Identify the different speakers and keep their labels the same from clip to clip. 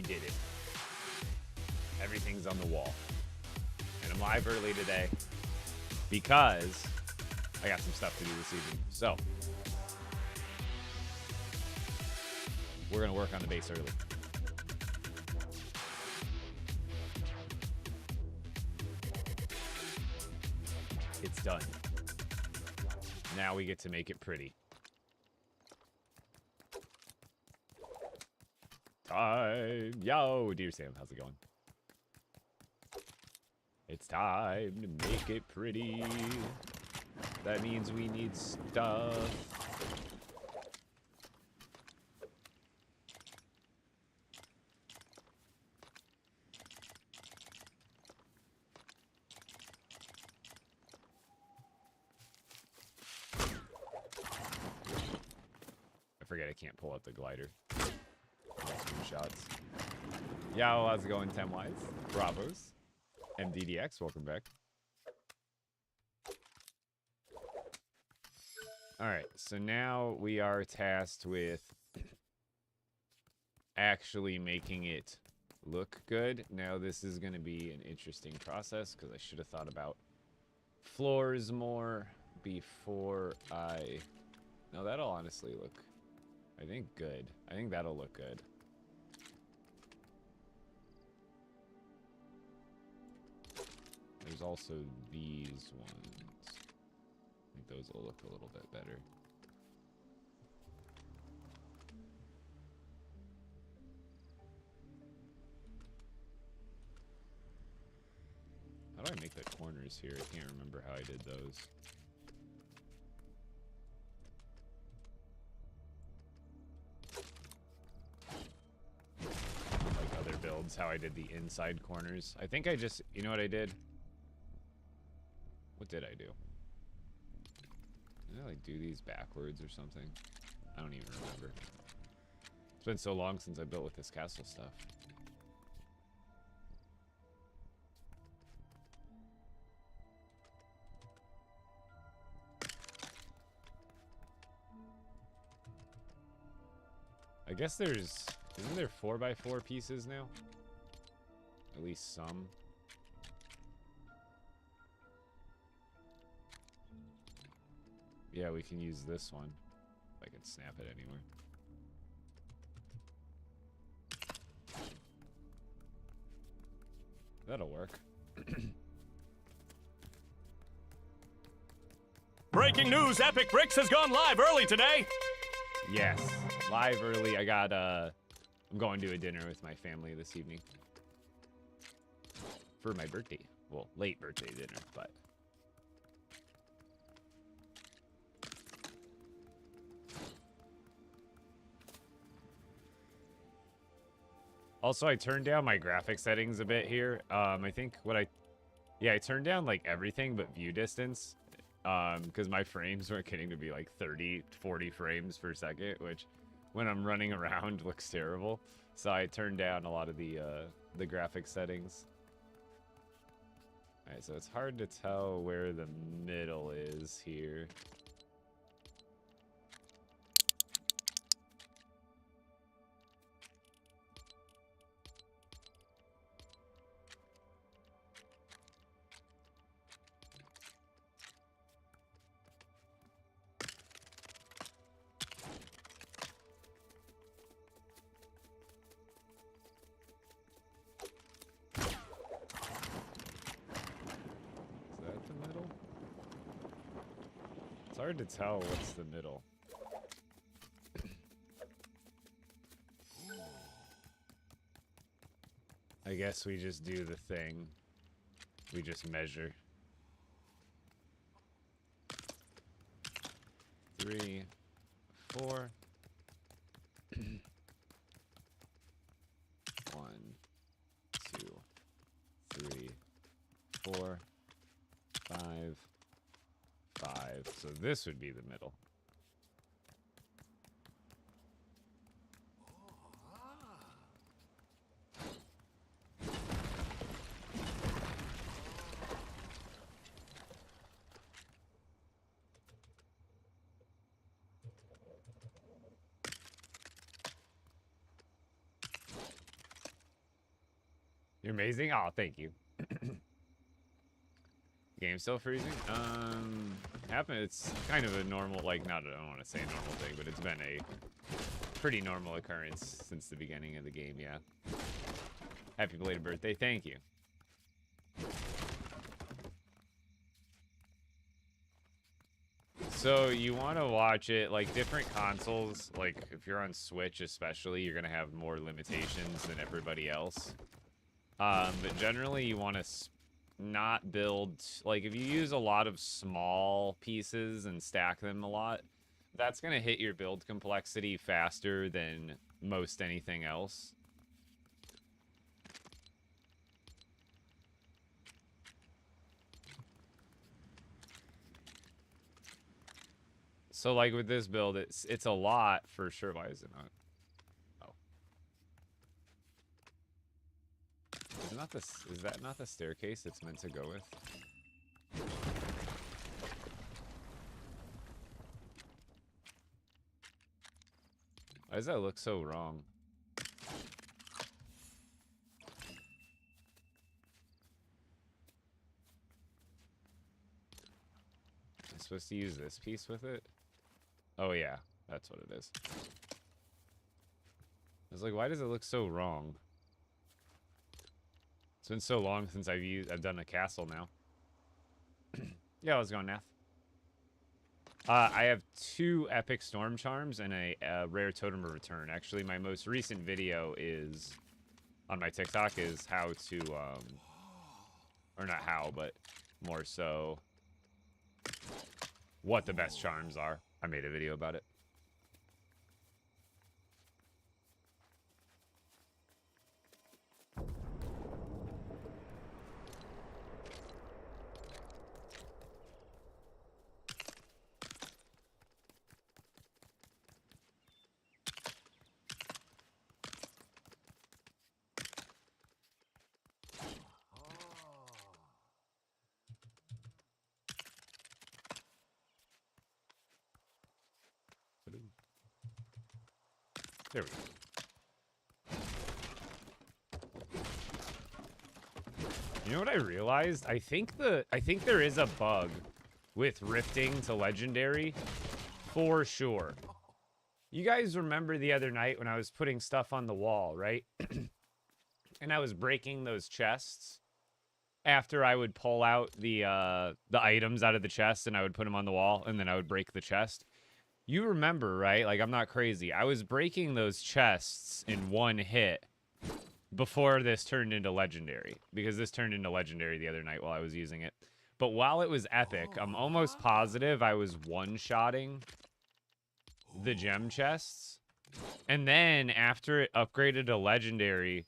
Speaker 1: did it. Everything's on the wall. And I'm live early today because I got some stuff to do this evening. So, we're going to work on the base early. It's done. Now we get to make it pretty. Time. Yo, dear Sam, how's it going? It's time to make it pretty. That means we need stuff. I forget I can't pull up the glider. Shots. Yo, how's it going, 10 Wise? Bravos. MDDX, welcome back. Alright, so now we are tasked with actually making it look good. Now this is going to be an interesting process because I should have thought about floors more before I... No, that'll honestly look, I think, good. I think that'll look good. There's also these ones. I think those will look a little bit better. How do I make the corners here? I can't remember how I did those. Like other builds, how I did the inside corners. I think I just, you know what I did? What did I do? Did I like do these backwards or something? I don't even remember. It's been so long since I built with this castle stuff. I guess there's... Isn't there 4x4 pieces now? At least some. Yeah, we can use this one. If I can snap it anywhere. That'll work.
Speaker 2: Breaking news, Epic Bricks has gone live early today!
Speaker 1: Yes, live early. I got, I'm going to a dinner with my family this evening. For my birthday. Well, late birthday dinner, but... Also, I turned down my graphic settings a bit here. I think what I turned down like everything but view distance. Because my frames were getting to be like 30, 40 frames per second, which when I'm running around looks terrible. So I turned down a lot of the graphic settings. Alright, so it's hard to tell where the middle is here. It's hard to tell what's the middle. I guess we just do the thing. We just measure. 3, 4. 1, 2, 3, 4, 5. 5. So this would be the middle. You're amazing. Oh, thank you. Game still freezing? It's kind of a normal, like, I don't want to say a normal thing, but it's been a pretty normal occurrence since the beginning of the game, yeah. Happy belated birthday. Thank you. So you want to watch it, like, different consoles, like, if you're on Switch especially, you're going to have more limitations than everybody else. But generally you want to not build, like, if you use a lot of small pieces and stack them a lot, that's going to hit your build complexity faster than most anything else. So, like, with this build, it's a lot for sure. Why is it not? Oh. Is that not the staircase it's meant to go with? Why does that look so wrong? I'm supposed to use this piece with it? Oh yeah, that's what it is. I was like, why does it look so wrong? It's been so long since I've done a castle now. Yeah, how's it going, Nath? I have 2 epic storm charms and a rare totem of return. Actually, my most recent video is on my TikTok is how to or not how, but more so what the best charms are. I made a video about it. There we go. You know what I realized? I think there is a bug with rifting to legendary for sure. You guys remember the other night when I was putting stuff on the wall, right? And I was breaking those chests after I would pull out the items out of the chest and I would put them on the wall and then I would break the chest. You remember, right? Like, I'm not crazy. I was breaking those chests in one hit before this turned into legendary, because this turned into legendary the other night while I was using it. But while it was epic, I'm almost positive I was one-shotting the gem chests. And then after it upgraded to legendary,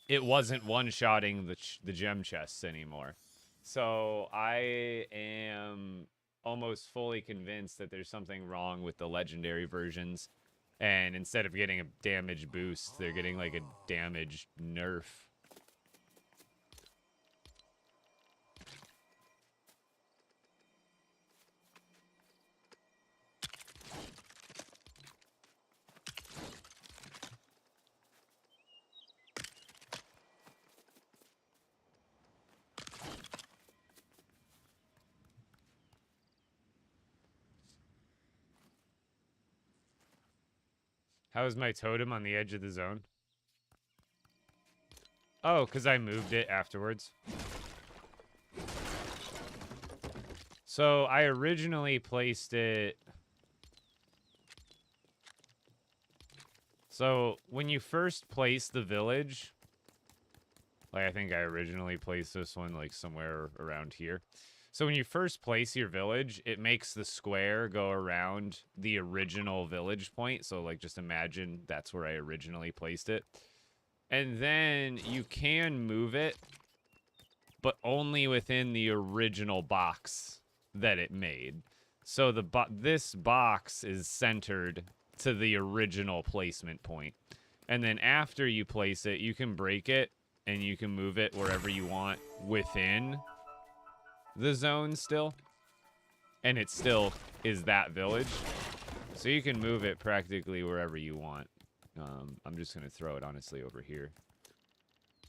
Speaker 1: it wasn't one-shotting the gem chests anymore. So I am almost fully convinced that there's something wrong with the legendary versions, and instead of getting a damage boost, they're getting like a damage nerf. How is my totem on the edge of the zone? Oh, because I moved it afterwards. So I originally placed it... So when you first place the village... Like, I think I originally placed this one, like, somewhere around here. So when you first place your village, it makes the square go around the original village point. So, like, just imagine that's where I originally placed it. And then you can move it, but only within the original box that it made. So this box is centered to the original placement point. And then after you place it, you can break it, and you can move it wherever you want within the zone still, and it still is that village, so you can move it practically wherever you want. I'm just gonna throw it honestly over here.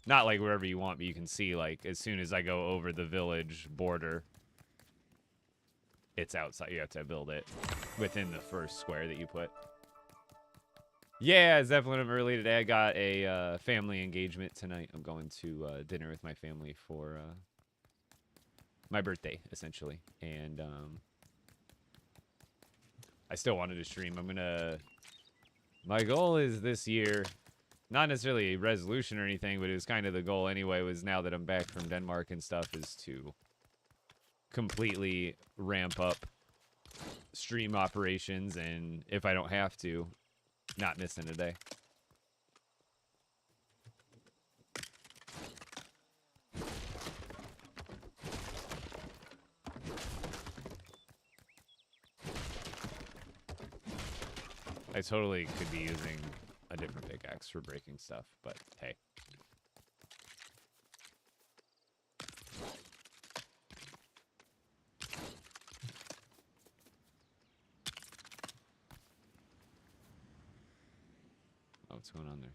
Speaker 1: Not like wherever you want, but you can see like as soon as I go over the village border, it's outside. You have to build it within the first square that you put. Yeah, Zeppelin, I'm early today. I got a family engagement tonight. I'm going to dinner with my family for my birthday, essentially. And I still wanted to stream. My goal is this year, not necessarily a resolution or anything, but it was kind of the goal anyway, was now that I'm back from Denmark and stuff, is to completely ramp up stream operations, and if I don't have to, not missing a day. I totally could be using a different pickaxe for breaking stuff, but hey. What's going on there?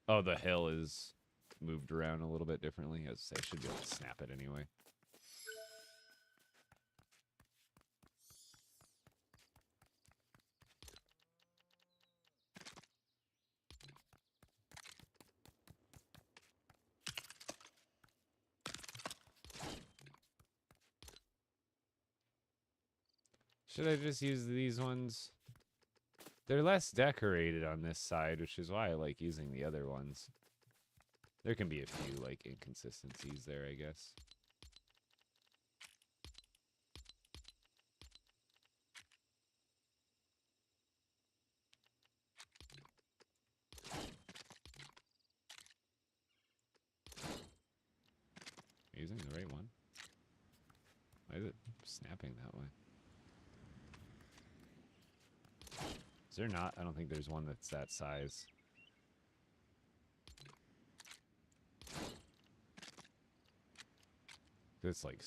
Speaker 1: Oh, the hill is moved around a little bit differently. I should be able to snap it anyway. Should I just use these ones? They're less decorated on this side, which is why I like using the other ones. There can be a few, like, inconsistencies there, I guess. Using the right one? Why is it snapping that way? Is there not? I don't think there's one that's that size. It's like,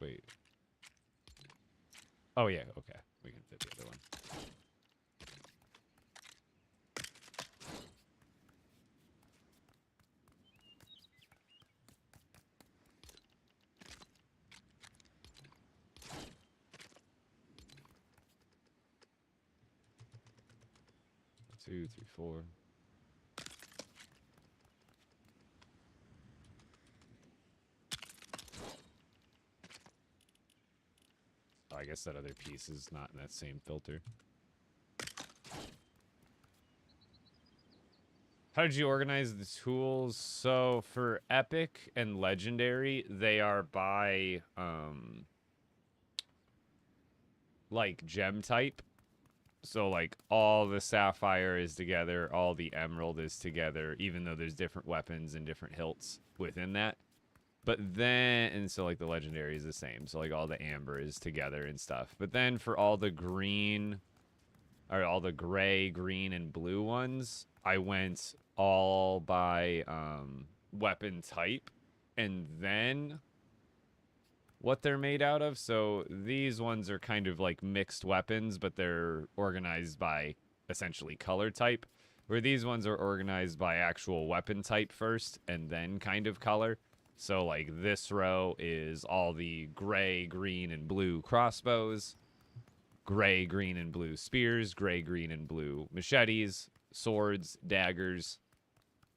Speaker 1: wait. Oh yeah, okay. We can fit the other one. Two, three, four. Oh, I guess that other piece is not in that same filter. How did you organize the tools? So for epic and legendary, they are by like gem type. So like all the sapphire is together, all the emerald is together, even though there's different weapons and different hilts within that. But then, and so like the legendary is the same. So like all the amber is together and stuff. But then for all the green, or all the gray, green, and blue ones, I went all by weapon type. And then what they're made out of. So these ones are kind of like mixed weapons, but they're organized by essentially color type. Where these ones are organized by actual weapon type first, and then kind of color. So, like, this row is all the gray, green, and blue crossbows, gray, green, and blue spears, gray, green, and blue machetes, swords, daggers,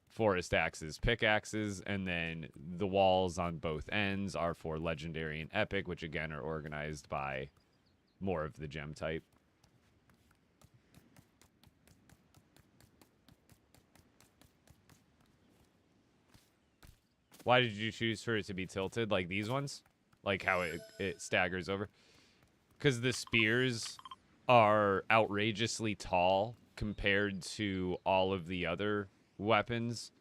Speaker 1: forest axes, pickaxes, and then the walls on both ends are for legendary and epic, which, again, are organized by more of the gem type. Why did you choose for it to be tilted like these ones? Like how it staggers over? Because the spears are outrageously tall compared to all of the other weapons.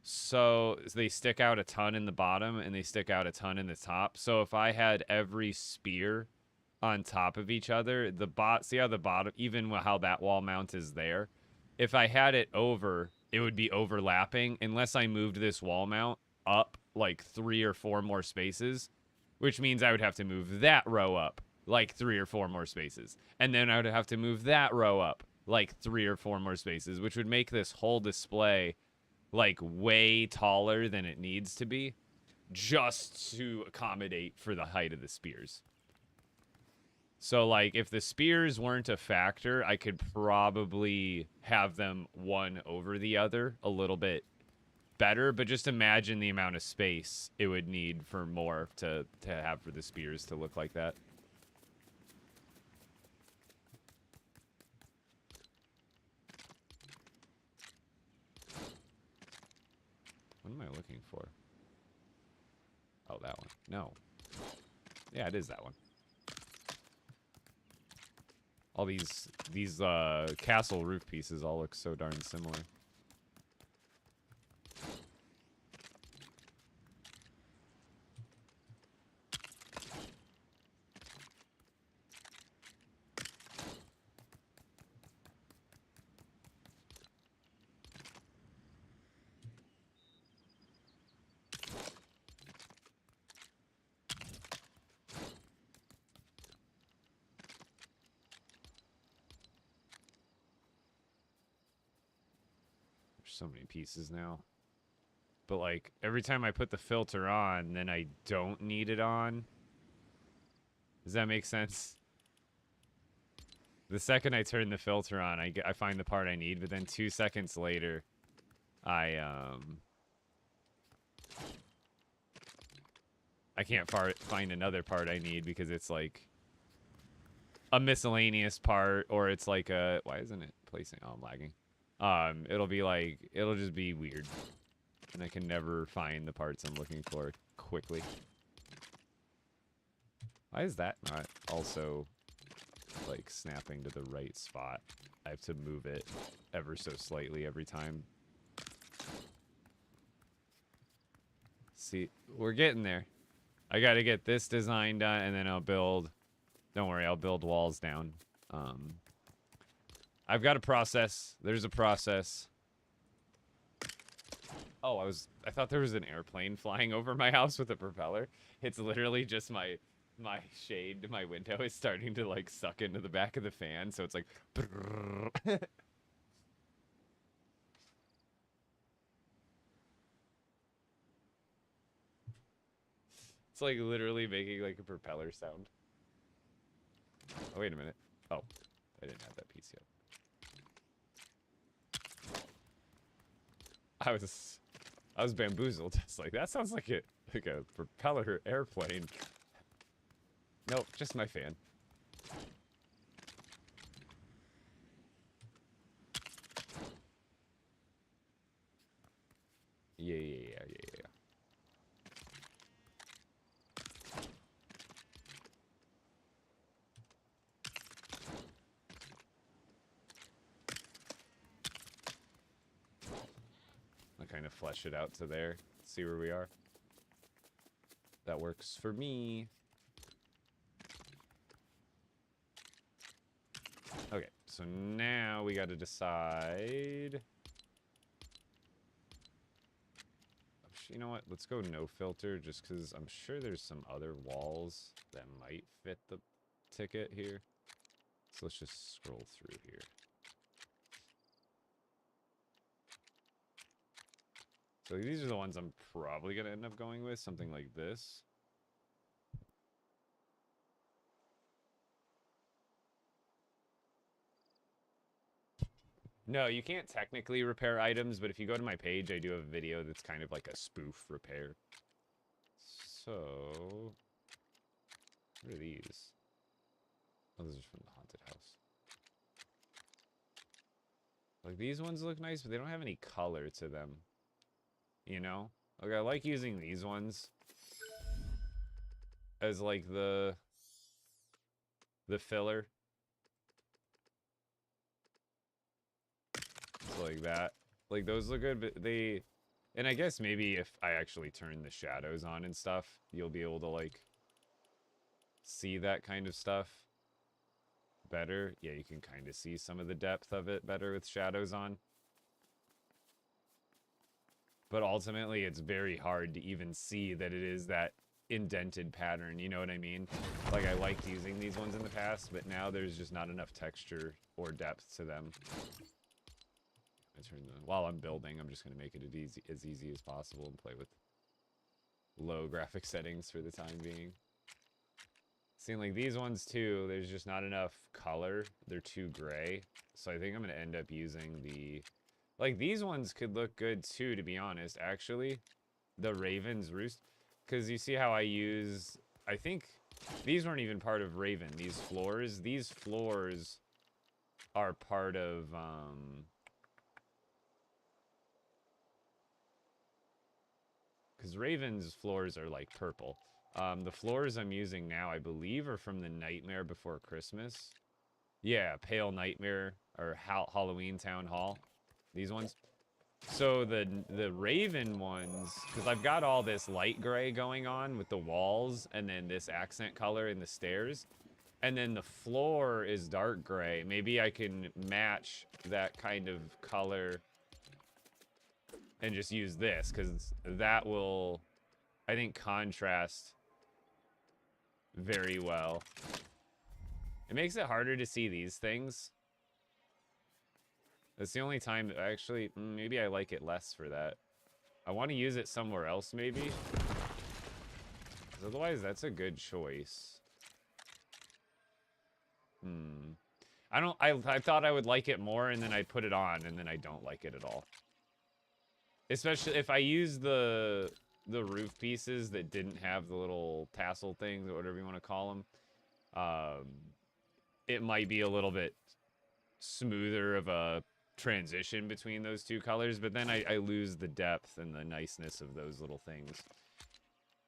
Speaker 1: So they stick out a ton in the bottom and they stick out a ton in the top. So if I had every spear on top of each other, see how the bottom, even how that wall mount is there, if I had it over, it would be overlapping unless I moved this wall mount up like 3 or 4 more spaces, which means I would have to move that row up like 3 or 4 more spaces, and then I would have to move that row up like 3 or 4 more spaces, which would make this whole display like way taller than it needs to be, just to accommodate for the height of the spears. So, like, if the spears weren't a factor, I could probably have them one over the other a little bit better, but just imagine the amount of space it would need for more to have for the spears to look like that. What am I looking for? Oh, that one. No. Yeah, it is that one. All these castle roof pieces all look so darn similar. So many pieces now. But like every time I put the filter on, then I don't need it on. Does that make sense? The second I turn the filter on, I find the part I need, but then 2 seconds later, I can't find another part I need because it's like a miscellaneous part, or it's like a, why isn't it placing? Oh, I'm lagging. It'll be like, it'll just be weird. And I can never find the parts I'm looking for quickly. Why is that not also, like, snapping to the right spot? I have to move it ever so slightly every time. See, we're getting there. I gotta get this design done, and then I'll build... Don't worry, I'll build walls down. I've got a process. There's a process. Oh, I thought there was an airplane flying over my house with a propeller. It's literally just my shade to my window is starting to like suck into the back of the fan, so it's like it's like literally making like a propeller sound. Oh, wait a minute. Oh, I didn't have that piece yet. I was bamboozled. It's like, that sounds like a propeller airplane. Nope, just my fan. Yeah. Kind of flesh it out to there. See where we are. That works for me. Okay, so now we got to decide. You know what? Let's go no filter, just because I'm sure there's some other walls that might fit the ticket here. So let's just scroll through here. So these are the ones I'm probably going to end up going with, something like this. No, you can't technically repair items, but if you go to my page, I do have a video that's kind of like a spoof repair. So, what are these? Oh, those are from the haunted house. Like, these ones look nice, but they don't have any color to them. You know? Like, I like using these ones as, like, the filler. So, like that. Like, those look good, but they... And I guess maybe if I actually turn the shadows on and stuff, you'll be able to, like, see that kind of stuff better. Yeah, you can kind of see some of the depth of it better with shadows on. But ultimately, it's very hard to even see that it is that indented pattern, you know what I mean? Like, I liked using these ones in the past, but now there's just not enough texture or depth to them. While I'm building, I'm just going to make it as easy as possible and play with low graphic settings for the time being. Seeing like these ones too, there's just not enough color. They're too gray. So I think I'm going to end up using the... Like these ones could look good too, to be honest, actually. The Raven's Roost. Because you see how I use... I think these weren't even part of Raven, these floors. These floors are part of... Because Raven's floors are like purple. The floors I'm using now, I believe, are from the Nightmare Before Christmas. Yeah, Pale Nightmare, or Halloween Town Hall. These ones. So the Raven ones, because I've got all this light gray going on with the walls, and then this accent color in the stairs. And then the floor is dark gray. Maybe I can match that kind of color and just use this, because that will, I think, contrast very well. It makes it harder to see these things. That's the only time that actually, maybe I like it less for that. I want to use it somewhere else, maybe. Otherwise, that's a good choice. I thought I would like it more, and then I put it on, and then I don't like it at all. Especially if I use the roof pieces that didn't have the little tassel things, or whatever you want to call them. It might be a little bit smoother of a transition between those two colors, but then I lose the depth and the niceness of those little things.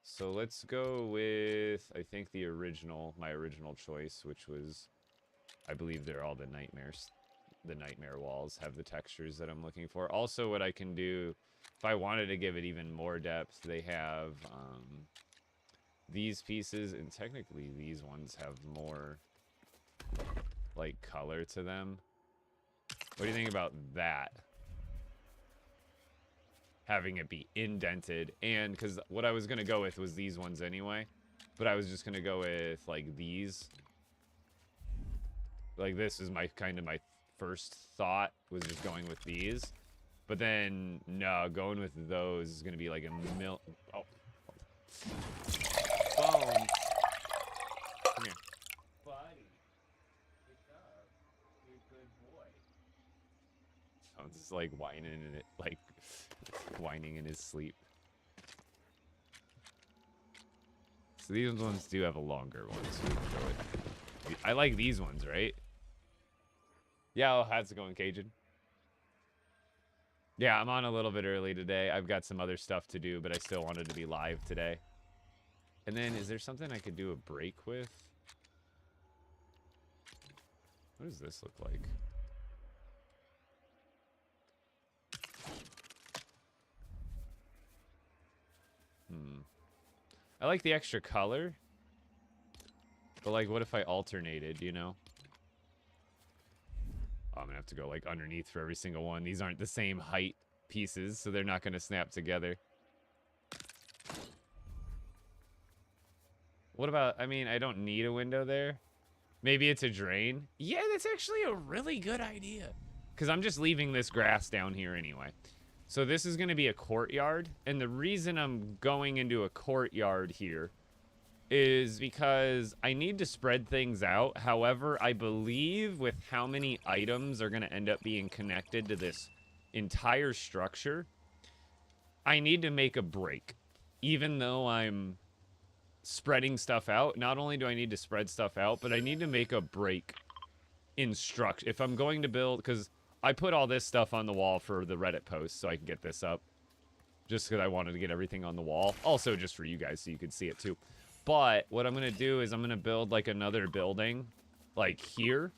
Speaker 1: So let's go with, I think, my original choice, which was, I believe they're all the nightmares. The nightmare walls have the textures that I'm looking for. Also, what I can do, if I wanted to give it even more depth, they have these pieces, and technically these ones have more like color to them. What do you think about that? Having it be indented, and because what I was gonna go with was these ones anyway, but I was just gonna go with like these. Like this is my first thought, was just going with these, but then no, going with those is gonna be like a oh, phone. Come here, buddy. Wake up. You're a good boy. Sounds just like whining in it, like whining in his sleep. So these ones do have a longer one, so we can throw it. I like these ones, right? Yeah, oh, how's it going, Cajun? Yeah, I'm on a little bit early today. I've got some other stuff to do, but I still wanted to be live today. And then, is there something I could do a break with? What does this look like? I like the extra color. But, like, what if I alternated, you know? Oh, I'm gonna have to go, like, underneath for every single one. These aren't the same height pieces, so they're not gonna snap together. What about, I mean, I don't need a window there. Maybe it's a drain. Yeah, that's actually a really good idea. Because I'm just leaving this grass down here anyway. So this is gonna be a courtyard. And the reason I'm going into a courtyard here is because I need to spread things out. However, I believe with how many items are going to end up being connected to this entire structure, I need to make a break. Even though I'm spreading stuff out, not only do I need to spread stuff out, but I need to make a break in structure. If I'm going to build, because I put all this stuff on the wall for the Reddit post so I can get this up. Just because I wanted to get everything on the wall. Also just for you guys so you could see it too. But what I'm going to do is I'm going to build like another building like here.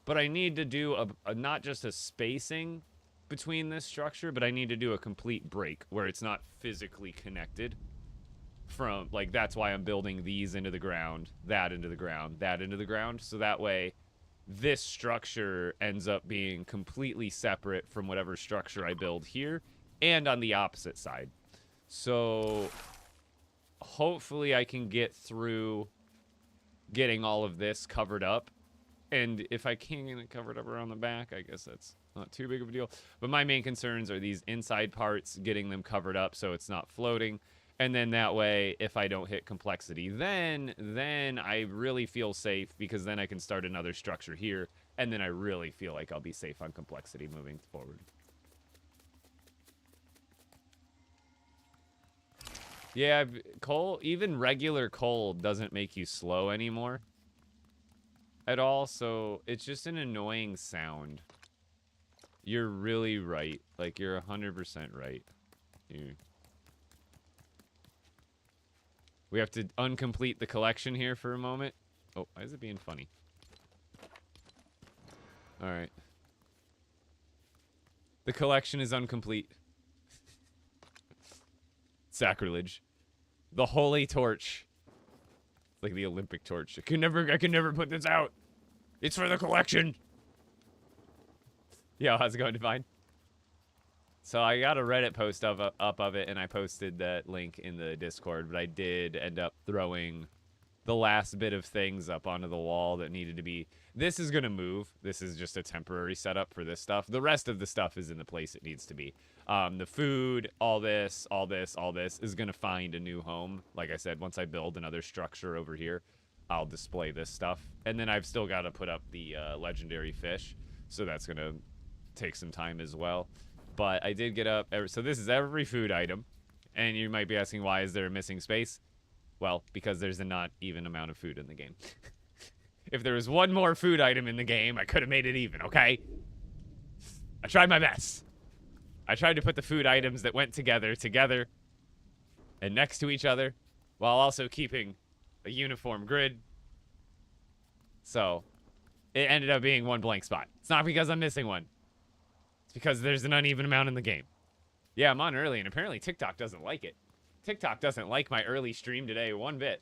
Speaker 1: But I need to do a not just a spacing between this structure, but I need to do a complete break where it's not physically connected from, like, that's why I'm building these into the ground, that into the ground, that into the ground. So that way this structure ends up being completely separate from whatever structure I build here and on the opposite side. So hopefully I can get through getting all of this covered up, And if I can cover it up around the back, I guess that's not too big of a deal. But my main concerns are these inside parts, getting them covered up so it's not floating. And then that way, if I don't hit complexity, then I really feel safe, because then I can start another structure here. And then I really feel like I'll be safe on complexity moving forward. Yeah, coal, even regular coal doesn't make you slow anymore at all, so it's just an annoying sound. You're really right. Like, you're 100% right. We have to uncomplete the collection here for a moment. Oh, why is it being funny? Alright. The collection is incomplete. Sacrilege. The holy torch. It's like the Olympic torch. I can never put this out. It's for the collection. Yo, how's it going, Divine? So I got a Reddit post up of it, and I posted that link in the Discord, but I did end up throwing the last bit of things up onto the wall that needed to be... This is going to move. This is just a temporary setup for this stuff. The rest of the stuff is in the place it needs to be. The food, all this is going to find a new home. Like I said, once I build another structure over here, I'll display this stuff. And then I've still got to put up the legendary fish, so that's going to take some time as well. But I did get up... So this is every food item. And you might be asking, why is there a missing space? Well, because there's a not even amount of food in the game. If there was one more food item in the game, I could have made it even, okay? I tried my best. I tried to put the food items that went together and next to each other, while also keeping a uniform grid. So, it ended up being one blank spot. It's not because I'm missing one. It's because there's an uneven amount in the game. Yeah, I'm on early, and apparently TikTok doesn't like it. TikTok doesn't like my early stream today one bit.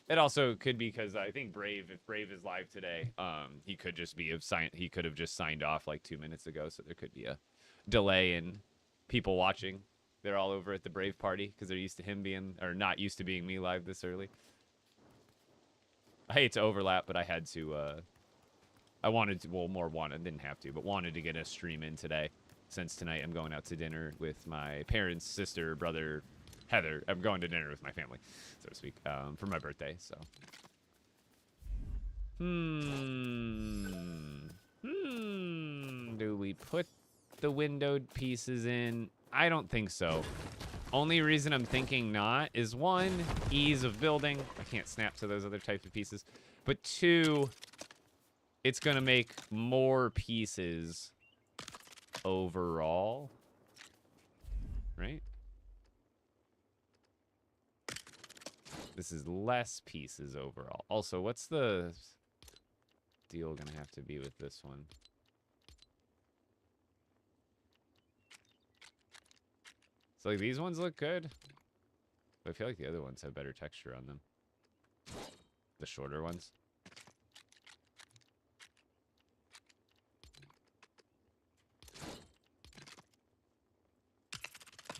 Speaker 1: It also could be because I think Brave, if Brave is live today, he could just be he could have just signed off like 2 minutes ago, so there could be a delay in people watching. They're all over at the Brave party because they're used to him being, or not used to being me live this early. I hate to overlap, but I had to, I wanted to, well, didn't have to, but wanted to get a stream in today, since tonight I'm going out to dinner with my parents, sister, brother, Heather. I'm going to dinner with my family, so to speak, for my birthday, so. Do we put the windowed pieces in? I don't think so. Only reason I'm thinking not is, one, ease of building. I can't snap to those other types of pieces. But two, it's going to make more pieces overall. Right? This is less pieces overall. Also, what's the deal going to have to be with this one? So, like, these ones look good. But I feel like the other ones have better texture on them. The shorter ones.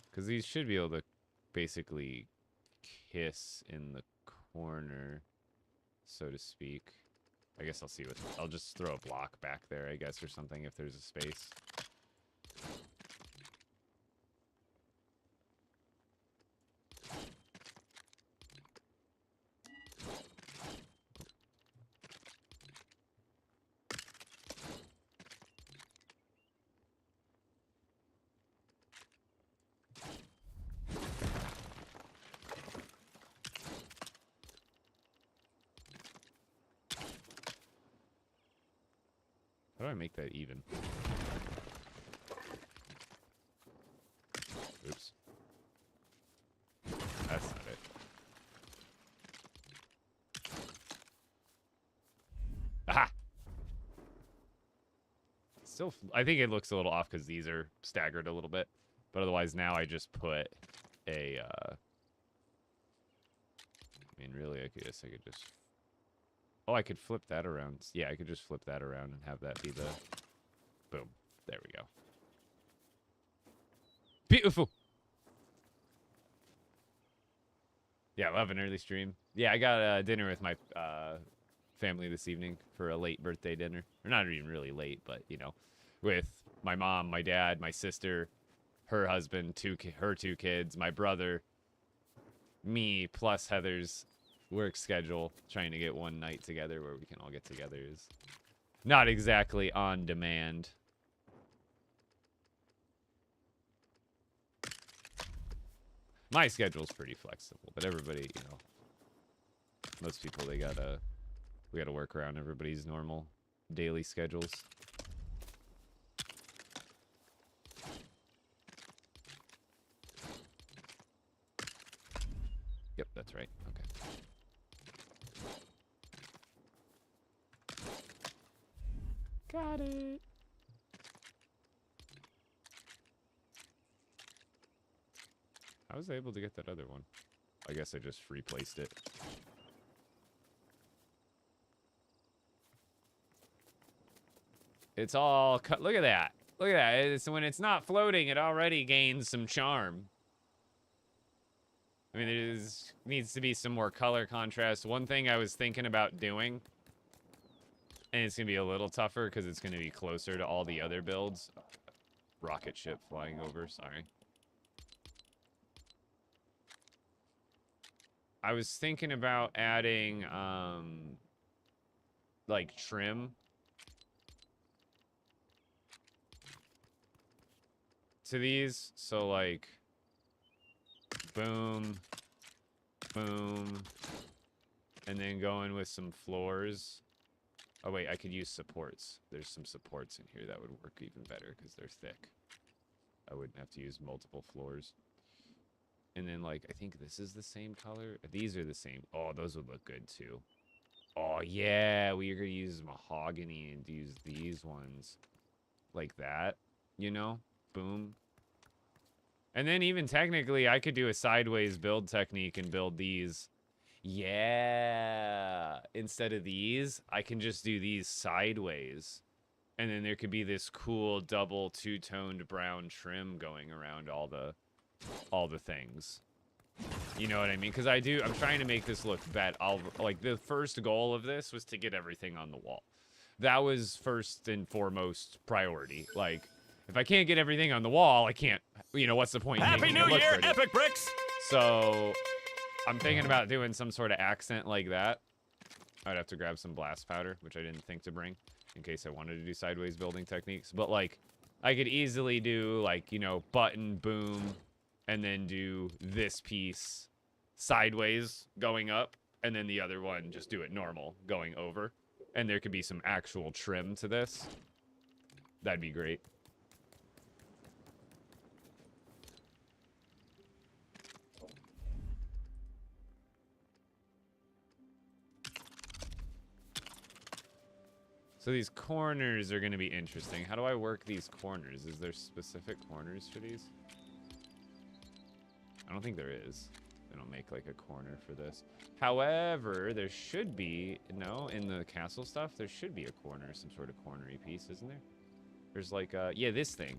Speaker 1: Because these should be able to basically kiss in the corner, so to speak. I guess I'll see what... I'll just throw a block back there, I guess, or something if there's a space. How do I make that even? Oops. That's not it. Aha! Still, I think it looks a little off because these are staggered a little bit. But otherwise, now I just put a, I mean, really, I guess I could just... Oh, I could flip that around. Yeah, I could just flip that around and have that be the... Boom. There we go. Beautiful! Yeah, I love an early stream. Yeah, I got dinner with my family this evening for a late birthday dinner. Or not even really late, but you know, with my mom, my dad, my sister, her husband, her two kids, my brother, me, plus Heather's work schedule. Trying to get one night together where we can all get together is not exactly on demand. My schedule's pretty flexible, but everybody, you know, most people, we gotta work around everybody's normal daily schedules. Yep, that's right. Okay. Got it. I was able to get that other one. I guess I just replaced it. It's all cut. Look at that. Look at that. It's, when it's not floating, it already gains some charm. I mean, there needs to be some more color contrast. One thing I was thinking about doing, and it's going to be a little tougher because it's going to be closer to all the other builds. Rocket ship flying over, sorry. I was thinking about adding, like, trim to these. So, like, boom, boom, and then going with some floors. Oh, wait, I could use supports. There's some supports in here that would work even better because they're thick. I wouldn't have to use multiple floors. And then, like, I think this is the same color. These are the same. Oh, those would look good, too. Oh, yeah. We are going to use mahogany and use these ones. Like that. You know? Boom. And then even technically, I could do a sideways build technique and build these. Yeah. Instead of these, I can just do these sideways. And then there could be this cool double two-toned brown trim going around all the things. You know what I mean? Because I'm trying to make this look bad. Like, the first goal of this was to get everything on the wall. That was first and foremost priority. Like, if I can't get everything on the wall, I can't, you know, what's the point?
Speaker 2: Happy New Year, Epic Bricks!
Speaker 1: So, I'm thinking about doing some sort of accent like that. I'd have to grab some blast powder, which I didn't think to bring, in case I wanted to do sideways building techniques. But, like, I could easily do, like, you know, button, boom, and then do this piece sideways going up, and then the other one just do it normal going over. And there could be some actual trim to this. That'd be great. So these corners are going to be interesting. How do I work these corners? Is there specific corners for these? I don't think there is. They don't make like a corner for this. However, there should be, no, in the castle stuff, there should be a corner, some sort of cornery piece, isn't there? There's like, yeah, this thing.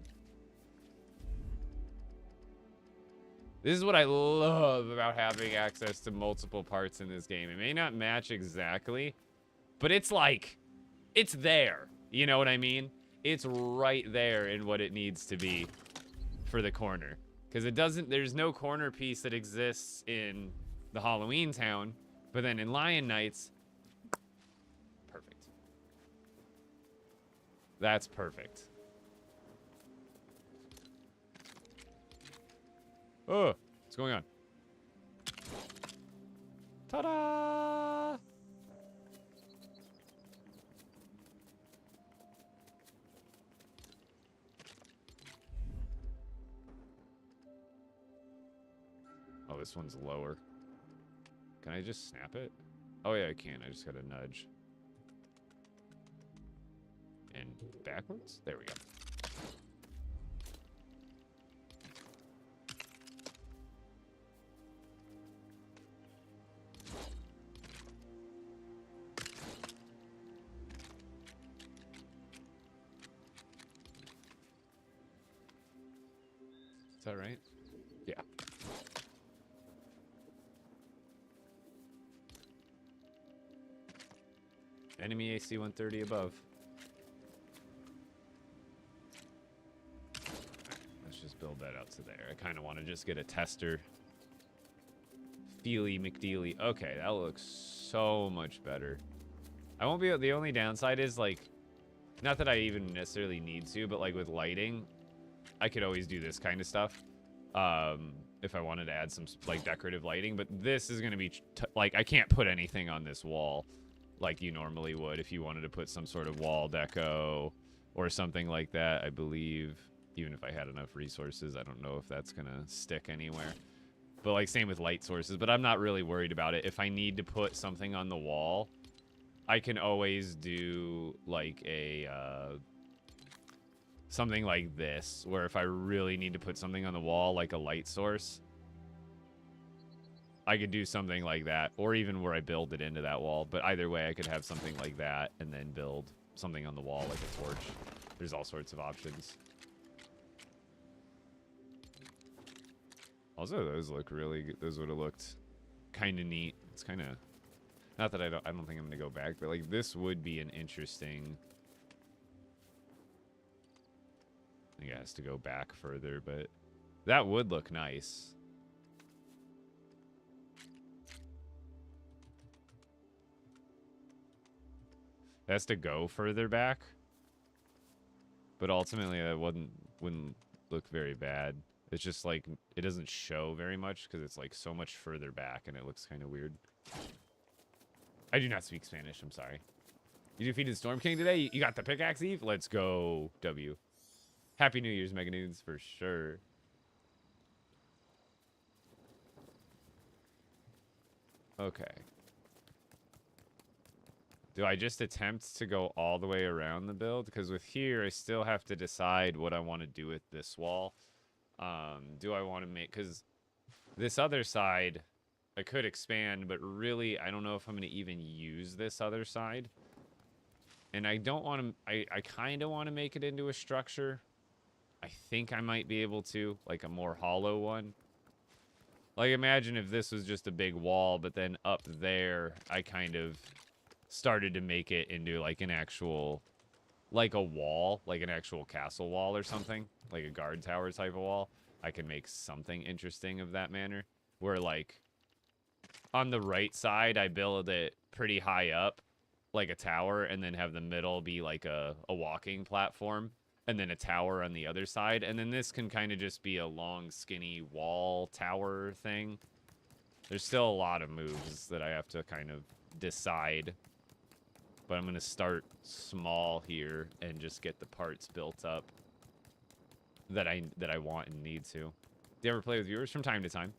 Speaker 1: This is what I love about having access to multiple parts in this game. It may not match exactly, but it's like, it's there. You know what I mean? It's right there in what it needs to be for the corner. Because it doesn't, there's no corner piece that exists in the Halloween town, but then in Lion Nights, perfect. That's perfect. Oh, what's going on? Ta-da! Oh, this one's lower. Can I just snap it? Oh, yeah, I can. I just got a nudge. And backwards? There we go. Is that right? Yeah. Enemy AC 130 above. Let's just build that out to there. I kind of want to just get a tester. Feely McDeely. Okay, that looks so much better. I won't be able, the only downside is like, not that I even necessarily need to, but like with lighting, I could always do this kind of stuff. If I wanted to add some like decorative lighting, but this is going to be like, I can't put anything on this wall like you normally would if you wanted to put some sort of wall deco or something like that. I believe, even if I had enough resources, I don't know if that's going to stick anywhere. But like same with light sources, but I'm not really worried about it. If I need to put something on the wall, I can always do like a something like this, where if I really need to put something on the wall, like a light source, I could do something like that, or even where I build it into that wall. But either way, I could have something like that and then build something on the wall like a torch. There's all sorts of options. Also, those look really good. Those would have looked kind of neat. It's kind of, not that I don't think I'm gonna go back, but like this would be an interesting. I think it has to go back further, but that would look nice. It has to go further back, but ultimately that wouldn't look very bad. It's just like, it doesn't show very much because it's like so much further back and it looks kind of weird. I do not speak Spanish, I'm sorry. You defeated Storm King today? You got the pickaxe, Eve? Let's go, W. Happy New Year's, Mega Nudes, for sure. Okay. Do I just attempt to go all the way around the build? Because with here, I still have to decide what I want to do with this wall. Do I want to make... Because this other side, I could expand, but really, I don't know if I'm going to even use this other side. And I don't want to... I kind of want to make it into a structure. I think I might be able to, like a more hollow one. Like, imagine if this was just a big wall, but then up there, I kind of started to make it into, like, an actual, like a wall, like an actual castle wall or something, like a guard tower type of wall. I can make something interesting of that manner, where, like, on the right side, I build it pretty high up, like a tower, and then have the middle be, like, a walking platform. And then a tower on the other side. And then this can kind of just be a long, skinny wall tower thing. There's still a lot of moves that I have to kind of decide. But I'm going to start small here and just get the parts built up that I want and need to. Do you ever play with viewers from time to time?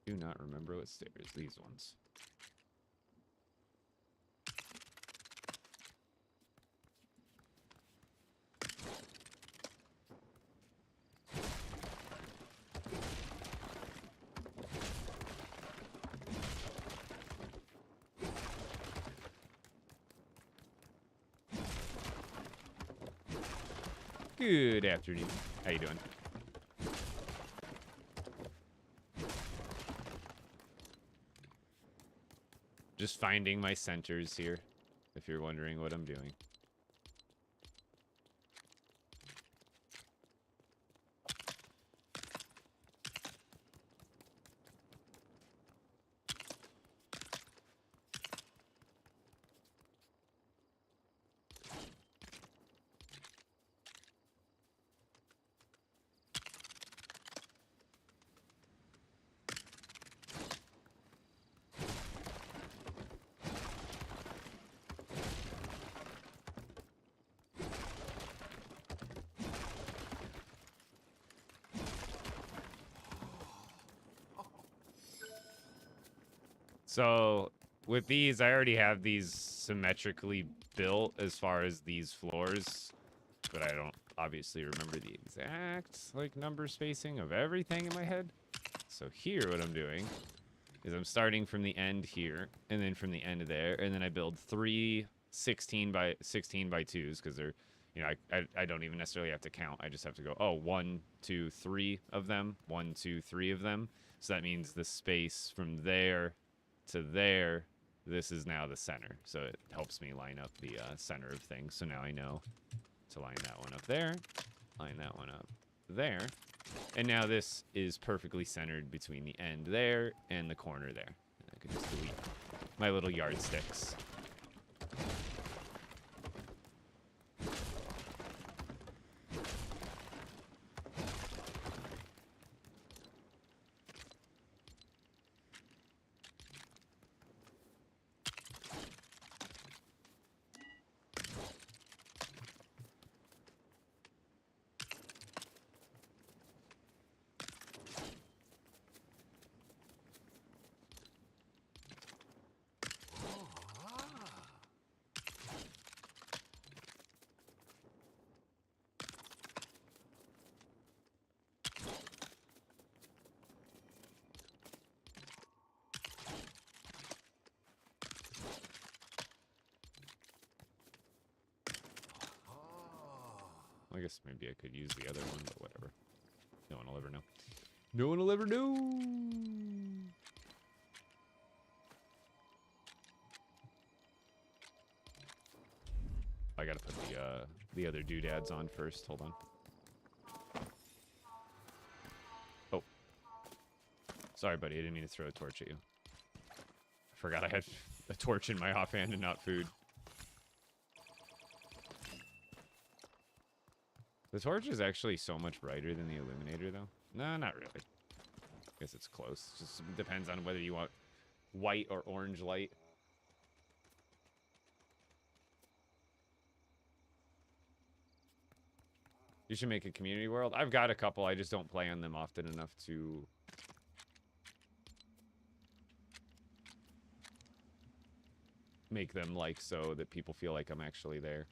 Speaker 1: Do not remember what stairs. These ones. Good afternoon. How you doing? Just finding my centers here, if you're wondering what I'm doing. So with these, I already have these symmetrically built as far as these floors, but I don't obviously remember the exact like number spacing of everything in my head. So here what I'm doing is I'm starting from the end here and then from the end of there, and then I build 3 16 by 2s because they're, you know, I don't even necessarily have to count. I just have to go, oh, 1 2 3 of them, 1 2 3 of them. So that means the space from there to there, this is now the center. So it helps me line up the center of things. So now I know to line that one up there, line that one up there. And now this is perfectly centered between the end there and the corner there. And I could just delete my little yardsticks. I guess maybe I could use the other one, but whatever. No one will ever know. No one will ever know. I gotta put the other doodads on first. Hold on. Oh. Sorry, buddy. I didn't mean to throw a torch at you. I forgot I had a torch in my offhand and not food. The torch is actually so much brighter than the illuminator, though. No, not really. I guess it's close. Just depends on whether you want white or orange light. You should make a community world. I've got a couple. I just don't play on them often enough to make them like so that people feel like I'm actually there.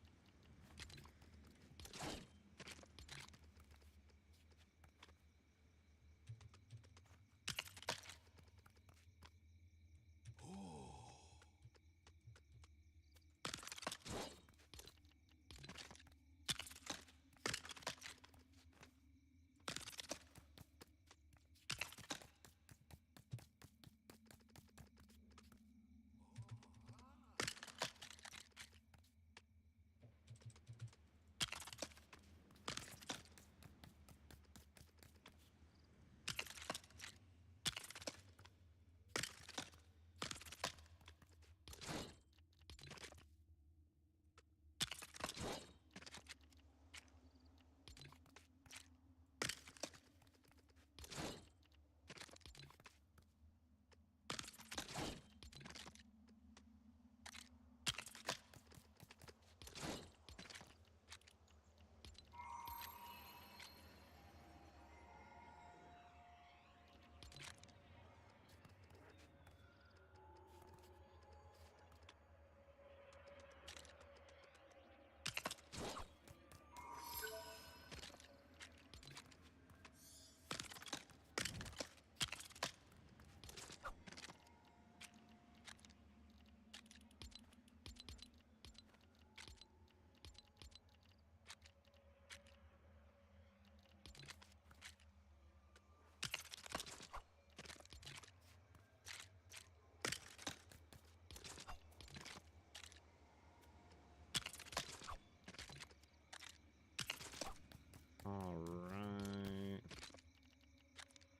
Speaker 1: Alright.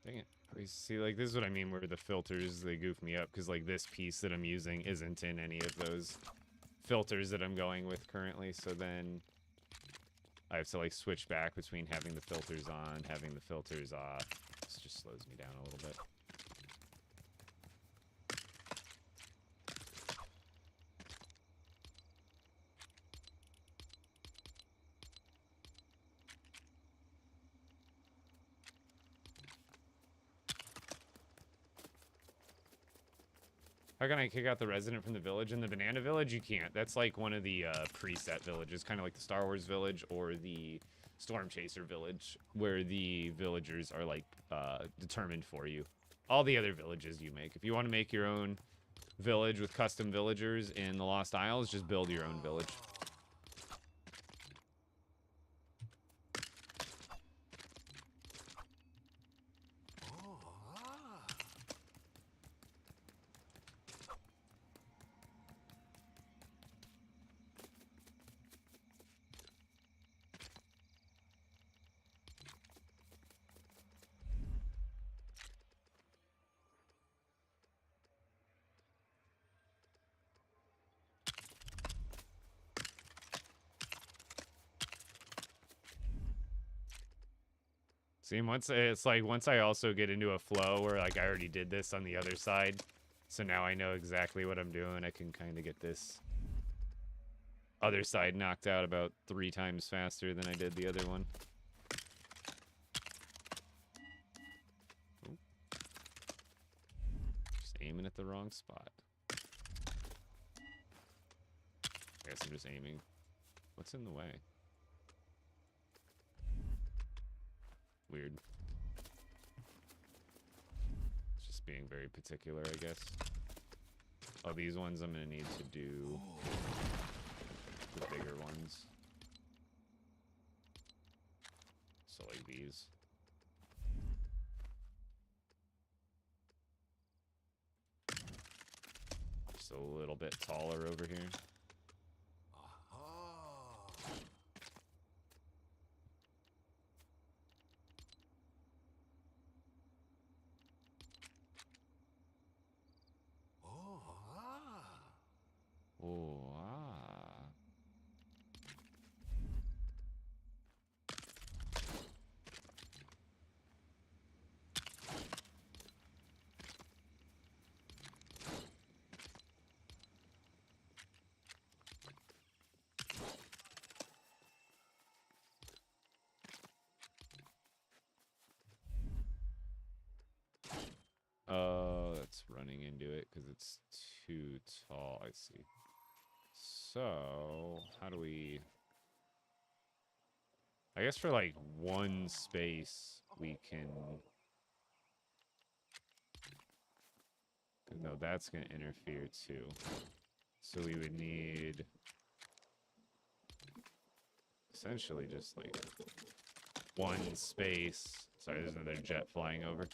Speaker 1: Dang it. See, like, this is what I mean where the filters, they goof me up, because, like, this piece that I'm using isn't in any of those filters that I'm going with currently, so then I have to, like, switch back between having the filters on, having the filters off. This just slows me down a little bit. How can I kick out the resident from the village? In the banana village, you can't. That's like one of the preset villages, kind of like the Star Wars village or the Storm Chaser village, where the villagers are like determined for you. All the other villages you make. If you want to make your own village with custom villagers in the Lost Isles, just build your own village. See, once I also get into a flow where like I already did this on the other side, so now I know exactly what I'm doing. I can kind of get this other side knocked out about 3 times faster than I did the other one. Ooh. Just aiming at the wrong spot. I guess I'm just aiming. What's in the way? Weird. It's just being very particular, I guess. Oh, these ones I'm gonna need to do the bigger ones. So like these. Just a little bit taller over here. Oh, ah. That's running into it because it's too tall. I see. So, how do we... I guess for like one space, we can... No, that's going to interfere too. So we would need... essentially just like one space. Sorry, there's another jet flying over.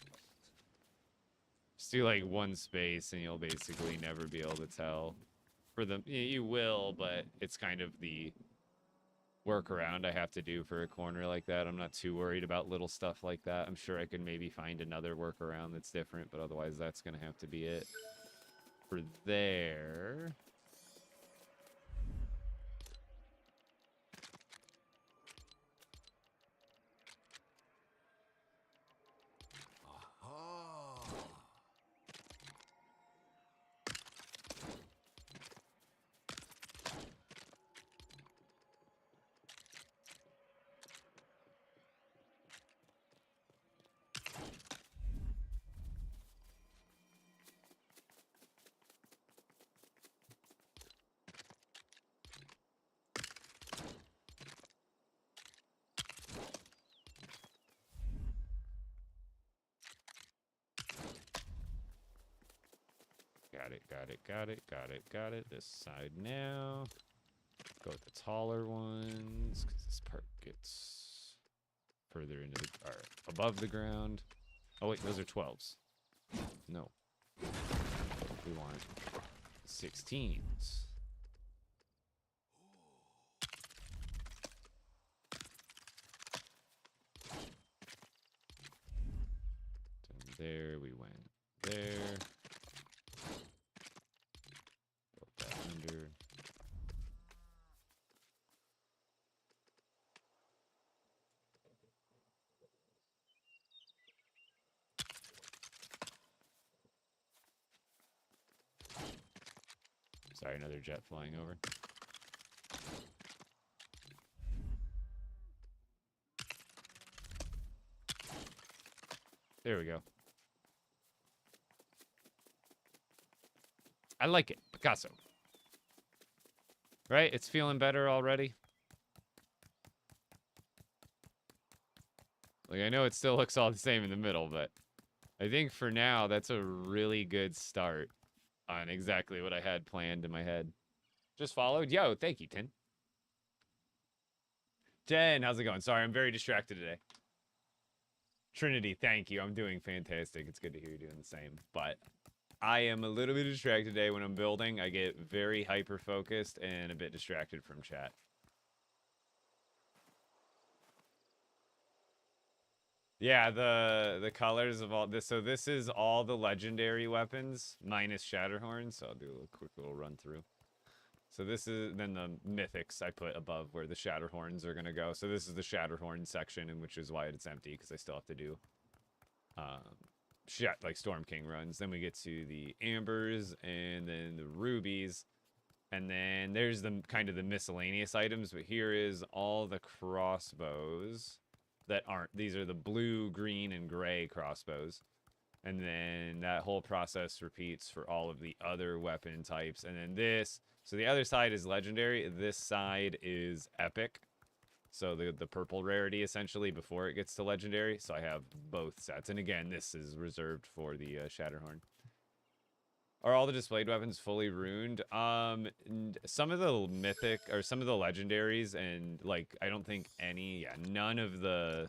Speaker 1: Just do like one space and you'll basically never be able to tell. For the, you will, but it's kind of the workaround I have to do for a corner like that. I'm not too worried about little stuff like that. I'm sure I can maybe find another workaround that's different, but otherwise that's going to have to be it. For there... Got it. This side now. Go with the taller ones, because this part gets further into the, or above the ground. Oh wait, those are 12s. No. We want 16s. And there we went. There. Under. Sorry, another jet flying over. There we go. I like it. Picasso. Right? It's feeling better already. Like, I know it still looks all the same in the middle, but I think for now, that's a really good start on exactly what I had planned in my head. Just followed. Yo, thank you, Tin. Jen, how's it going? Sorry, I'm very distracted today. Trinity, thank you. I'm doing fantastic. It's good to hear you doing the same. But I am a little bit distracted today when I'm building. I get very hyper-focused and a bit distracted from chat. Yeah, the colors of all this. So this is all the legendary weapons minus Shatterhorn. So I'll do a quick little run through. So this is then the mythics I put above where the Shatterhorns are gonna go. So this is the Shatterhorn section, and which is why it's empty because I still have to do like Storm King runs. Then we get to the ambers and then the rubies. And then there's the kind of the miscellaneous items, but here is all the crossbows that aren't. These are the blue, green, and gray crossbows. And then that whole process repeats for all of the other weapon types. And then this, so the other side is legendary. This side is epic. So the purple rarity essentially before it gets to legendary. So I have both sets. And again, this is reserved for the Shatterhorn. Are all the displayed weapons fully ruined? Some of the mythic or some of the legendaries and like I don't think any, none of the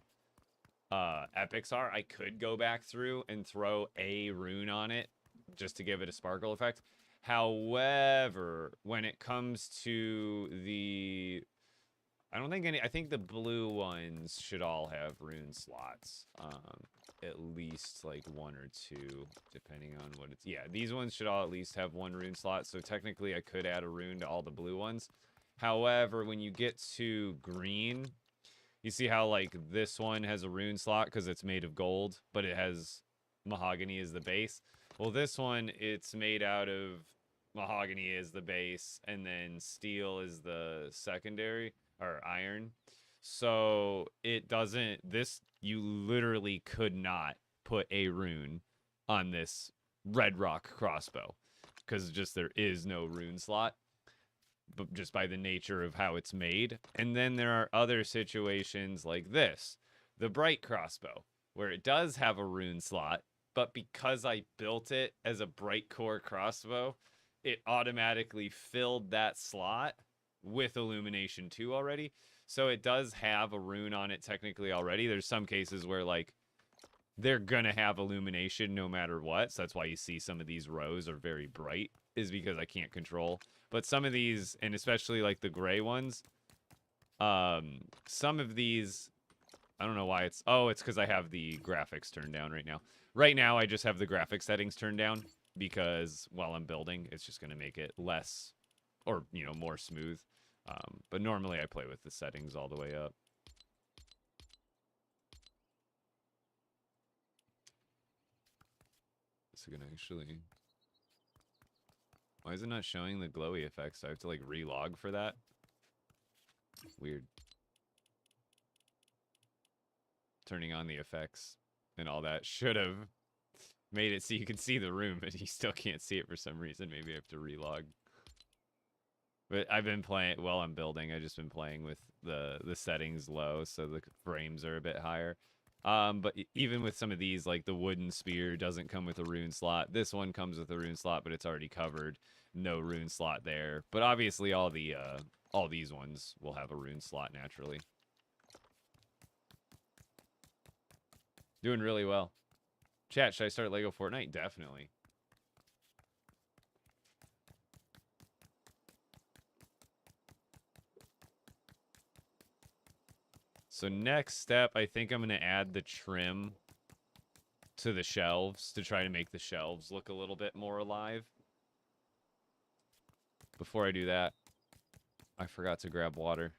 Speaker 1: epics are. I could go back through and throw a rune on it just to give it a sparkle effect. However, when it comes to the I don't think any I think the blue ones should all have rune slots. At least like one or two, depending on what it's. Yeah, these ones should all at least have one rune slot. So technically, I could add a rune to all the blue ones. However, when you get to green, you see how like this one has a rune slot because it's made of gold, but it has mahogany as the base. Well, this one it's made out of mahogany as the base, and then steel is the secondary or iron. So it doesn't. This you literally could not put a rune on this red rock crossbow because just there is no rune slot, but just by the nature of how it's made. And then there are other situations like this, the bright crossbow, where it does have a rune slot, but because I built it as a bright core crossbow, it automatically filled that slot with illumination 2 already. So it does have a rune on it technically already. There's some cases where like they're gonna have illumination no matter what. So that's why you see some of these rows are very bright, is because I can't control. But some of these, and especially like the gray ones, some of these, I don't know why it's, oh, it's because I have the graphics turned down right now. Right now, I just have the graphics settings turned down because while I'm building, it's just gonna make it less, or, you know, more smooth. But normally I play with the settings all the way up. So gonna actually, why is it not showing the glowy effects? I have to like relog for that. Weird. Turning on the effects and all that should have made it so you can see the room, but you still can't see it for some reason. Maybe I have to relog. But I've been playing while I'm building. I've just been playing with the settings low, so the frames are a bit higher. But even with some of these, like the wooden spear doesn't come with a rune slot. This one comes with a rune slot, but it's already covered. No rune slot there. But obviously, all these ones will have a rune slot naturally. Doing really well. Chat, should I start LEGO Fortnite? Definitely. So next step, I think I'm going to add the trim to the shelves to try to make the shelves look a little bit more alive. Before I do that, I forgot to grab water.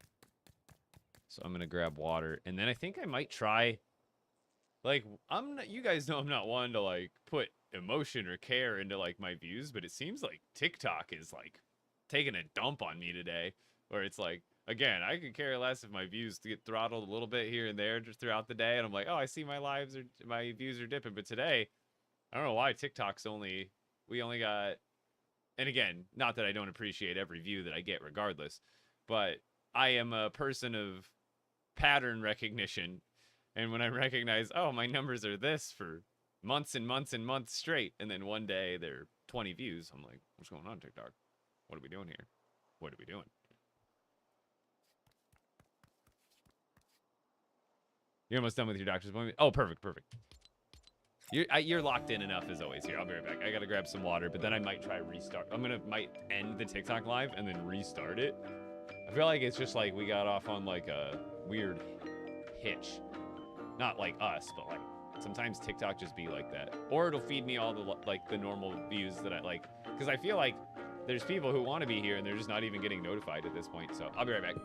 Speaker 1: So I'm going to grab water. And then I think I might try, like, you guys know I'm not one to, like, put emotion or care into, like, my views, but it seems like TikTok is, like, taking a dump on me today, where it's like, again, I could care less if my views get throttled a little bit here and there just throughout the day, and I'm like, oh, I see my views are dipping. But today, I don't know why TikTok's we only got and again, not that I don't appreciate every view that I get regardless, but I am a person of pattern recognition. And when I recognize, oh, my numbers are this for months and months and months straight, and then one day they're 20 views, I'm like, what's going on, TikTok? What are we doing here? What are we doing? You're almost done with your doctor's appointment? Oh, perfect, perfect. You're locked in enough as always here. I'll be right back. I gotta grab some water, but then I might try restart. Might end the TikTok live and then restart it. I feel like it's just like we got off on like a weird hitch. Not like us, but like sometimes TikTok just be like that. Or it'll feed me all the like the normal views that I like. Because I feel like there's people who want to be here and they're just not even getting notified at this point. So I'll be right back.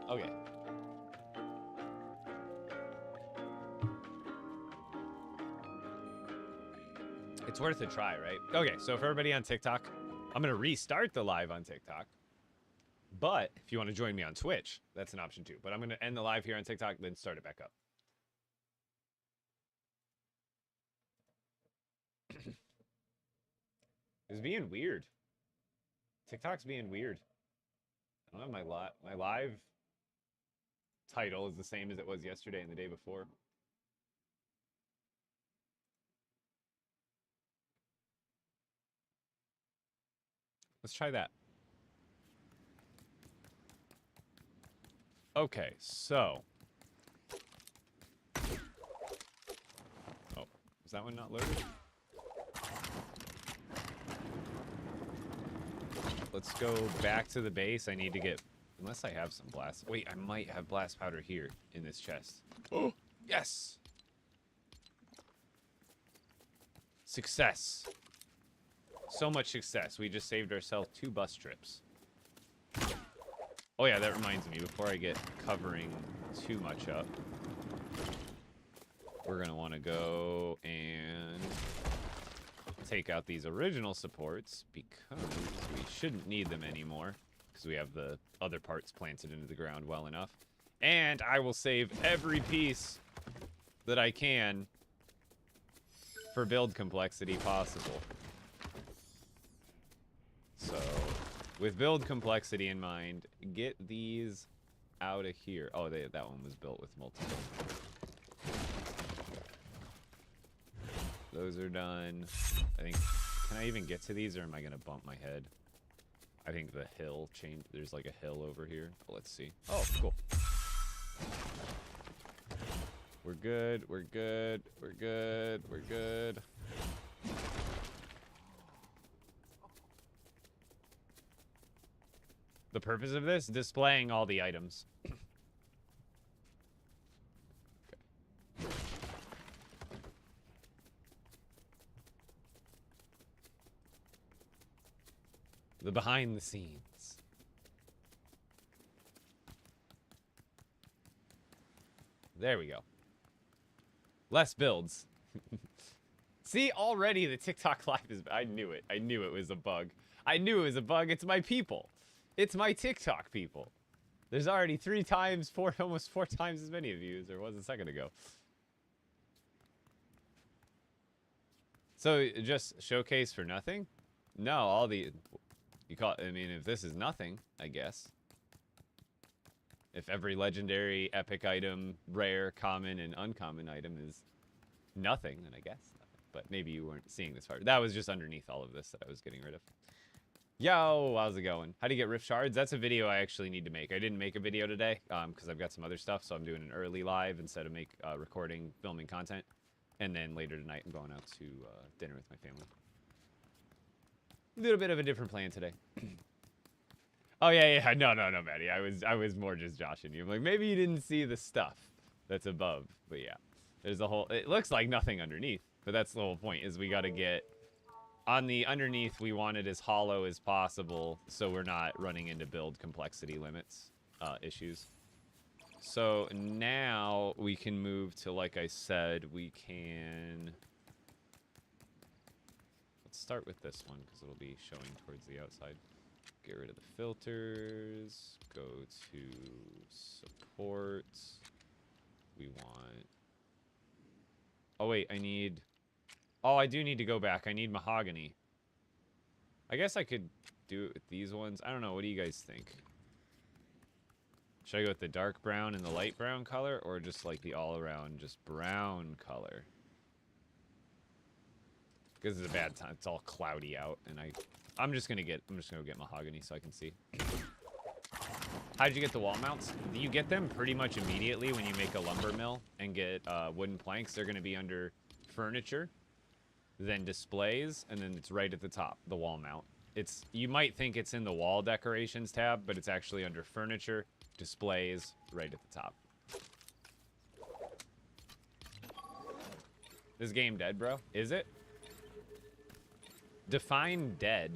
Speaker 1: Okay. It's worth a try, right? Okay, so for everybody on TikTok, I'm going to restart the live on TikTok. But if you want to join me on Twitch, that's an option too. But I'm going to end the live here on TikTok, then start it back up. It's being weird. TikTok's being weird. I don't know, my live title is the same as it was yesterday and the day before. Let's try that. Okay, so. Oh, is that one not loaded? Let's go back to the base. I need to get, unless I have some blast. Wait, I might have blast powder here in this chest. Oh, yes. Success. So much success. We just saved ourselves 2 bus trips. Oh yeah, that reminds me, before I get covering too much up, we're gonna want to go and take out these original supports because we shouldn't need them anymore because we have the other parts planted into the ground well enough. And I will save every piece that I can for build complexity possible. So, with build complexity in mind, get these out of here. Oh, that one was built with multiple. Those are done. I think, can I even get to these or am I gonna bump my head? I think the hill changed. There's like a hill over here. But let's see. Oh, cool. We're good, we're good, we're good, we're good. The purpose of this? Displaying all the items. Okay. The behind the scenes. There we go. Less builds. See, already the TikTok live is... I knew it. I knew it was a bug. I knew it was a bug. It's my people. It's my TikTok people. There's already 3 times, almost 4 times as many of you as there was a second ago. So just showcase for nothing? No, all the I mean, if this is nothing, I guess. If every legendary, epic item, rare, common, and uncommon item is nothing, then I guess. But maybe you weren't seeing this part. That was just underneath all of this that I was getting rid of. Yo, how's it going? How do you get rift shards? That's a video I actually need to make. I didn't make a video today because I've got some other stuff, so I'm doing an early live instead of recording, filming content. And then later tonight, I'm going out to dinner with my family. A little bit of a different plan today. Oh yeah. No, Maddie. I was more just joshing you. I'm like, maybe you didn't see the stuff that's above, but yeah, there's a whole. It looks like nothing underneath, but that's the whole point. Is we got to get on the underneath. We want it as hollow as possible, so we're not running into build complexity limits issues. So now we can move to, like I said, we can. Let's start with this one because it'll be showing towards the outside. Get rid of the filters, go to support. We want, oh wait, I do need to go back. I need mahogany. I guess I could do it with these ones. I don't know, what do you guys think? Should I go with the dark brown and the light brown color, or just like the all around just brown color? Because it's a bad time, it's all cloudy out, and I'm just gonna go get mahogany so I can see. How'd you get the wall mounts? You get them pretty much immediately when you make a lumber mill and get wooden planks. They're gonna be under furniture, then displays, and then it's right at the top, the wall mount. You might think it's in the wall decorations tab, but it's actually under furniture, displays, right at the top. This game dead, bro? Is it? Define dead.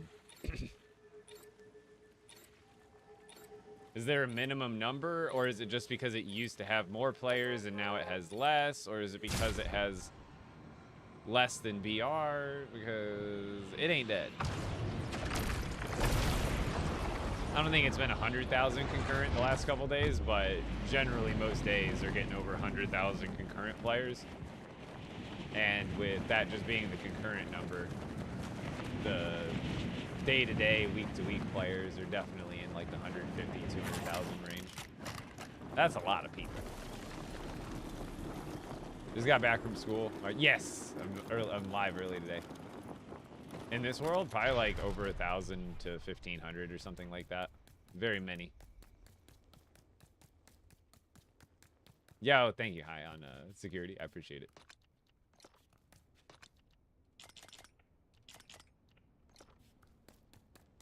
Speaker 1: Is there a minimum number, or is it just because it used to have more players and now it has less, or is it because it has less than BR? Because it ain't dead. I don't think it's been 100,000 concurrent the last couple days, but generally most days are getting over 100,000 concurrent players. And with that just being the concurrent number, the day-to-day, week-to-week players are definitely in like the 150, 200,000 range. That's a lot of people. Just got back from school. Yes, I'm live early today. In this world, probably like over 1,000 to 1,500 or something like that. Very many. Yo, thank you. Hi on security. I appreciate it.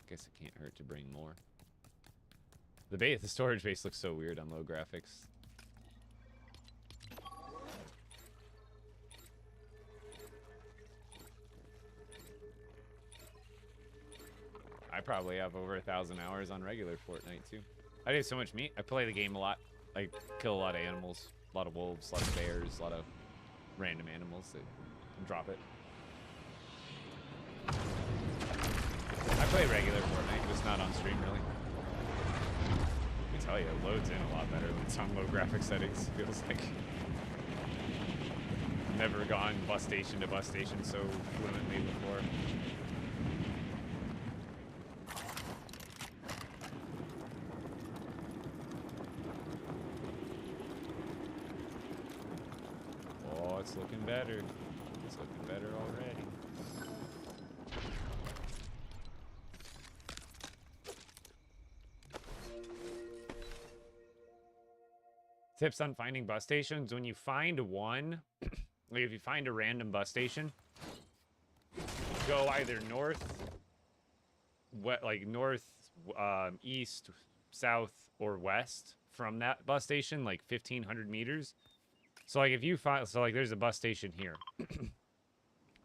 Speaker 1: Guess it can't hurt to bring more. The storage base looks so weird on low graphics. I probably have over 1,000 hours on regular Fortnite too. I do so much meat. I play the game a lot. I kill a lot of animals, a lot of wolves, a lot of bears, a lot of random animals that drop it. I play regular Fortnite, just not on stream really. Let me tell you, it loads in a lot better when it's on low graphic settings. Feels like never gone bus station to bus station so fluently before. Oh, it's looking better. It's looking better already. Tips on finding bus stations. When you find one, like if you find a random bus station, go either north, east, south, or west from that bus station, like 1,500 meters. So like if you find, so like there's a bus station here,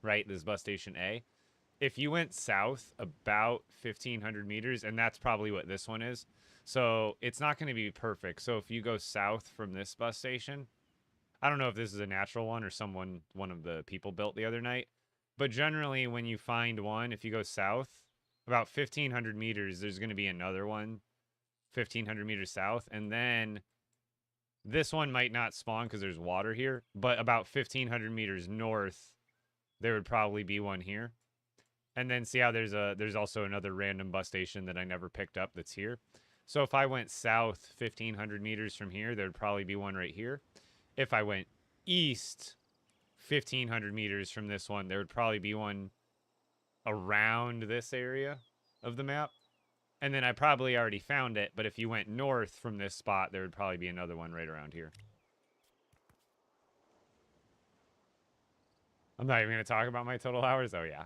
Speaker 1: right? This bus station A. If you went south about 1,500 meters, and that's probably what this one is. So it's not going to be perfect. So if you go south from this bus station, I don't know if this is a natural one or one of the people built the other night, but generally when you find one, if you go south about 1,500 meters, there's going to be another one 1,500 meters south. And then this one might not spawn because there's water here, but about 1,500 meters north, there would probably be one here. And then see how there's also another random bus station that I never picked up that's here. So if I went south 1,500 meters from here, there'd probably be one right here. If I went east 1,500 meters from this one, there would probably be one around this area of the map. And then I probably already found it, but if you went north from this spot, there would probably be another one right around here. I'm not even going to talk about my total hours. Oh, yeah.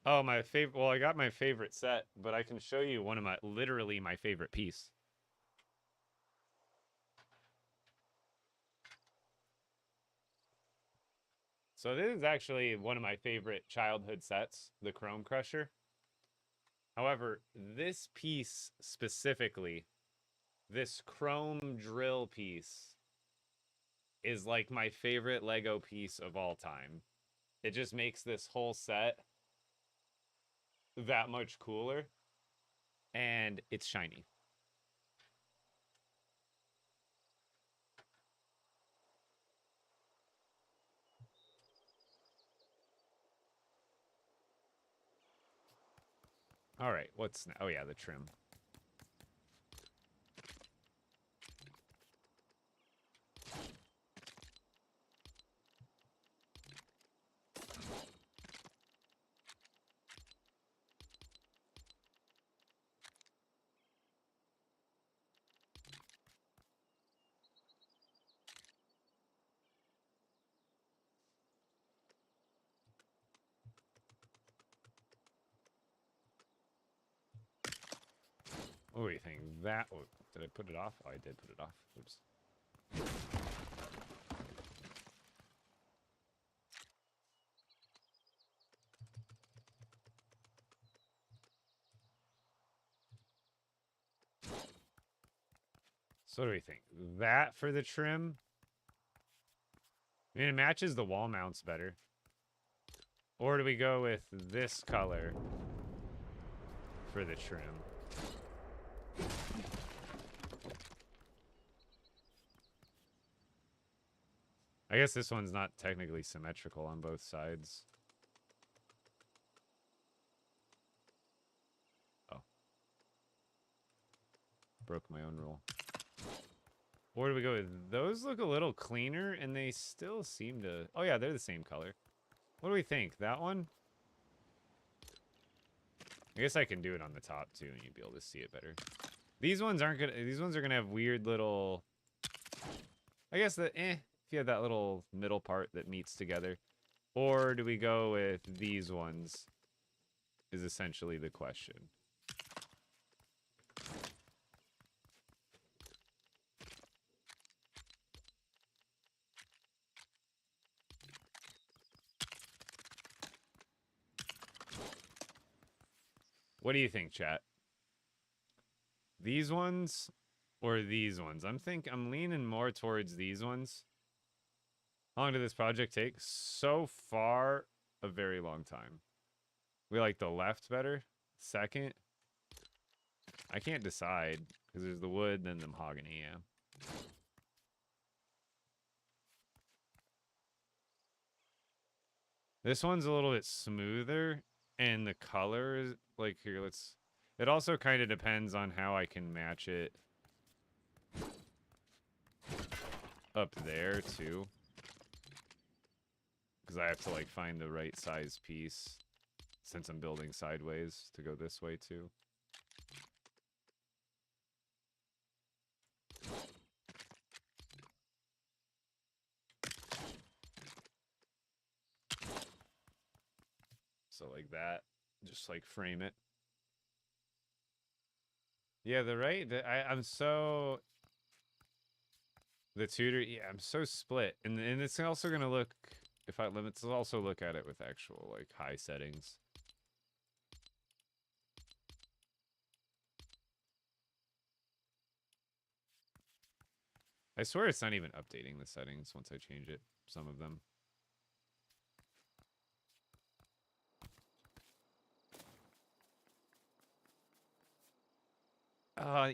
Speaker 1: Oh, my favorite. Well, I got my favorite set, but I can show you one of literally my favorite piece. So this is actually one of my favorite childhood sets, the Chrome Crusher. However, this piece specifically, this chrome drill piece, is like my favorite Lego piece of all time. It just makes this whole set that much cooler, and it's shiny. All right, what's oh yeah, the trim. What do you think? That did I put it off? Oh, I did put it off. Oops. So what do we think? That for the trim? I mean, it matches the wall mounts better. Or do we go with this color for the trim? I guess this one's not technically symmetrical on both sides. Oh. Broke my own rule. Or do we go with those? Look a little cleaner, and they still seem to... Oh, yeah, they're the same color. What do we think? That one? I guess I can do it on the top, too, and you'd be able to see it better. These ones aren't gonna... These ones are gonna have weird little... I guess if you have that little middle part that meets together. Or do we go with these ones? Is essentially the question. What do you think, chat? These ones or these ones? I'm leaning more towards these ones. How long did this project take? So far, a very long time. We like the left better. Second. I can't decide because there's the wood, then the mahogany, yeah. This one's a little bit smoother, and the color is like here. It also kind of depends on how I can match it up there too, because I have to like find the right size piece since I'm building sideways to go this way too. So like that, just like frame it. Yeah, I'm so the tutor. Yeah, I'm so split, and it's also gonna look let's also look at it with actual like high settings. I swear it's not even updating the settings once I change it. Some of them.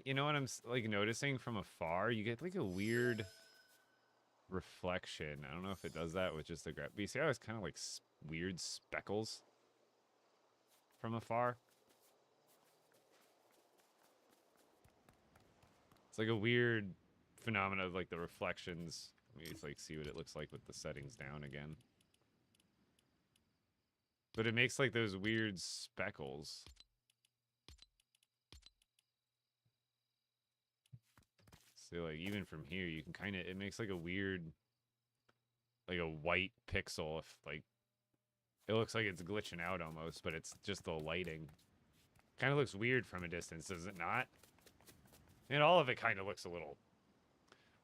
Speaker 1: You know what I'm like noticing from afar? You get like a weird reflection. I don't know if it does that with just the graph. But you see how it's kind of like weird speckles from afar? It's like a weird phenomena of like the reflections. Let me just like see what it looks like with the settings down again. But it makes like those weird speckles. So like even from here, you can kind of, it makes like a weird, like a white pixel. If like, it looks like it's glitching out almost, but it's just the lighting. Kind of looks weird from a distance, does it not? And all of it kind of looks a little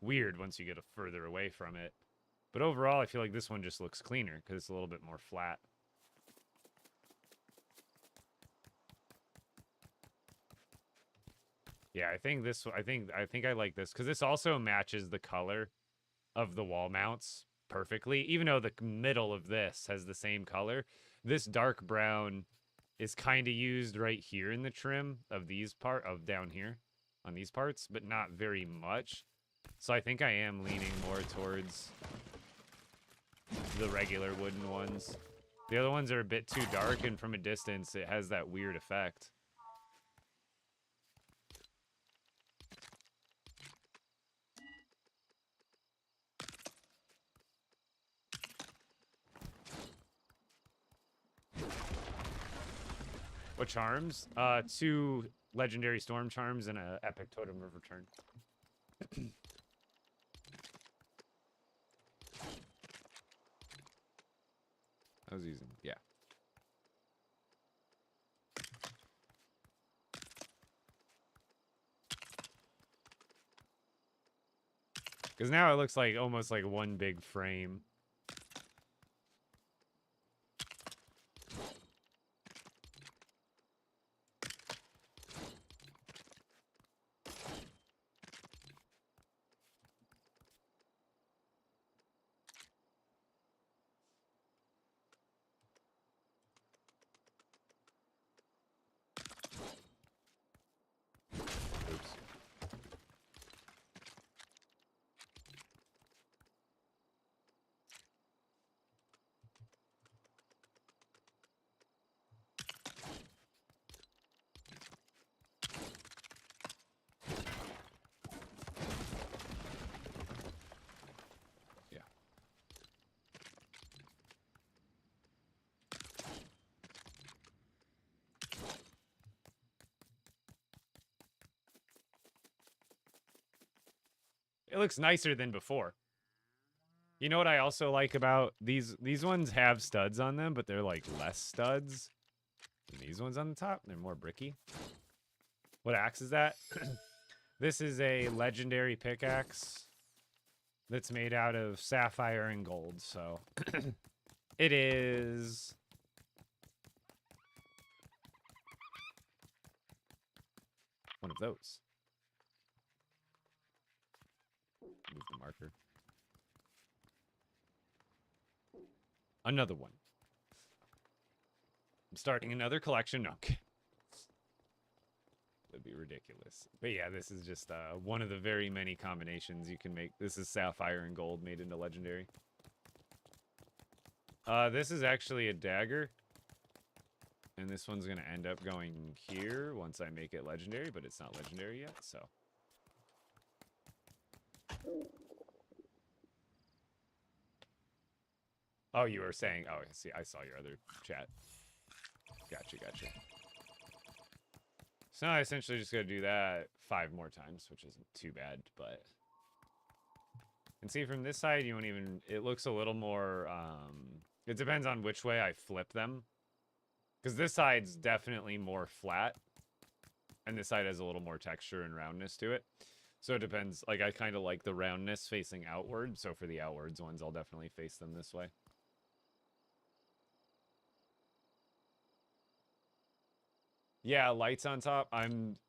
Speaker 1: weird once you get further away from it. But overall, I feel like this one just looks cleaner because it's a little bit more flat. Yeah, I think this. I think I like this because this also matches the color of the wall mounts perfectly. Even though the middle of this has the same color, this dark brown is kind of used right here in the trim of these down here on these parts, but not very much. So I think I am leaning more towards the regular wooden ones. The other ones are a bit too dark, and from a distance, it has that weird effect. What charms? 2 legendary storm charms and a epic totem of return. I was using, yeah. Because now it looks like almost like one big frame. It looks nicer than before. You know what I also like about these ones have studs on them, but they're like less studs than these ones on the top. They're more bricky. What axe is that? This is a legendary pickaxe that's made out of sapphire and gold, so it is one of those. Move the marker. Another one. I'm starting another collection. No. That'd be ridiculous. But yeah, this is just one of the very many combinations you can make. This is sapphire and gold made into legendary. This is actually a dagger. And this one's going to end up going here once I make it legendary, but it's not legendary yet, so. Oh, you were saying, oh, see, I saw your other chat. Gotcha. So now I essentially just gotta do that 5 more times, which isn't too bad, but. And see, from this side, you won't even, it looks a little more, it depends on which way I flip them. Because this side's definitely more flat, and this side has a little more texture and roundness to it. So it depends, like, I kind of like the roundness facing outward, so for the outwards ones, I'll definitely face them this way. Yeah, lights on top.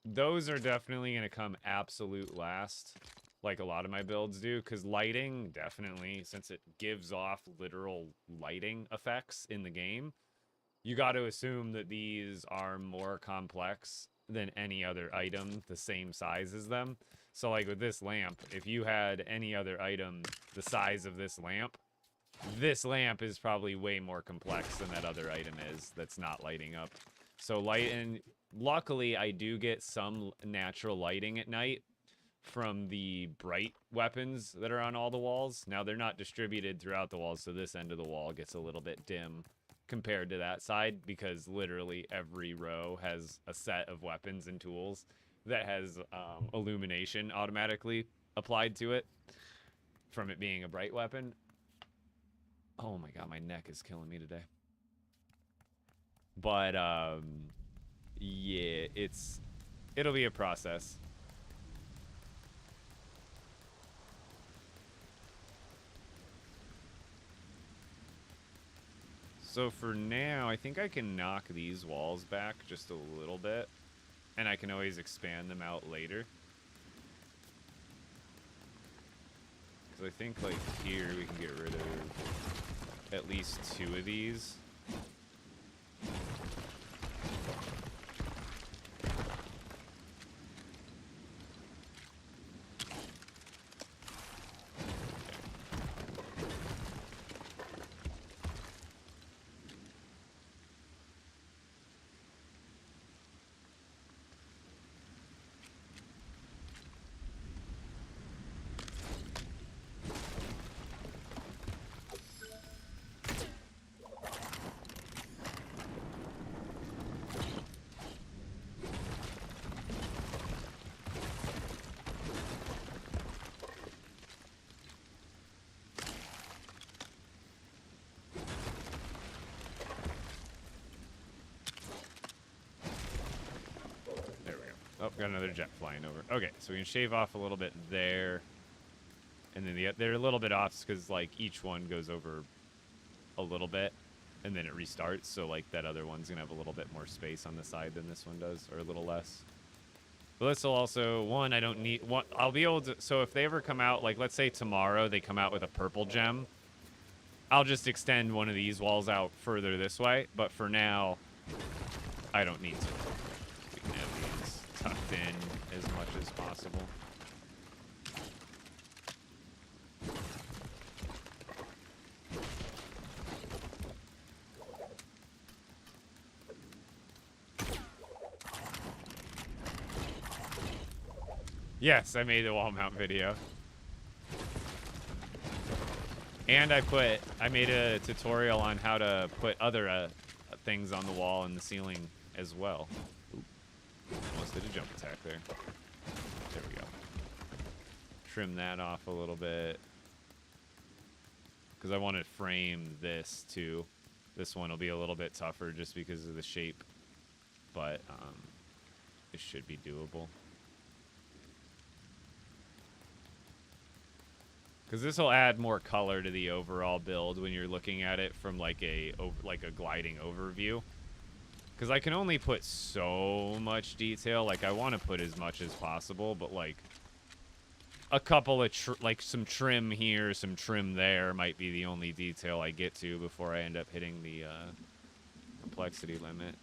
Speaker 1: Those are definitely going to come absolute last, like a lot of my builds do, because lighting, definitely, since it gives off literal lighting effects in the game, you got to assume that these are more complex than any other item the same size as them. So like with this lamp, if you had any other item the size of this lamp is probably way more complex than that other item is that's not lighting up. So luckily I do get some natural lighting at night from the bright weapons that are on all the walls. Now they're not distributed throughout the walls, so this end of the wall gets a little bit dim compared to that side, because literally every row has a set of weapons and tools that has illumination automatically applied to it from it being a bright weapon. Oh my god, my neck is killing me today. But yeah, it'll be a process. So for now, I think I can knock these walls back just a little bit, and I can always expand them out later. Because I think like here we can get rid of at least 2 of these. Oh, got another jet flying over. Okay, so we can shave off a little bit there. And then they're a little bit off because, like, each one goes over a little bit. And then it restarts. So, like, that other one's going to have a little bit more space on the side than this one does. Or a little less. But this will also... One, I don't need... One, I'll be able to... So, if they ever come out... Like, let's say tomorrow they come out with a purple gem. I'll just extend one of these walls out further this way. But for now, I don't need to. We can have these tucked in as much as possible. Yes, I made the wall mount video. And I made a tutorial on how to put other things on the wall and the ceiling as well. Ooh. Almost did a jump attack there. There we go. Trim that off a little bit. Because I want to frame this too. This one will be a little bit tougher just because of the shape. But it should be doable. Because this will add more color to the overall build when you're looking at it from like a gliding overview. Because I can only put so much detail. Like, I want to put as much as possible, but like a couple of like some trim here, some trim there might be the only detail I get to before I end up hitting the complexity limit.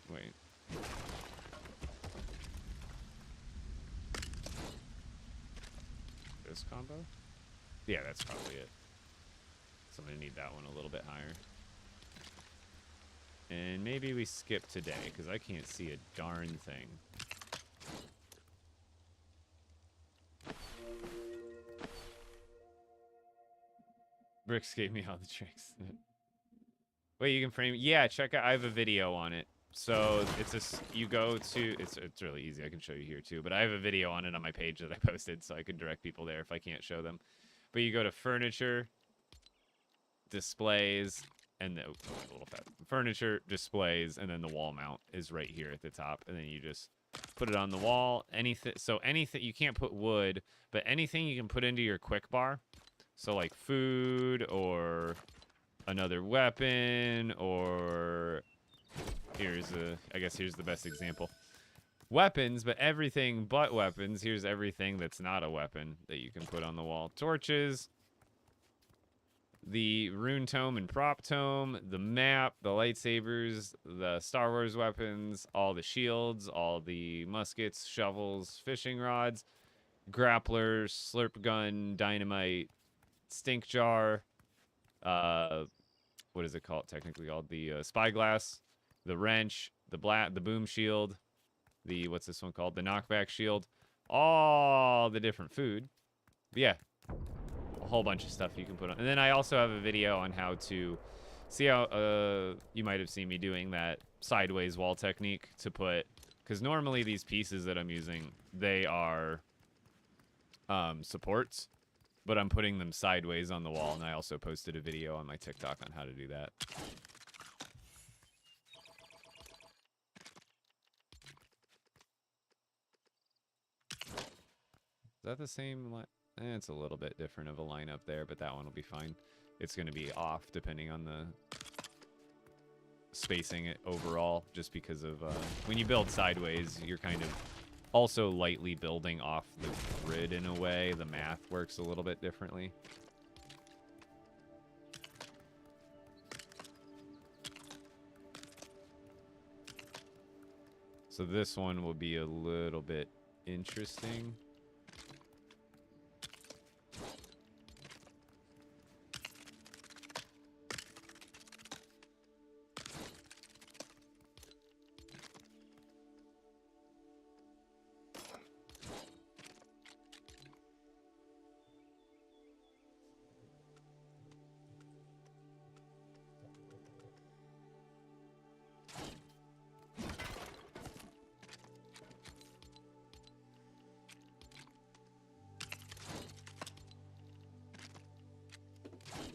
Speaker 1: Wait. This combo? Yeah, that's probably it. So I'm gonna need that one a little bit higher. And maybe we skip today, because I can't see a darn thing. Bricks gave me all the tricks. Wait, you can frame... Yeah, check out... I have a video on it. So it's you go to... It's really easy. I can show you here too. But I have a video on it on my page that I posted, so I can direct people there if I can't show them. But you go to Furniture, Displays, and the... Oh, a little fast. Furniture, Displays, and then the wall mount is right here at the top. And then you just put it on the wall. Anything... So anything... You can't put wood, but anything you can put into your quick bar So like food or another weapon, or I guess here's the best example. Weapons, but everything but weapons. Here's everything that's not a weapon that you can put on the wall. Torches, the rune tome and prop tome, the map, the lightsabers, the Star Wars weapons, all the shields, all the muskets, shovels, fishing rods, grapplers, slurp gun, dynamite, stink jar, what is it called? Technically called the spyglass, the wrench, the boom shield, the what's this one called? The knockback shield, all the different food. But yeah, a whole bunch of stuff you can put on. And then I also have a video on how to see how you might have seen me doing that sideways wall technique to put, because normally these pieces that I'm using, they are supports, but I'm putting them sideways on the wall, and I also posted a video on my TikTok on how to do that. Is that the same? It's a little bit different of a lineup there, but that one will be fine. It's going to be off depending on the spacing it overall, just because of when you build sideways, you're kind of also lightly building off the grid in a way. The math works a little bit differently. So this one will be a little bit interesting.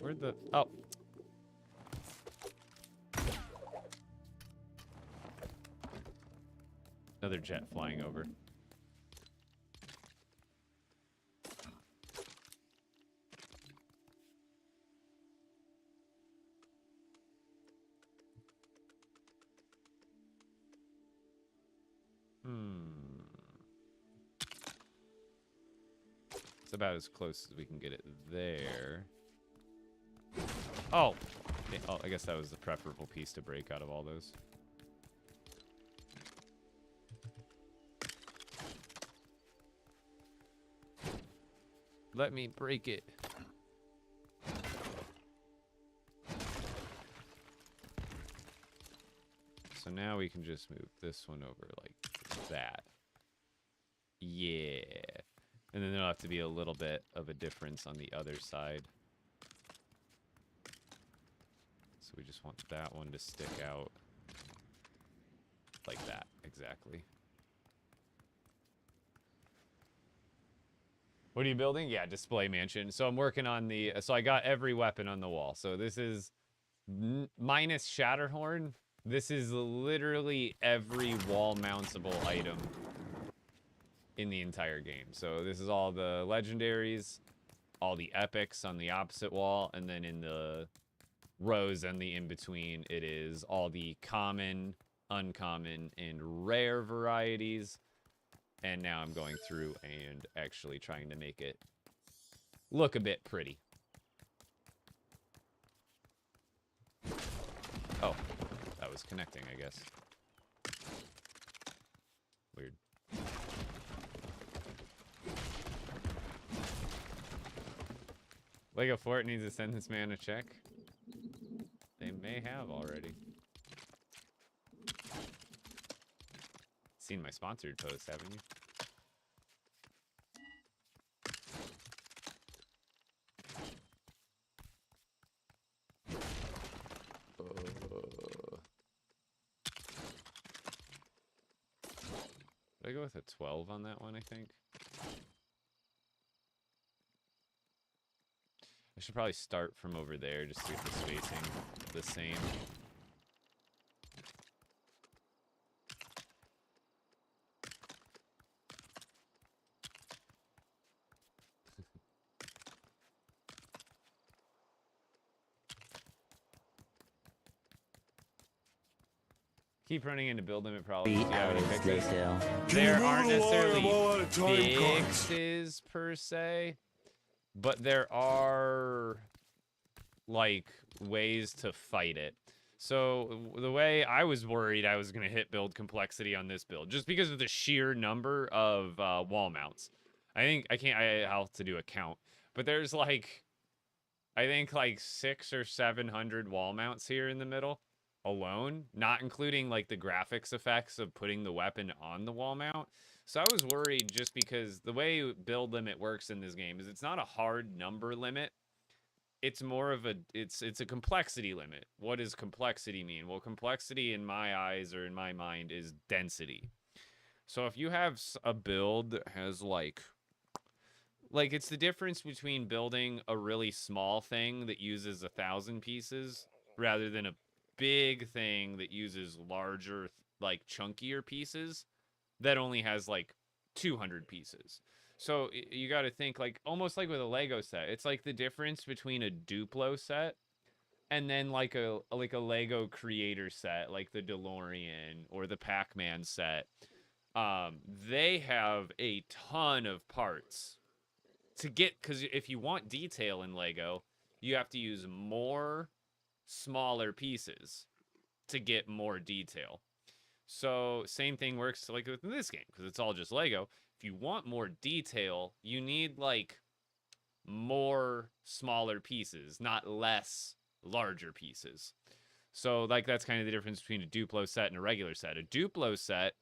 Speaker 1: Where'd the... Oh. Another jet flying over. It's about as close as we can get it there. Oh! Oh, I guess that was the preferable piece to break out of all those. Let me break it. So now we can just move this one over like that. Yeah. And then there'll have to be a little bit of a difference on the other side. So we just want that one to stick out like that, exactly. What are you building? Yeah, display mansion. So I'm working on the, so I got every weapon on the wall. So this is minus Shatterhorn. This is literally every wall mountable item in the entire game. So this is all the legendaries, all the epics on the opposite wall, and then in the rows and the in-between, it is all the common, uncommon, and rare varieties. And now I'm going through and actually trying to make it look a bit pretty. Oh, that was connecting, I guess. Weird. LEGO Fortnite needs to send this man a check. They may have already. Seen my sponsored post, haven't you? Did I go with a 12 on that one, I think? I should probably start from over there just to get the spacing the same. Keep running into build limit problems.
Speaker 3: 3
Speaker 1: Yeah,
Speaker 3: hours later.
Speaker 1: there aren't necessarily fixes per se, but there are like ways to fight it. So the way I was worried I was going to hit build complexity on this build, just because of the sheer number of wall mounts. I have to do a count, but there's like, I think like 600 or 700 wall mounts here in the middle alone, not including like the graphics effects of putting the weapon on the wall mount. So I was worried just because the way build limit works in this game is it's not a hard number limit. It's more of a it's a complexity limit. What does complexity mean? Well, complexity in my eyes or in my mind is density. So if you have a build that has like it's the difference between building a really small thing that uses 1,000 pieces rather than a big thing that uses larger, like chunkier pieces that only has like 200 pieces. So you got to think like almost like with a Lego set. It's like the difference between a Duplo set and then like a Lego creator set, like the DeLorean or the Pac-Man set. They have a ton of parts to get, because if you want detail in Lego, you have to use more smaller pieces to get more detail. So same thing works like with this game, because it's all just Lego. If you want more detail, you need like more smaller pieces, not less larger pieces. So like that's kind of the difference between a Duplo set and a regular set. A Duplo set,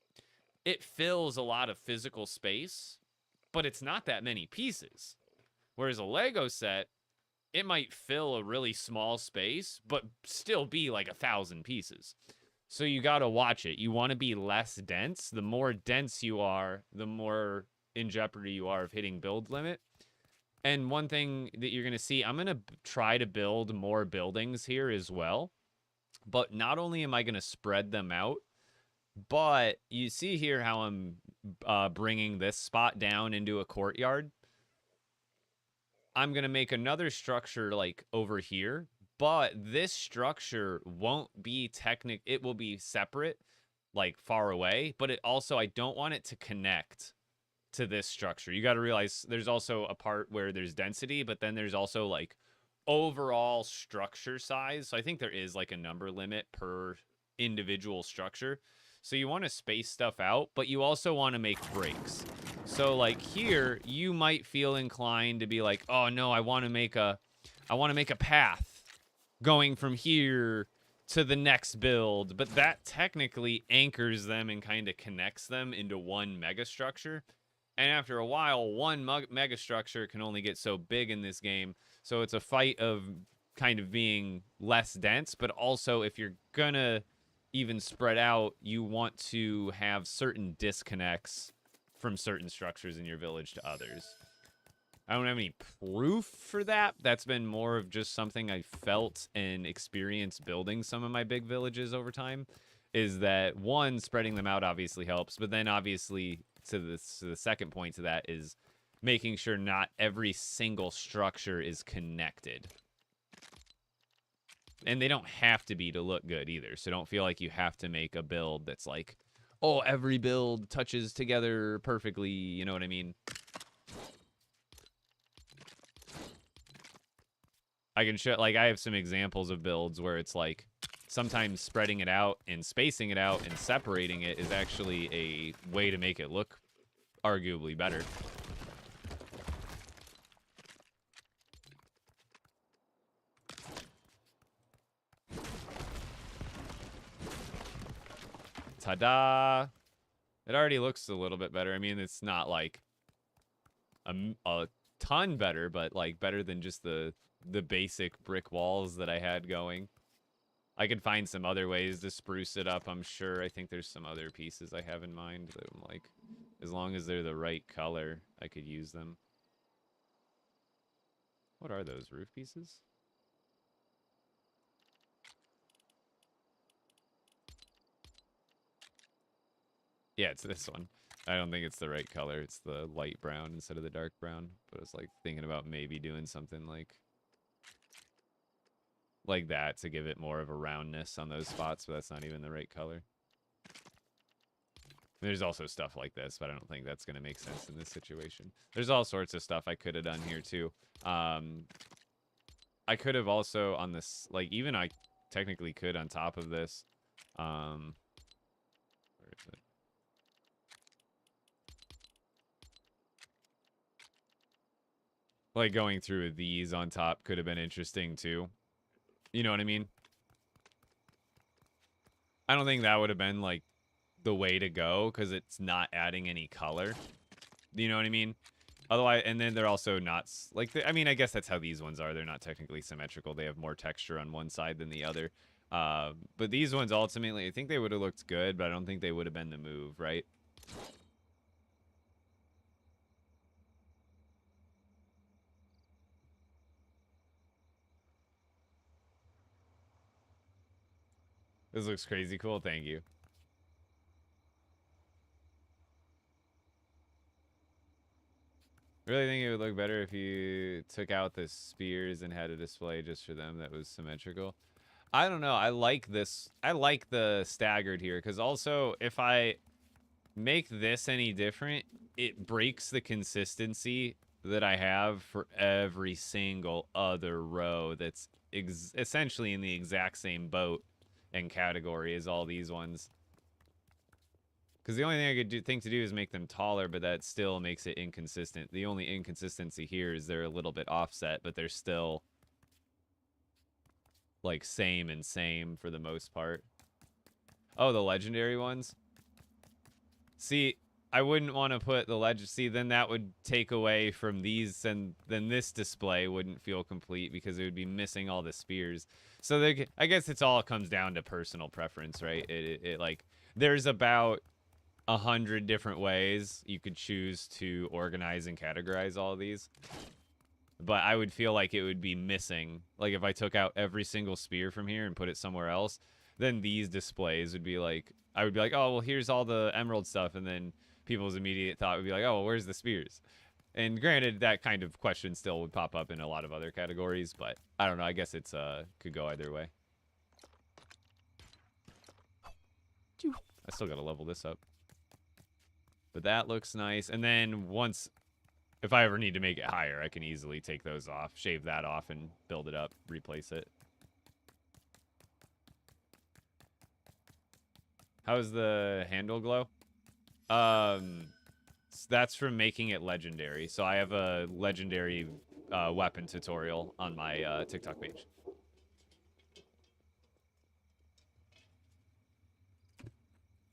Speaker 1: it fills a lot of physical space, but it's not that many pieces. Whereas a Lego set, it might fill a really small space, but still be like 1,000 pieces. So you got to watch it. You want to be less dense. The more dense you are, the more in jeopardy you are of hitting build limit. And one thing that you're going to see, I'm going to try to build more buildings here as well. But not only am I going to spread them out, but you see here how I'm bringing this spot down into a courtyard. I'm going to make another structure like over here. But this structure won't be it will be separate, like far away, but it also, I don't want it to connect to this structure. You got to realize there's also a part where there's density, but then there's also like overall structure size. So I think there is like a number limit per individual structure. So you want to space stuff out, but you also want to make breaks. So like here, you might feel inclined to be like, oh no, I want to make a path going from here to the next build, but that technically anchors them and kind of connects them into one mega structure. And after a while, one mega structure can only get so big in this game. So it's a fight of kind of being less dense, but also if you're gonna even spread out, you want to have certain disconnects from certain structures in your village to others. I don't have any proof for that. That's been more of just something I felt and experienced building some of my big villages over time. Is that one, spreading them out obviously helps, but then obviously to the second point to that is making sure not every single structure is connected. And they don't have to be to look good either. So don't feel like you have to make a build that's like, oh, every build touches together perfectly. You know what I mean? I can show, like, I have some examples of builds where it's like sometimes spreading it out and spacing it out and separating it is actually a way to make it look arguably better. Ta-da! It already looks a little bit better. I mean, it's not like a ton better, but like better than just the basic brick walls that I had going. I could find some other ways to spruce it up, I'm sure. I think there's some other pieces I have in mind that I'm like, as long as they're the right color, I could use them. What are those, roof pieces? Yeah, it's this one. I don't think it's the right color. It's the light brown instead of the dark brown. But I was like thinking about maybe doing something like that to give it more of a roundness on those spots, but that's not even the right color. There's also stuff like this, but I don't think that's going to make sense in this situation. There's all sorts of stuff I could have done here too. I could have also on this, like even I technically could on top of this. Where is it? Like going through these on top could have been interesting too. You know what I mean? I don't think that would have been like the way to go because it's not adding any color. You know what I mean? Otherwise, and then they're also not like, I mean, I guess that's how these ones are. They're not technically symmetrical. They have more texture on one side than the other. But these ones ultimately, I think they would have looked good, but I don't think they would have been the move, right? This looks crazy cool. Thank you. Really think it would look better if you took out the spears and had a display just for them that was symmetrical. I don't know. I like this. I like the staggered here because also if I make this any different, it breaks the consistency that I have for every single other row that's essentially in the exact same boat and category as all these ones. Because the only thing I could think to do is make them taller, but that still makes it inconsistent. The only inconsistency here is they're a little bit offset, but they're still like same and same for the most part. Oh, the legendary ones? See, I wouldn't want to put the legend. See, then that would take away from these, and then this display wouldn't feel complete because it would be missing all the spears. So I guess it's all comes down to personal preference, right? It like there's about 100 different ways you could choose to organize and categorize all of these. But I would feel like it would be missing. Like if I took out every single spear from here and put it somewhere else, then these displays would be like, I would be like, oh, well, here's all the emerald stuff. And then people's immediate thought would be like, oh, well, where's the spears? And granted, that kind of question still would pop up in a lot of other categories, but I don't know. I guess it's could go either way. I still got to level this up. But that looks nice. And then once, if I ever need to make it higher, I can easily take those off, shave that off, and build it up, replace it. How's the handle glow? That's from making it legendary. So I have a legendary weapon tutorial on my TikTok page.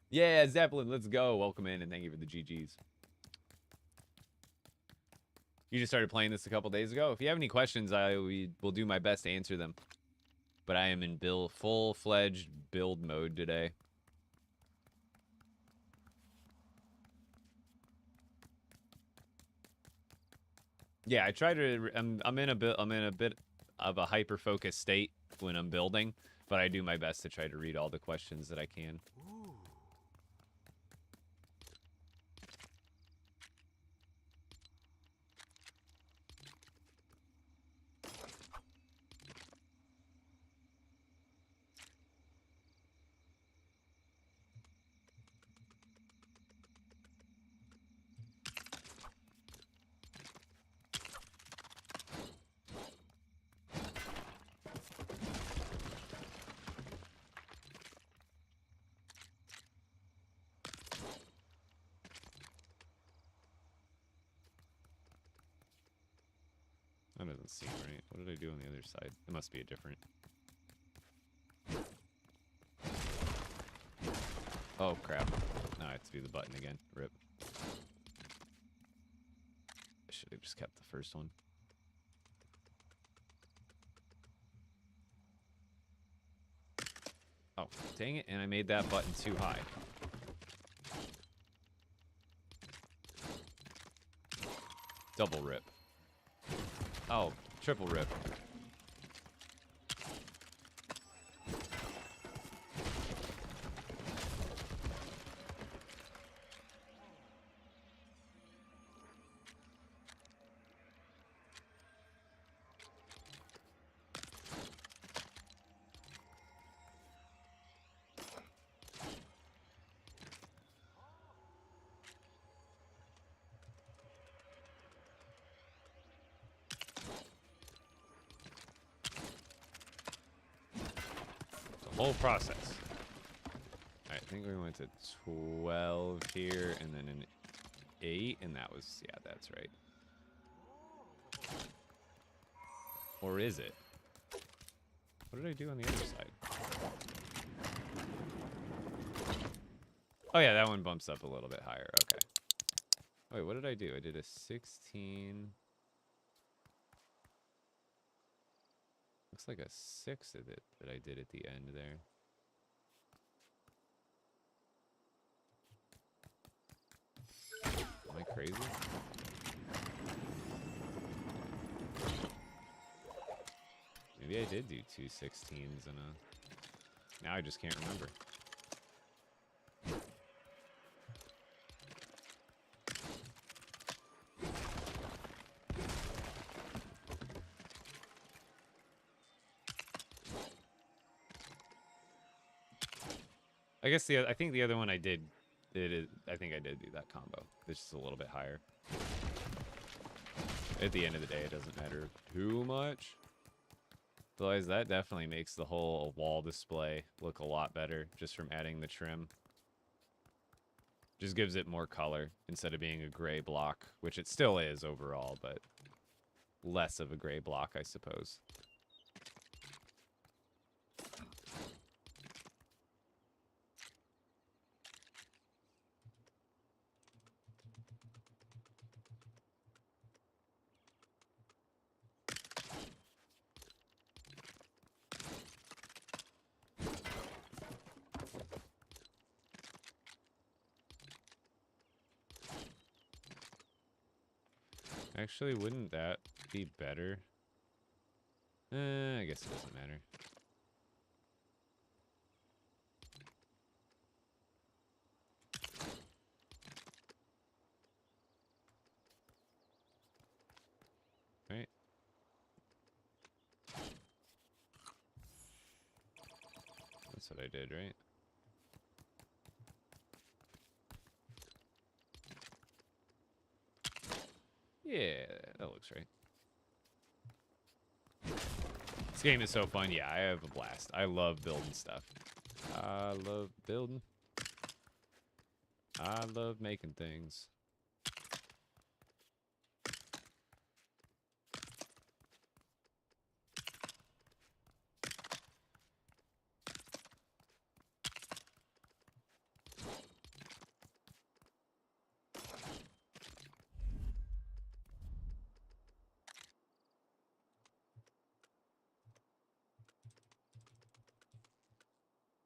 Speaker 1: Yeah, Zeppelin, let's go. Welcome in, and thank you for the GGs. You just started playing this a couple days ago. If you have any questions, I will do my best to answer them. But I am in full-fledged build mode today. Yeah, I try to. I'm in a bit of a hyper-focused state when I'm building, but I do my best to try to read all the questions that I can. That doesn't seem right. What did I do on the other side? It must be a different. Oh, crap. Now I have to do the button again. Rip. I should have just kept the first one. Oh, dang it. And I made that button too high. Double rip. Oh, triple rip. Whole process. Alright, I think we went to 12 here, and then an 8, and that was, yeah, that's right. Or is it? What did I do on the other side? Oh yeah, that one bumps up a little bit higher, okay. Wait, what did I do? I did a 16. Looks like a 6 of it that I did at the end there. Am I crazy? Maybe I did do 2 16s and a... Now I just can't remember. I guess I think the other one I did, I think I did do that combo. It's just a little bit higher. At the end of the day, it doesn't matter too much. Otherwise, that definitely makes the whole wall display look a lot better just from adding the trim. Just gives it more color instead of being a gray block, which it still is overall, but less of a gray block, I suppose. Actually, wouldn't that be better? I guess it doesn't matter. Right? That's what I did, right? Yeah, that looks right. This game is so fun. Yeah, I have a blast. I love building stuff. I love building. I love making things.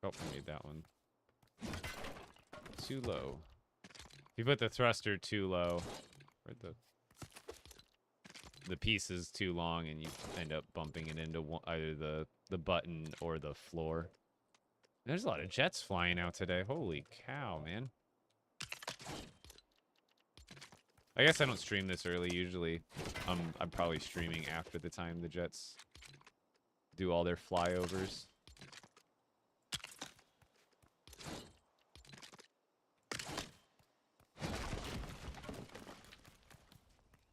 Speaker 1: Oh, I made that one too low. If you put the thruster too low, or the piece is too long, and you end up bumping it into either the button or the floor. There's a lot of jets flying out today. Holy cow, man. I guess I don't stream this early. Usually, I'm probably streaming after the time the jets do all their flyovers.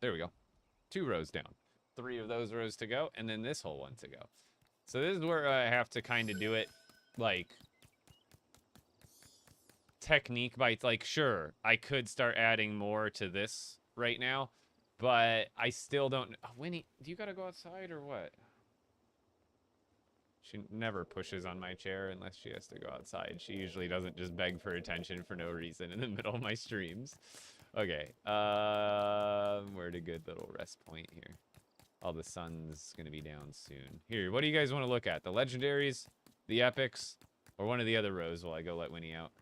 Speaker 1: There we go. 2 rows down. 3 of those rows to go, and then this whole one to go. So this is where I have to kind of do it, like, technique by, like, sure, I could start adding more to this right now, but I still don't... Oh, Winnie, do you gotta go outside or what? She never pushes on my chair unless she has to go outside. She usually doesn't just beg for attention for no reason in the middle of my streams. Okay, we're at a good little rest point here. Oh, the sun's gonna be down soon. Here, what do you guys want to look at? The legendaries, the epics, or one of the other rows while I go let Winnie out?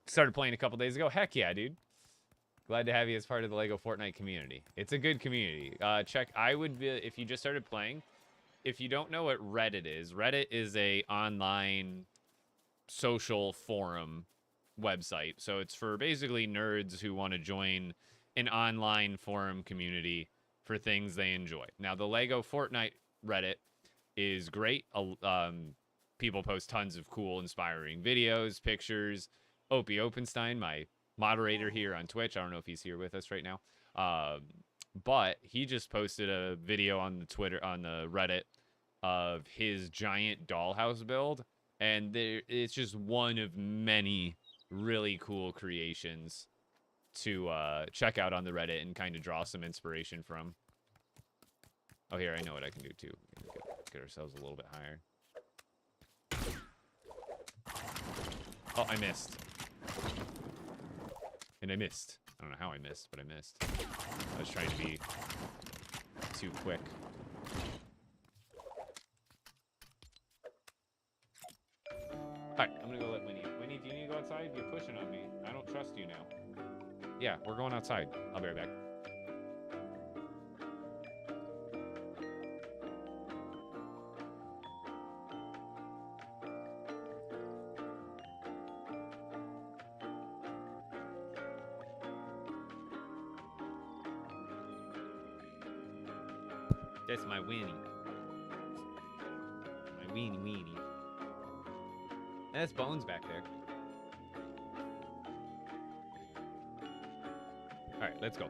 Speaker 1: Started playing a couple days ago. Heck yeah, dude. Glad to have you as part of the LEGO Fortnite community. It's a good community. I would be, if you just started playing, if you don't know what Reddit is a online social forum website. So it's for basically nerds who want to join an online forum community for things they enjoy. Now, the LEGO Fortnite Reddit is great. People post tons of cool, inspiring videos, pictures. Opie Openstein, my moderator here on Twitch, I don't know if he's here with us right now, but he just posted a video on the Reddit of his giant dollhouse build, and it's just one of many really cool creations to check out on the Reddit and kind of draw some inspiration from. Oh, here, I know what I can do too. Get ourselves a little bit higher. Oh, I missed. And I missed. I don't know how I missed, but I missed. I was trying to be too quick. Alright, I'm gonna go let Winnie. Winnie, do you need to go outside? You're pushing on me. I don't trust you now. Yeah, we're going outside. I'll be right back. That's my Winnie. My weenie. That's Bones back there. Alright, let's go.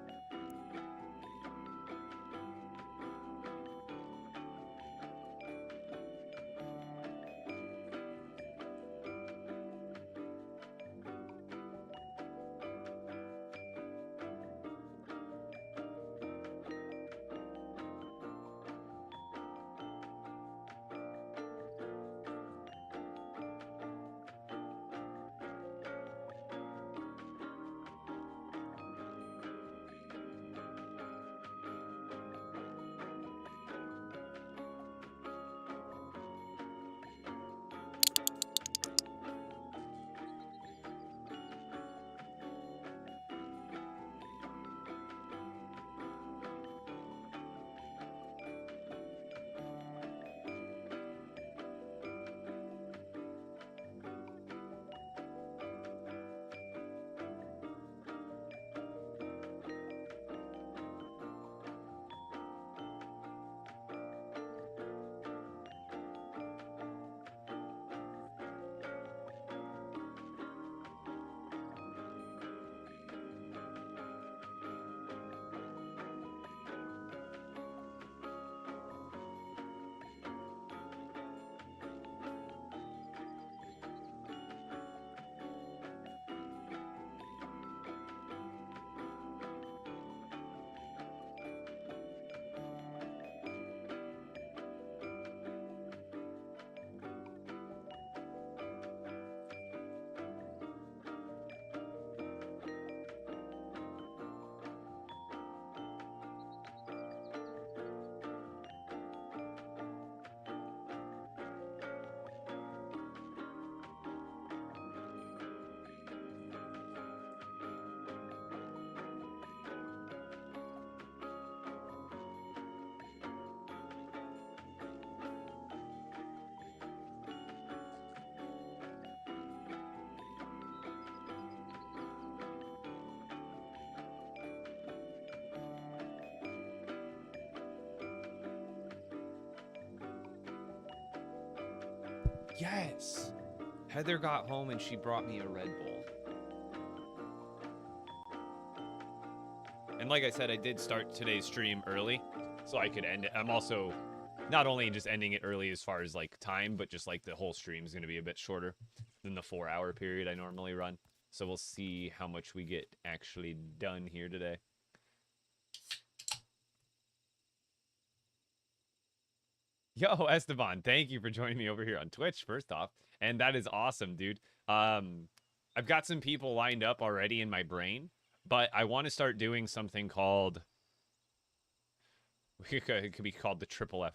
Speaker 1: Yes! Heather got home and she brought me a Red Bull. And like I said, I did start today's stream early, so I could end it. I'm also not only just ending it early as far as like time, but just like the whole stream is going to be a bit shorter than the 4-hour period I normally run. So we'll see how much we get actually done here today. Yo, Esteban, thank you for joining me over here on Twitch, first off. And that is awesome, dude. I've got some people lined up already in my brain, but I want to start doing something called... It could be called the Triple F.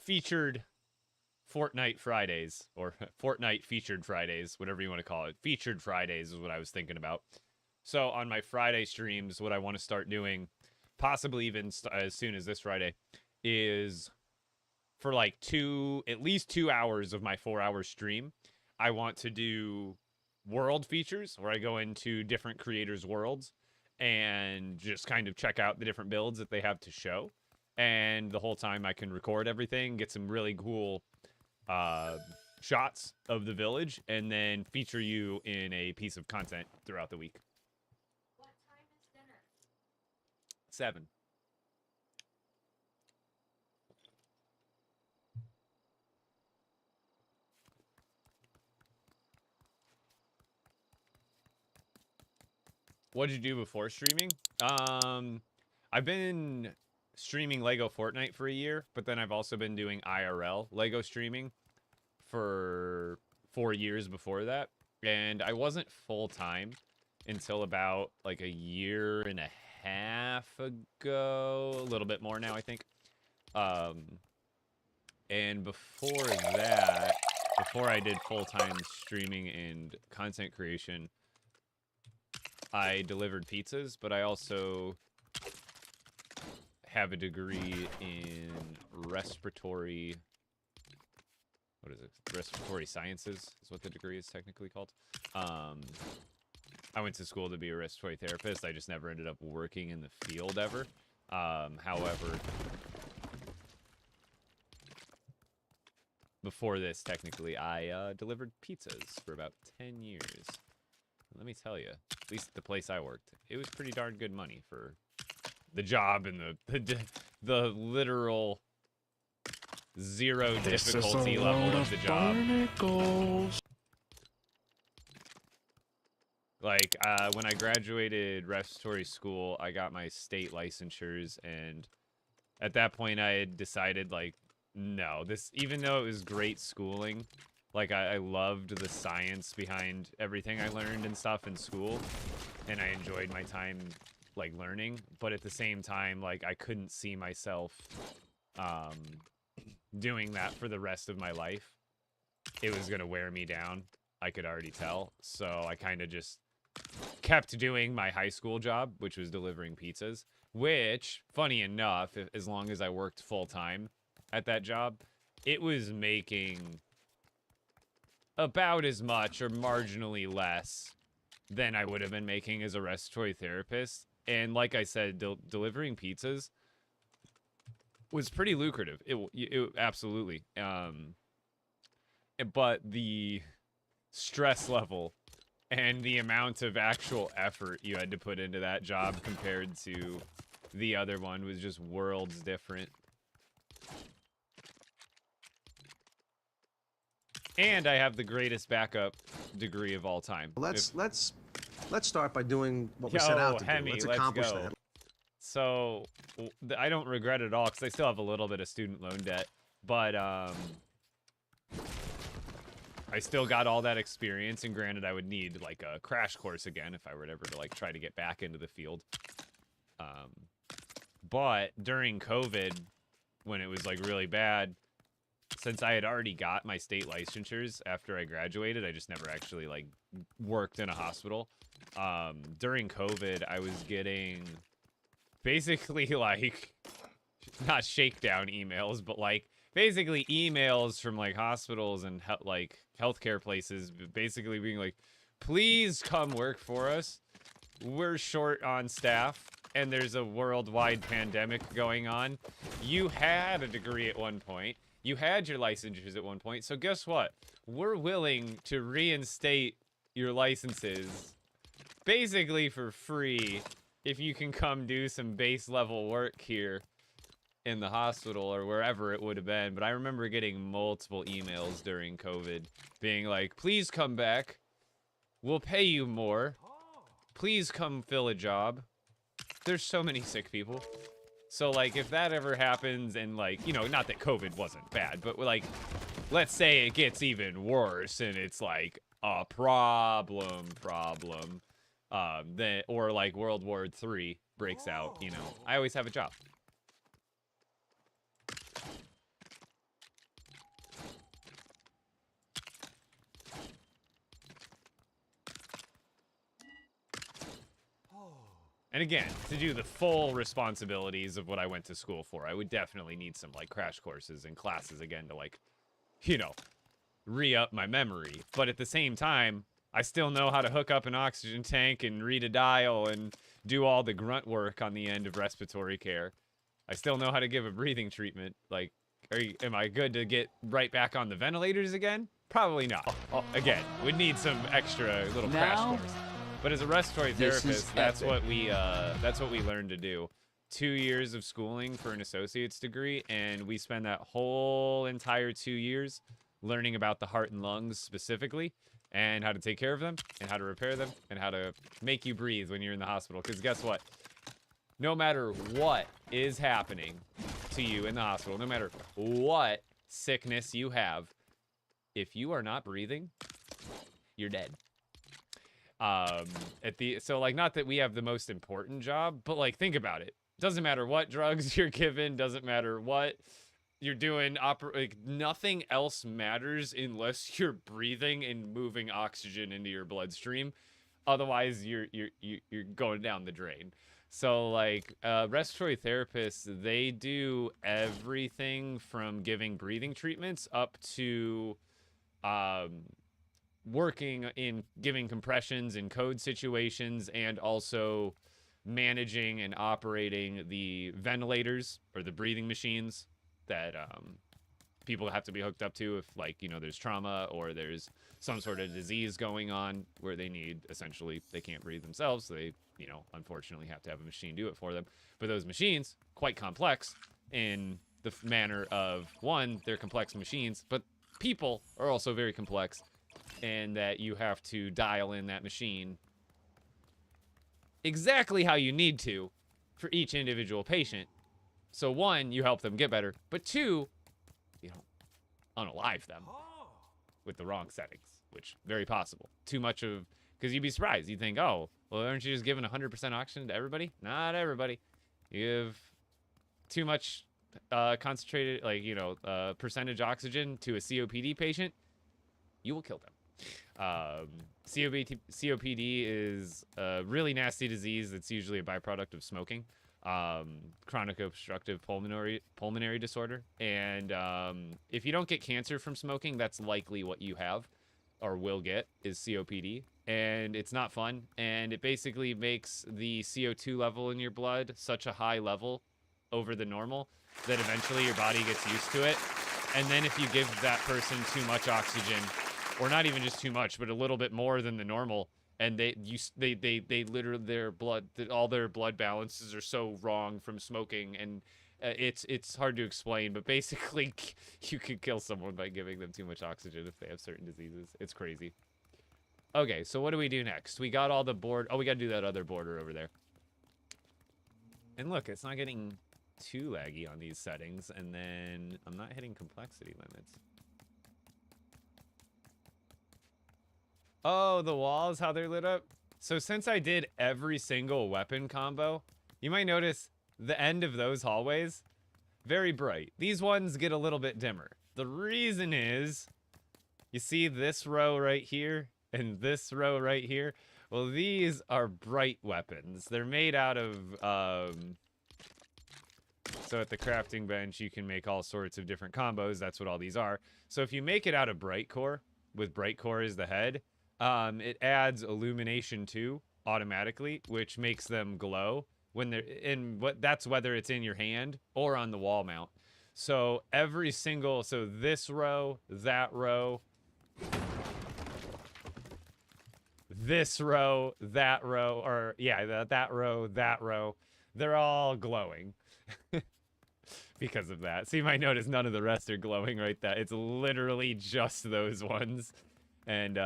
Speaker 1: Featured Fortnite Fridays, or Fortnite Featured Fridays, whatever you want to call it. Featured Fridays is what I was thinking about. So on my Friday streams, what I want to start doing, possibly even as soon as this Friday, is... for like at least 2 hours of my 4-hour stream, I want to do world features where I go into different creators' worlds and just kind of check out the different builds that they have to show. And the whole time I can record everything, get some really cool shots of the village, and then feature you in a piece of content throughout the week.
Speaker 3: What time is dinner?
Speaker 1: 7. What'd you do before streaming? I've been streaming LEGO Fortnite for a year, but then I've also been doing IRL LEGO streaming for 4 years before that. And I wasn't full-time until about like a year and a half ago, a little bit more now, I think. And before that, before I did full-time streaming and content creation, I delivered pizzas, but I also have a degree in respiratory... What is it? Respiratory sciences is what the degree is technically called. I went to school to be a respiratory therapist. I just never ended up working in the field ever. However, before this, technically, I delivered pizzas for about 10 years. Let me tell you, at least the place I worked, it was pretty darn good money for the job and the literal zero difficulty level of the job. Like, when I graduated respiratory school, I got my state licensures, and at that point I had decided, like, no, this, even though it was great schooling, like, I loved the science behind everything I learned and stuff in school, and I enjoyed my time, like, learning, but at the same time, like, I couldn't see myself, doing that for the rest of my life. It was gonna wear me down, I could already tell, so I kind of just kept doing my high school job, which was delivering pizzas, which, funny enough, as long as I worked full-time at that job, it was making about as much or marginally less than I would have been making as a respiratory therapist. And like I said, delivering pizzas was pretty lucrative. It absolutely. But the stress level and the amount of actual effort you had to put into that job compared to the other one was just worlds different. And I have the greatest backup degree of all time.
Speaker 4: Let's start by doing what we set out to do. Let's accomplish that.
Speaker 1: So I don't regret it at all because I still have a little bit of student loan debt, but I still got all that experience, and granted, I would need like a crash course again if I were ever to like try to get back into the field. But during COVID, when it was like really bad, since I had already got my state licensures after I graduated, I just never actually like worked in a hospital. During COVID, I was getting basically like, not shakedown emails, but like basically emails from like hospitals and like healthcare places basically being like, please come work for us. We're short on staff and there's a worldwide pandemic going on. You had a degree at one point. You had your licensures at one point. So guess what? We're willing to reinstate your licenses basically for free if you can come do some base level work here in the hospital or wherever it would have been. But I remember getting multiple emails during COVID being like, please come back. We'll pay you more. Please come fill a job. There's so many sick people. So like if that ever happens and like, you know, not that COVID wasn't bad, but like, let's say it gets even worse and it's like a problem, then, or like World War III breaks out, you know, I always have a job. And again, to do the full responsibilities of what I went to school for, I would definitely need some, like, crash courses and classes again to, like, you know, re-up my memory. But at the same time, I still know how to hook up an oxygen tank and read a dial and do all the grunt work on the end of respiratory care. I still know how to give a breathing treatment. Like, am I good to get right back on the ventilators again? Probably not. Again, would need some extra little crash course. But as a respiratory therapist, that's what we learned to do. 2 years of schooling for an associate's degree, and we spend that whole entire 2 years learning about the heart and lungs specifically. and how to take care of them, and how to repair them, and how to make you breathe when you're in the hospital. Because guess what? No matter what is happening to you in the hospital, no matter what sickness you have, if you are not breathing, you're dead. So like, not that we have the most important job, but like, think about it. Doesn't matter what drugs you're given, doesn't matter what you're doing, like, nothing else matters unless you're breathing and moving oxygen into your bloodstream. Otherwise, you're going down the drain. So like, respiratory therapists, they do everything from giving breathing treatments up to working in giving compressions in code situations, and also managing and operating the ventilators or the breathing machines that people have to be hooked up to if, like, you know, there's trauma or there's some sort of disease going on where they need, essentially, they can't breathe themselves, so they, you know, unfortunately have to have a machine do it for them. But those machines, quite complex in the manner of, one, they're complex machines, but people are also very complex, and that you have to dial in that machine exactly how you need to for each individual patient. So one, you help them get better, but two, you don't unalive them with the wrong settings, which very possible. Too much of, because you'd be surprised. You'd think, oh, well, aren't you just giving 100% oxygen to everybody? Not everybody. You give too much concentrated, like, you know, percentage oxygen to a COPD patient, you will kill them. COPD is a really nasty disease that's usually a byproduct of smoking. Chronic obstructive pulmonary disorder. And if you don't get cancer from smoking, that's likely what you have or will get, is COPD. And it's not fun. And it basically makes the CO2 level in your blood such a high level over the normal that eventually your body gets used to it. And then if you give that person too much oxygen, or not even just too much, but a little bit more than the normal, and they literally, all their blood balances are so wrong from smoking, and it's hard to explain, but basically you could kill someone by giving them too much oxygen if they have certain diseases. It's crazy. Okay, so what do we do next? We got all the board. Oh, we got to do that other border over there. And look, it's not getting too laggy on these settings, and then I'm not hitting complexity limits. Oh, the walls, how they're lit up. So since I did every single weapon combo, you might notice the end of those hallways, very bright. These ones get a little bit dimmer. The reason is, you see this row right here and this row right here? Well, these are bright weapons. They're made out of, so at the crafting bench, you can make all sorts of different combos. That's what all these are. So if you make it out of bright core, with bright core as the head, it adds illumination too, automatically, which makes them glow when they're in, that's whether it's in your hand or on the wall mount. So every single, so this row, that row, this row, that row, or yeah, that row, they're all glowing because of that. So you might notice none of the rest are glowing right there. It's literally just those ones. And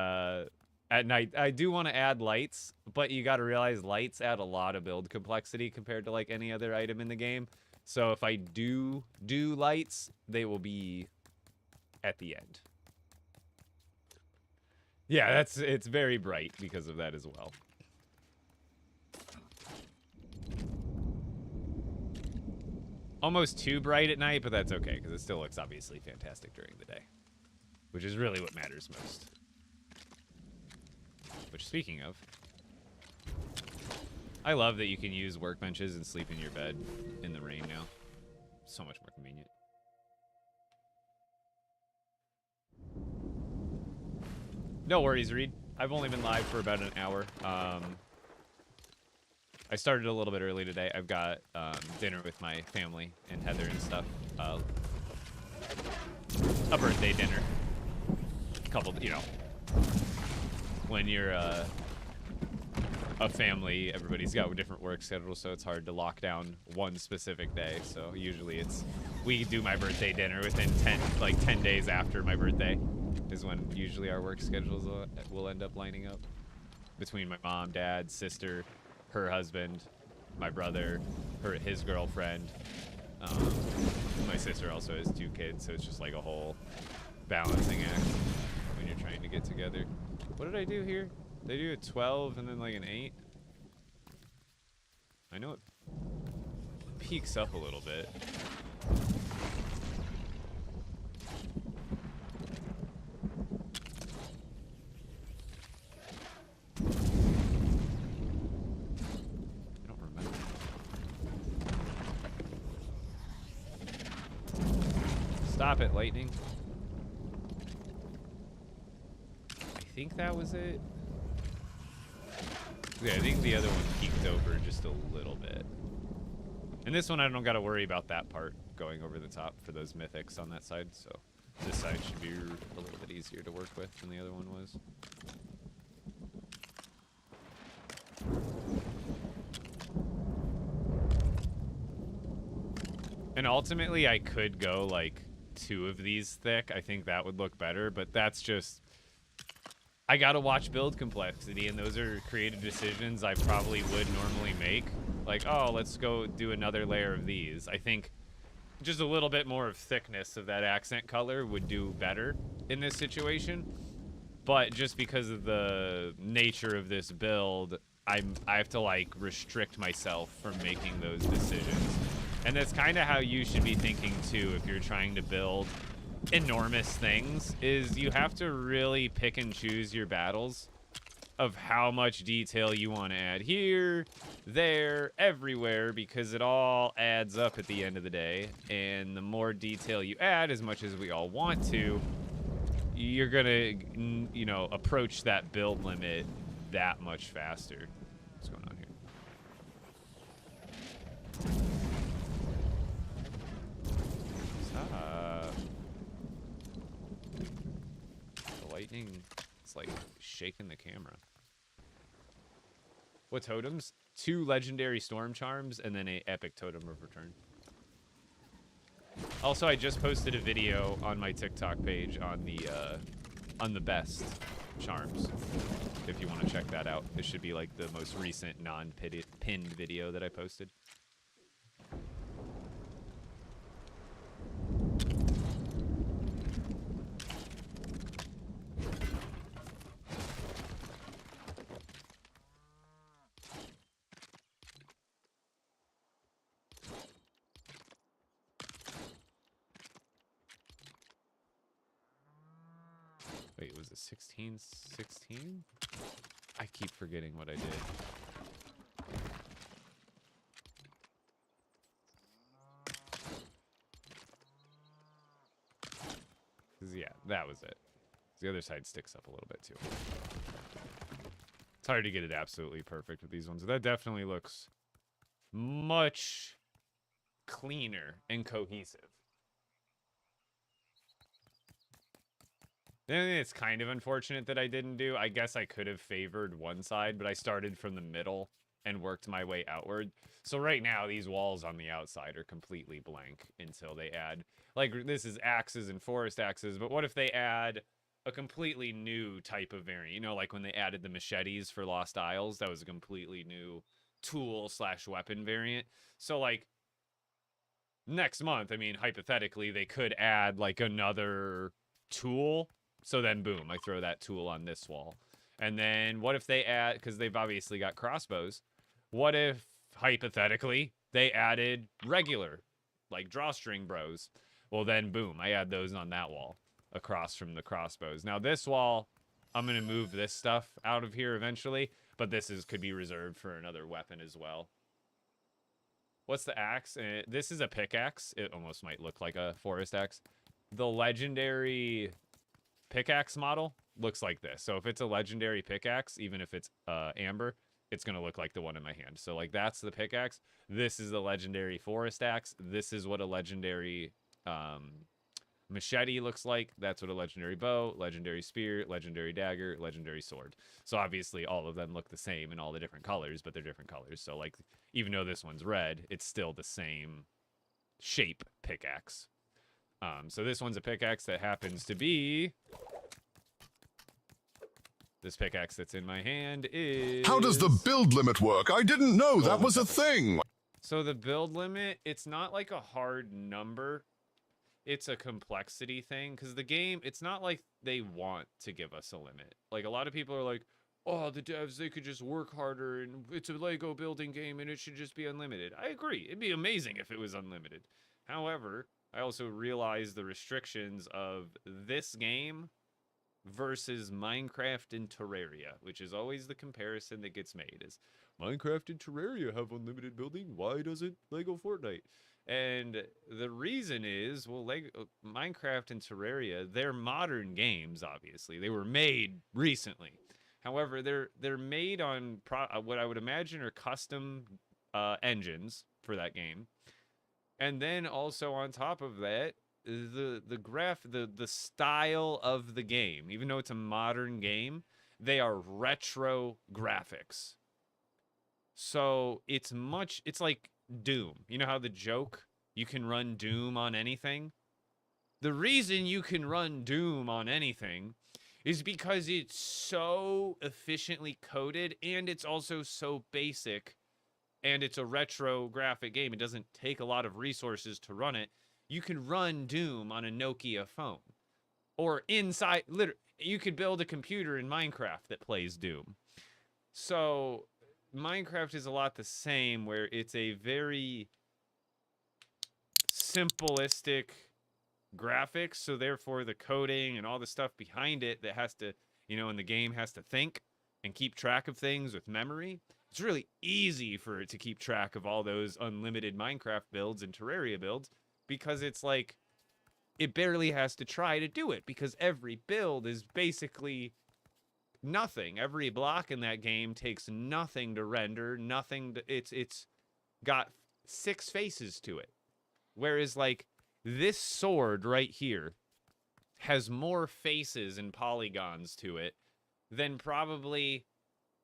Speaker 1: at night, I do want to add lights, but you got to realize lights add a lot of build complexity compared to like any other item in the game. So if I do lights, they will be at the end. Yeah, it's very bright because of that as well. Almost too bright at night, but that's okay because it still looks obviously fantastic during the day, which is really what matters most. Which, speaking of, I love that you can use workbenches and sleep in your bed in the rain now. So much more convenient. No worries, Reed. I've only been live for about an hour. I started a little bit early today. I've got dinner with my family and Heather and stuff. A birthday dinner. Couple, you know. When you're a family, everybody's got different work schedules, so it's hard to lock down one specific day. So usually we do my birthday dinner within 10 days after my birthday. is when usually our work schedules will end up lining up. Between my mom, dad, sister, her husband, my brother, his girlfriend. My sister also has 2 kids, so it's just like a whole balancing act when you're trying to get together. What did I do here? They do a 12 and then like an 8. I know it peaks up a little bit. I don't remember. Stop it, lightning. I think that was it. Yeah, I think the other one peaked over just a little bit. And this one, I don't got to worry about that part going over the top for those mythics on that side. So this side should be a little bit easier to work with than the other one was. And ultimately, I could go like 2 of these thick. I think that would look better, but that's just... I gotta watch build complexity, and those are creative decisions I probably would normally make. Like, oh, let's go do another layer of these. I think just a little bit more of thickness of that accent color would do better in this situation. But just because of the nature of this build, I have to, like, restrict myself from making those decisions. And that's kind of how you should be thinking, too, if you're trying to build enormous things, is you have to really pick and choose your battles of how much detail you want to add here, there, everywhere, because it all adds up at the end of the day. And the more detail you add, as much as we all want to, you're gonna, you know, approach that build limit that much faster. What's going on here? Stop. The lightning, it's like shaking the camera. What totems? 2 legendary storm charms and then a epic totem of return. Also, I just posted a video on my TikTok page on the best charms. If you want to check that out, it should be like the most recent non-pinned video that I posted. Wait, was it 16? I keep forgetting what I did. Yeah, that was it. The other side sticks up a little bit too. It's hard to get it absolutely perfect with these ones. That definitely looks much cleaner and cohesive. Then it's kind of unfortunate that I didn't do. I guess I could have favored one side, but I started from the middle and worked my way outward. So right now, these walls on the outside are completely blank until they add... Like, this is axes and forest axes, but what if they add a completely new type of variant? You know, like when they added the machetes for Lost Isles, that was a completely new tool/weapon variant. So, like, next month, I mean, hypothetically, they could add, like, another tool. So then, boom, I throw that tool on this wall. And then what if they add, because they've obviously got crossbows, what if, hypothetically, they added regular, like drawstring bros? Well, then, boom, I add those on that wall across from the crossbows. Now, this wall, I'm going to move this stuff out of here eventually, but this could be reserved for another weapon as well. What's the axe? This is a pickaxe. It almost might look like a forest axe. The legendary pickaxe model looks like this. So if it's a legendary pickaxe, even if it's amber, it's going to look like the one in my hand. So like that's the pickaxe. This is the legendary forest axe. This is what a legendary machete looks like. That's what a legendary bow, legendary spear, legendary dagger, legendary sword. So obviously all of them look the same in all the different colors, but they're different colors. So like even though this one's red, it's still the same shape pickaxe. So this one's a pickaxe that happens to be This pickaxe that's in my hand is...
Speaker 5: How does the build limit work? I didn't know that was a thing.
Speaker 1: So the build limit, it's not like a hard number. It's a complexity thing. Because the game, it's not like they want to give us a limit. Like, a lot of people are like, oh, the devs, they could just work harder, and it's a Lego building game, and it should just be unlimited. I agree. It'd be amazing if it was unlimited. However, I also realize the restrictions of this game versus Minecraft and Terraria, which is always the comparison that gets made, is Minecraft and Terraria have unlimited building. Why doesn't Lego Fortnite? And the reason is, well, Minecraft and Terraria, they're modern games, obviously. They were made recently. However, they're made on what I would imagine are custom engines for that game. And then also on top of that, the style of the game, even though it's a modern game, they are retro graphics. So it's like Doom. You know how the joke, you can run Doom on anything? The reason you can run Doom on anything is because it's so efficiently coded, and it's also so basic, and it's a retro graphic game. It doesn't take a lot of resources to run it. You can run Doom on a Nokia phone. Or inside, literally, you could build a computer in Minecraft that plays Doom. So, Minecraft is a lot the same, where it's a very simplistic graphics, so therefore the coding and all the stuff behind it that has to, and the game has to think and keep track of things with memory. It's really easy for it to keep track of all those unlimited Minecraft builds and Terraria builds, because it's like, it barely has to try to do it, because every build is basically nothing. Every block in that game takes nothing to render, it's got 6 faces to it. Whereas, like, this sword right here has more faces and polygons to it than probably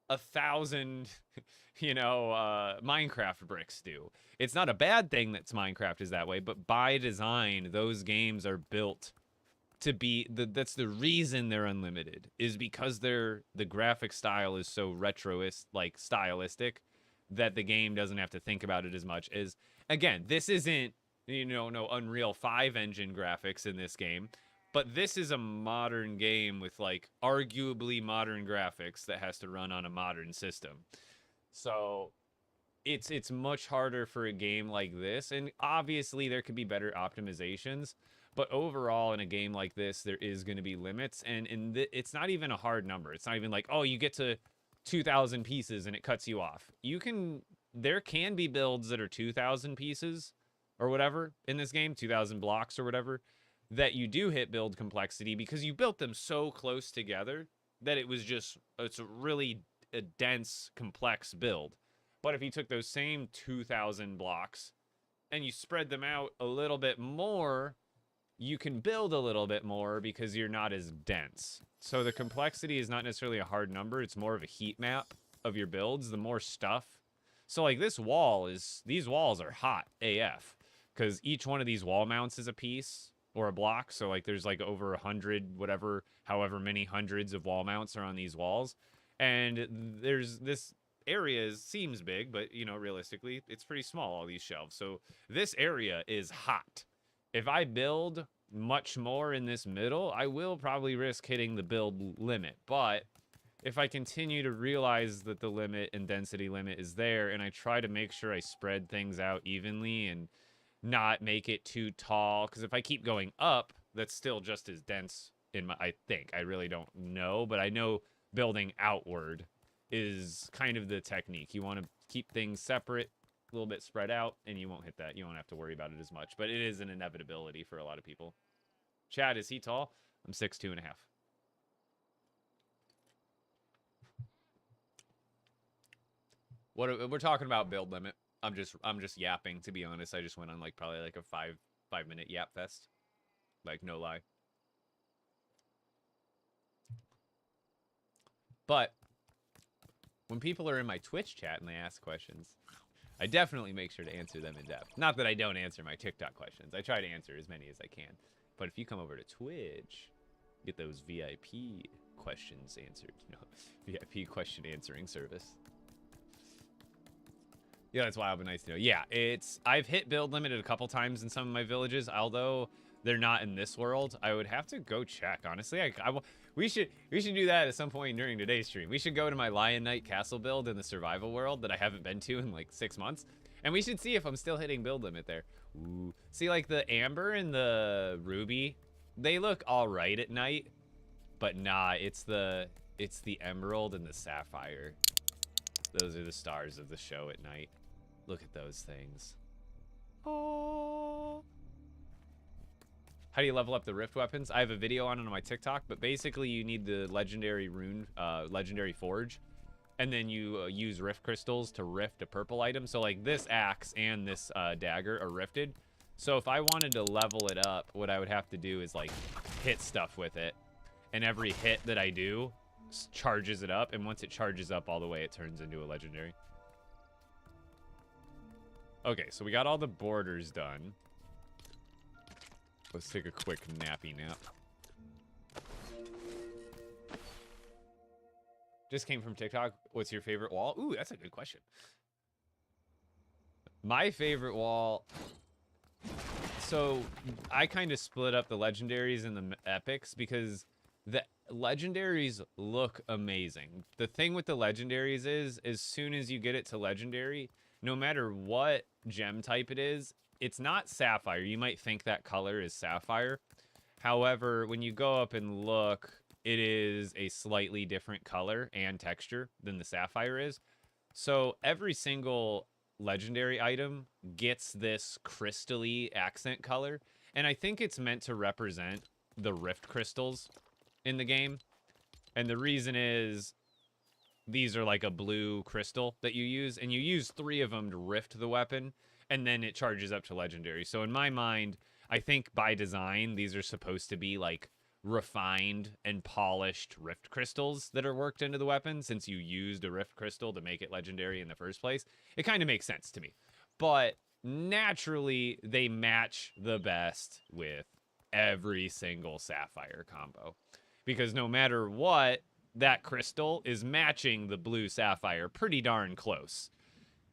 Speaker 1: 1,000, Minecraft bricks do. It's not a bad thing that Minecraft is that way, but by design, those games are built to be, that's the reason they're unlimited, is because the graphic style is so stylistic that the game doesn't have to think about it as much as, again, this isn't, no Unreal 5 engine graphics in this game, but this is a modern game with, like, arguably modern graphics that has to run on a modern system. So it's much harder for a game like this, and obviously there could be better optimizations, but overall in a game like this there is going to be limits, and it's not even a hard number. It's not even like, oh, you get to 2,000 pieces and it cuts you off. There can be builds that are 2,000 pieces or whatever in this game, 2,000 blocks or whatever, that you do hit build complexity because you built them so close together that it's a really dense, complex build. But if you took those same 2,000 blocks and you spread them out a little bit more, you can build a little bit more because you're not as dense. So the complexity is not necessarily a hard number. It's more of a heat map of your builds. The more stuff. So like these walls are hot AF because each one of these wall mounts is a piece or a block. So like there's like over 100, however many hundreds of wall mounts are on these walls. And there's this area seems big, but realistically it's pretty small, all these shelves. So this area is hot. If I build much more in this middle, I will probably risk hitting the build limit. But if I continue to realize that the limit and density limit is there, and I try to make sure I spread things out evenly and not make it too tall, because if I keep going up, that's still just as dense I think. I really don't know, but I know building outward is kind of the technique. You want to keep things separate, a little bit spread out, and you won't hit that. You won't have to worry about it as much, but it is an inevitability for a lot of people. Chad, is he tall? I'm 6'2.5". We're talking about build limit. I'm just yapping, to be honest. I just went on probably a 5-minute yap fest. No lie. But when people are in my Twitch chat and they ask questions, I definitely make sure to answer them in depth. Not that I don't answer my TikTok questions. I try to answer as many as I can. But if you come over to Twitch, get those VIP questions answered. No, VIP question answering service. Yeah, that's wild but nice to know. Yeah, I've hit build limited a couple times in some of my villages, although they're not in this world. I would have to go check, honestly. We should do that at some point during today's stream. We should go to my Lion Knight castle build in the survival world that I haven't been to in like 6 months. And we should see if I'm still hitting build limit there. Ooh. See, like the amber and the ruby, they look all right at night, but nah, it's the emerald and the sapphire. Those are the stars of the show at night. Look at those things. Oh. How do you level up the rift weapons? I have a video on my TikTok, but basically you need the legendary rune, legendary forge, and then you use rift crystals to rift a purple item. So like this axe and this dagger are rifted. So if I wanted to level it up, what I would have to do is like hit stuff with it, and every hit that I do charges it up, and once it charges up all the way, it turns into a legendary. Okay, so we got all the borders done. Let's take a quick nappy nap. Just came from TikTok. What's your favorite wall? Ooh, that's a good question. My favorite wall... So, I kind of split up the legendaries and the epics because the legendaries look amazing. The thing with the legendaries is, as soon as you get it to legendary, no matter what gem type it is, it's not sapphire. You might think that color is sapphire. However, when you go up and look, it is a slightly different color and texture than the sapphire is. So every single legendary item gets this crystally accent color. And I think it's meant to represent the rift crystals in the game. And the reason is these are like a blue crystal that you use, and you use 3 of them to rift the weapon, and then it charges up to legendary. So in my mind, I think by design, these are supposed to be like refined and polished rift crystals that are worked into the weapon, since you used a rift crystal to make it legendary in the first place. It kind of makes sense to me. But naturally, they match the best with every single sapphire combo. Because no matter what, that crystal is matching the blue sapphire pretty darn close.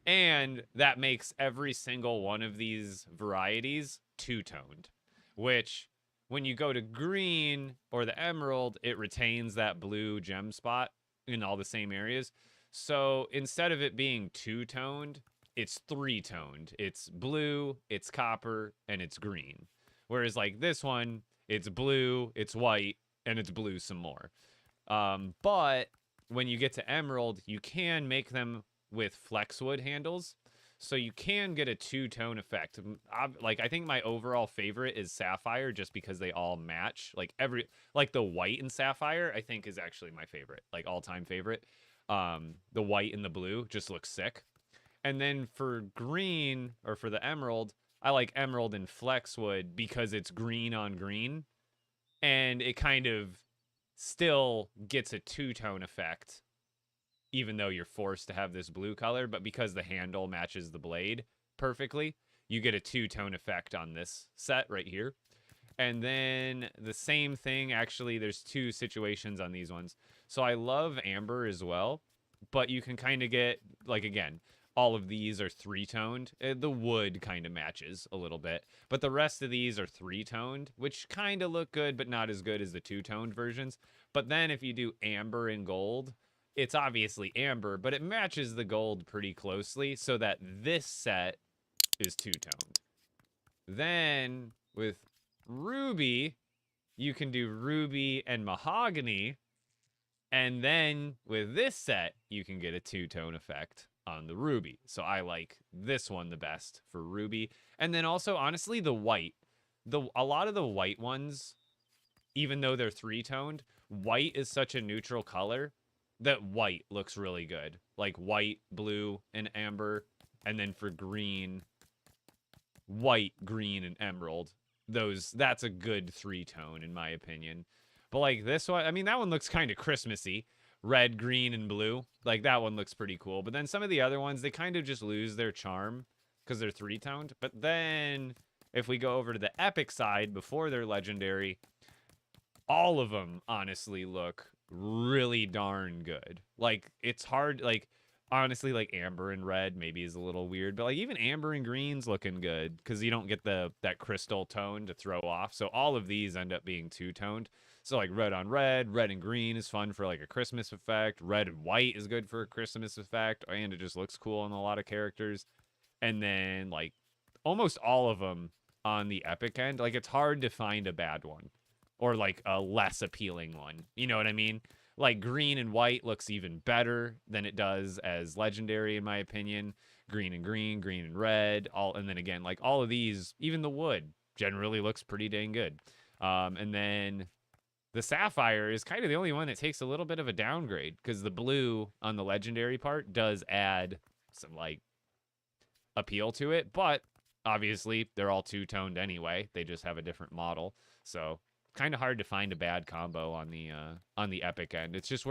Speaker 1: And that makes every single one of these varieties two-toned, which when you go to green or the emerald, it retains that blue gem spot in all the same areas. So instead of it being two-toned, it's three-toned. It's blue, it's copper, and it's green. Whereas like this one, it's blue, it's white, and it's blue some more. But when you get to emerald, you can make them with flexwood handles, so you can get a two-tone effect. Like I think my overall favorite is sapphire, just because they all match. Like the white and sapphire, I think is actually my favorite, like all-time favorite. The white and the blue just look sick. And then for green, or for the emerald, I like emerald and flexwood because it's green on green, and it kind of still gets a two-tone effect, even though you're forced to have this blue color. But because the handle matches the blade perfectly, you get a two-tone effect on this set right here. And then the same thing, actually, there's 2 situations on these ones. So I love amber as well, but you can kind of get, like, again, all of these are 3-toned. The wood kind of matches a little bit, but the rest of these are 3-toned, which kind of look good, but not as good as the 2-toned versions. But then if you do amber and gold, it's obviously amber, but it matches the gold pretty closely, so that this set is 2-toned. Then with ruby, you can do ruby and mahogany, and then with this set, you can get a 2-tone effect on the ruby. So I like this one the best for ruby. And then also, honestly, the white. A lot of the white ones, even though they're 3-toned, white is such a neutral color that white looks really good. Like white, blue, and amber. And then for green, white, green, and emerald. That's a good 3-tone in my opinion. But like this one, I mean, that one looks kind of Christmassy. Red, green, and blue. Like that one looks pretty cool. But then some of the other ones, they kind of just lose their charm because they're 3-toned. But then if we go over to the epic side before they're legendary, all of them honestly look really darn good. Like, it's hard, like, honestly, like, amber and red maybe is a little weird, but, like, even amber and green's looking good because you don't get that crystal tone to throw off. So all of these end up being two-toned. So, like, red on red and green is fun for, like, a Christmas effect. Red and white is good for a Christmas effect, and it just looks cool on a lot of characters. And then, like, almost all of them on the epic end, like, it's hard to find a bad one or, like, a less appealing one. You know what I mean? Like, green and white looks even better than it does as legendary, in my opinion. Green and red, and then again, like, all of these, even the wood generally looks pretty dang good. And then the sapphire is kind of the only one that takes a little bit of a downgrade because the blue on the legendary part does add some, like, appeal to it, but obviously they're all two-toned anyway. They just have a different model, so kind of hard to find a bad combo on the epic end. It's just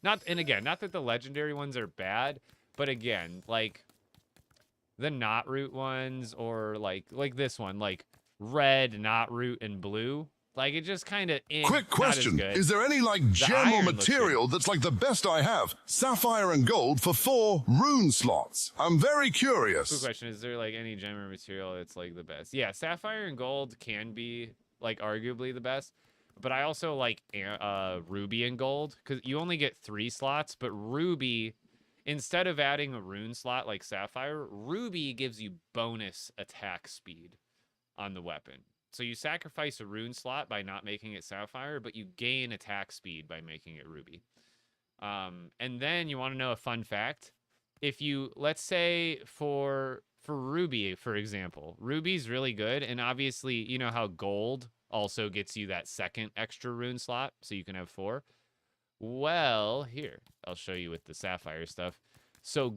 Speaker 1: not that the legendary ones are bad, but again, like the not root ones or like this one, like red, not root, and blue. Like, it just kind of...
Speaker 5: Quick question. Is there any, like, gem or material that's, like, the best I have? Sapphire and gold for 4 rune slots. I'm very curious.
Speaker 1: Quick question. Is there, like, any gem or material that's, like, the best? Yeah, sapphire and gold can be, like, arguably the best. But I also like ruby and gold, because you only get 3 slots, but ruby, instead of adding a rune slot like sapphire, ruby gives you bonus attack speed on the weapon. So you sacrifice a rune slot by not making it sapphire, but you gain attack speed by making it ruby. And then you want to know a fun fact. If you, let's say for ruby, for example, ruby's really good. And obviously, you know how gold also gets you that second extra rune slot, so you can have 4. Well, here, I'll show you with the sapphire stuff. So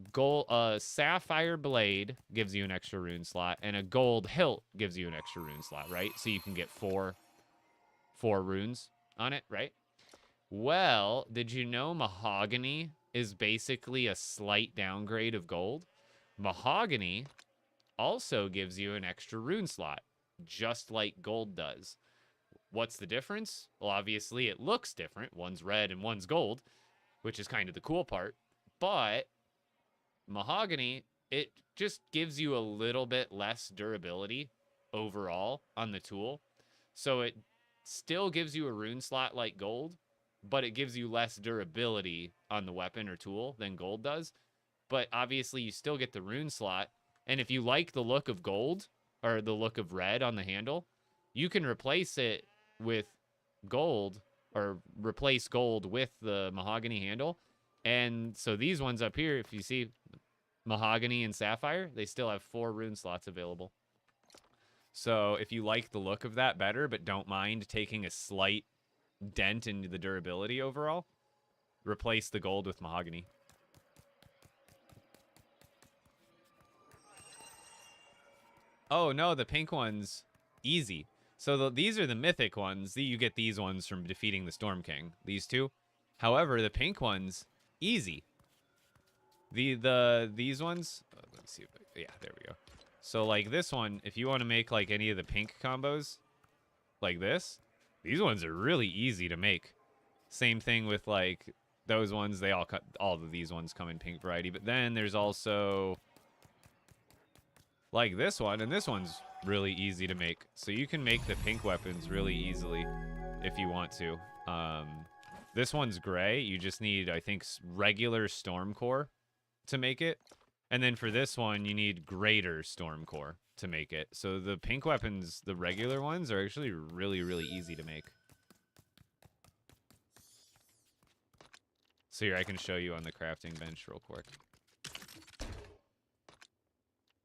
Speaker 1: sapphire blade gives you an extra rune slot, and a gold hilt gives you an extra rune slot, right? So you can get 4 runes on it, right? Well, did you know mahogany is basically a slight downgrade of gold? Mahogany also gives you an extra rune slot, just like gold does. What's the difference? Well, obviously it looks different. One's red and one's gold, which is kind of the cool part. But mahogany, it just gives you a little bit less durability overall on the tool. So it still gives you a rune slot like gold, but it gives you less durability on the weapon or tool than gold does. But obviously you still get the rune slot. And if you like the look of gold or the look of red on the handle, you can replace it with gold or replace gold with the mahogany handle. And so these ones up here, if you see mahogany and sapphire, they still have 4 rune slots available. So if you like the look of that better, but don't mind taking a slight dent into the durability overall, replace the gold with mahogany. Oh no, the pink ones, easy. So these are the mythic ones. You get these ones from defeating the Storm King. These 2. However, the pink ones, easy. These ones, let's see. Yeah, there we go. So like this one, if you want to make like any of the pink combos, like this, these ones are really easy to make. Same thing with like those ones. All of these ones come in pink variety. But then there's also like this one, and this one's really easy to make. So you can make the pink weapons really easily if you want to. This one's gray. You just need, I think, regular storm core to make it. And then for this one, you need greater storm core to make it. So the pink weapons, the regular ones, are actually really, really easy to make. So here, I can show you on the crafting bench real quick.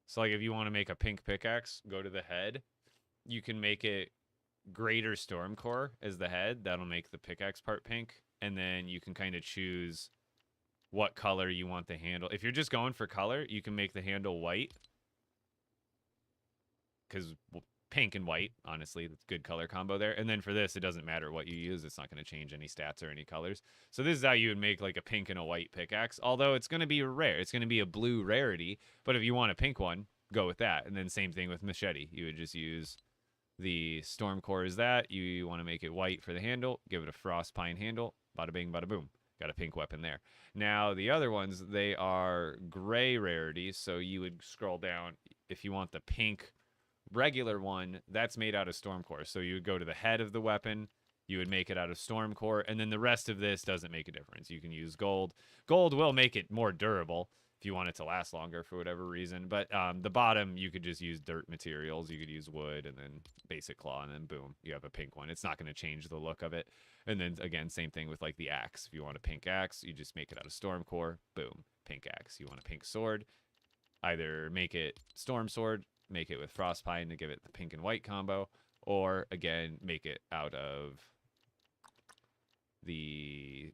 Speaker 1: So like if you want to make a pink pickaxe, go to the head. You can make it greater storm core as the head. That'll make the pickaxe part pink. And then you can kind of choose what color you want the handle. If you're just going for color, you can make the handle white. Because pink and white, honestly, that's a good color combo there. And then for this, it doesn't matter what you use. It's not going to change any stats or any colors. So this is how you would make like a pink and a white pickaxe. Although it's going to be rare. It's going to be a blue rarity. But if you want a pink one, go with that. And then same thing with machete. You would just use the storm core as that. You want to make it white for the handle. Give it a frost pine handle. Bada bing, bada boom. Got a pink weapon there. Now, the other ones, they are gray rarities. So you would scroll down. If you want the pink regular one, that's made out of storm core. So you would go to the head of the weapon. You would make it out of storm core. And then the rest of this doesn't make a difference. You can use gold. Gold will make it more durable if you want it to last longer for whatever reason. But the bottom, you could just use dirt materials. You could use wood and then basic claw, and then boom, you have a pink one. It's not going to change the look of it. And then again, same thing with like the axe. If you want a pink axe, you just make it out of storm core. Boom, pink axe. You want a pink sword, either make it storm sword, make it with frostpine to give it the pink and white combo, or again, make it out of the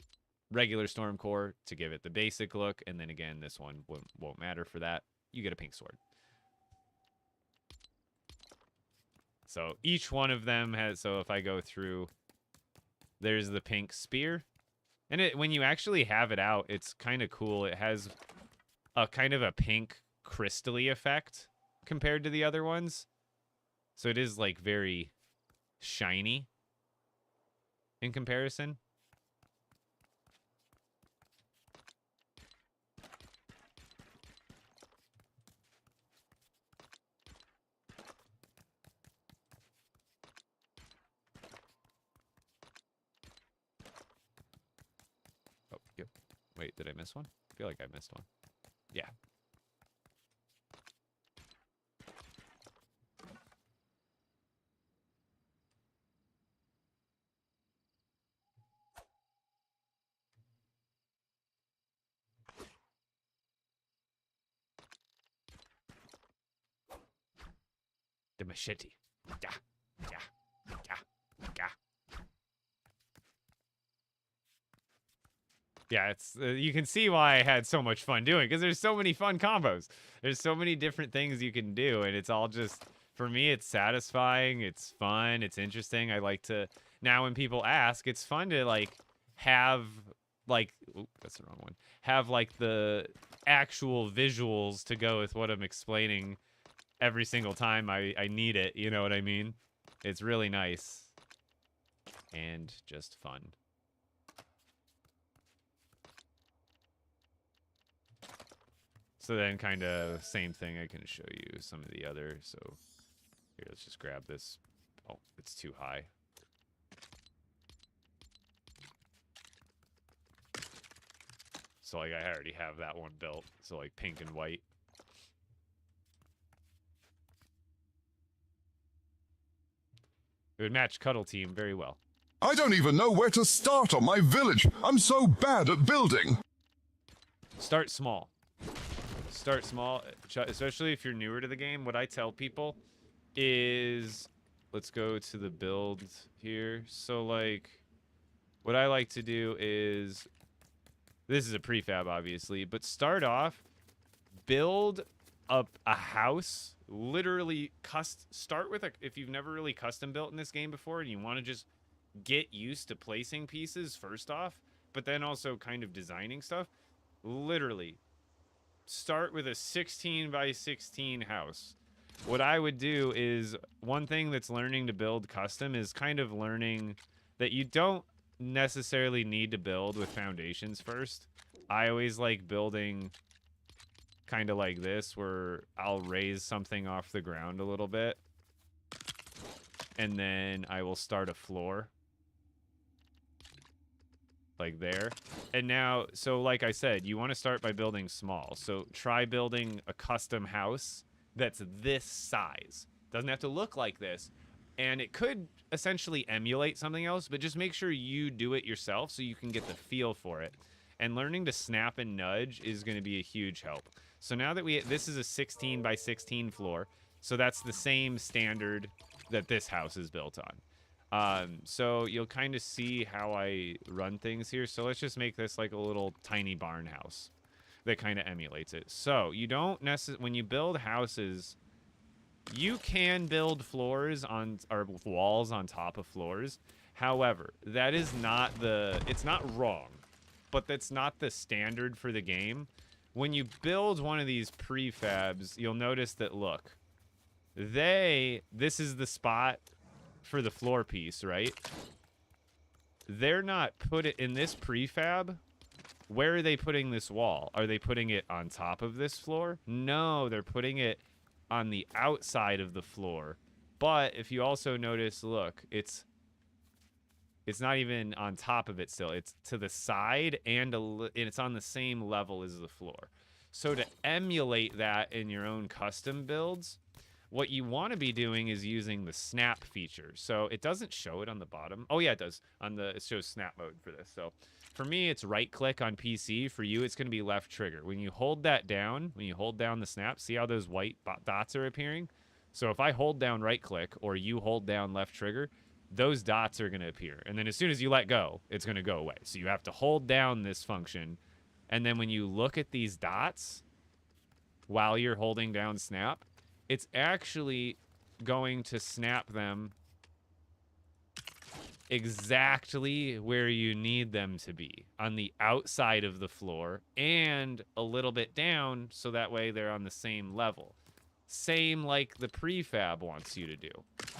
Speaker 1: regular storm core to give it the basic look. And then again, this one won't matter for that. You get a pink sword. So each one of them has, so if I go through, there's the pink spear. And when you actually have it out, it's kind of cool. It has a kind of a pink crystally effect compared to the other ones. So it is like very shiny in comparison. Wait, did I miss one? I feel like I missed one. Yeah. The machete. Yeah. Yeah. Yeah. Yeah. Yeah, it's you can see why I had so much fun doing, because there's so many fun combos. There's so many different things you can do, and it's all just, for me, it's satisfying, it's fun, it's interesting. I like to, now when people ask, it's fun to like have like, ooh, that's the wrong one. Have like the actual visuals to go with what I'm explaining every single time I need it, you know what I mean? It's really nice and just fun. So then kind of same thing, I can show you some of the other. So here, let's just grab this. Oh, it's too high. So like I already have that one built. So like pink and white. It would match Cuddle Team very well.
Speaker 5: I don't even know where to start on my village. I'm so bad at building.
Speaker 1: Start small. Start small, especially if you're newer to the game. What I tell people is, let's go to the build here. So like, what I like to do is, this is a prefab obviously, but start off, build up a house, literally start with if you've never really custom built in this game before and you want to just get used to placing pieces first off, but then also kind of designing stuff, literally start with a 16 by 16 house. What I would do is, one thing that's learning to build custom is kind of learning that you don't necessarily need to build with foundations first. I always like building kind of like this, where I'll raise something off the ground a little bit, and then I will start a floor like there. And now, so like I said, you want to start by building small. So try building a custom house that's this size. Doesn't have to look like this. And it could essentially emulate something else, but just make sure you do it yourself so you can get the feel for it. And learning to snap and nudge is going to be a huge help. So now that this is a 16 by 16 floor, so that's the same standard that this house is built on. So you'll kind of see how I run things here. So let's just make this like a little tiny barn house that kind of emulates it. So you don't necessarily, when you build houses, you can build floors on, or walls on top of floors. However, that is not it's not wrong, but that's not the standard for the game. When you build one of these prefabs, you'll notice that, look, this is the spot for the floor piece, right? they're not put it in this prefab. Where are they putting this wall? Are they putting it on top of this floor? No, they're putting it on the outside of the floor. But if you also notice, look, it's not even on top of it still. It's to the side and it's on the same level as the floor. So to emulate that in your own custom builds, what you want to be doing is using the snap feature. So it doesn't show it on the bottom. Oh yeah, it does. It shows snap mode for this. So for me, it's right click on PC. For you, it's going to be left trigger. When you hold that down, when you hold down the snap, see how those white dots are appearing? So if I hold down right click or you hold down left trigger, those dots are going to appear. And then as soon as you let go, it's going to go away. So you have to hold down this function. And then when you look at these dots while you're holding down snap, it's actually going to snap them exactly where you need them to be, on the outside of the floor and a little bit down, so that way they're on the same level. Same like the prefab wants you to do.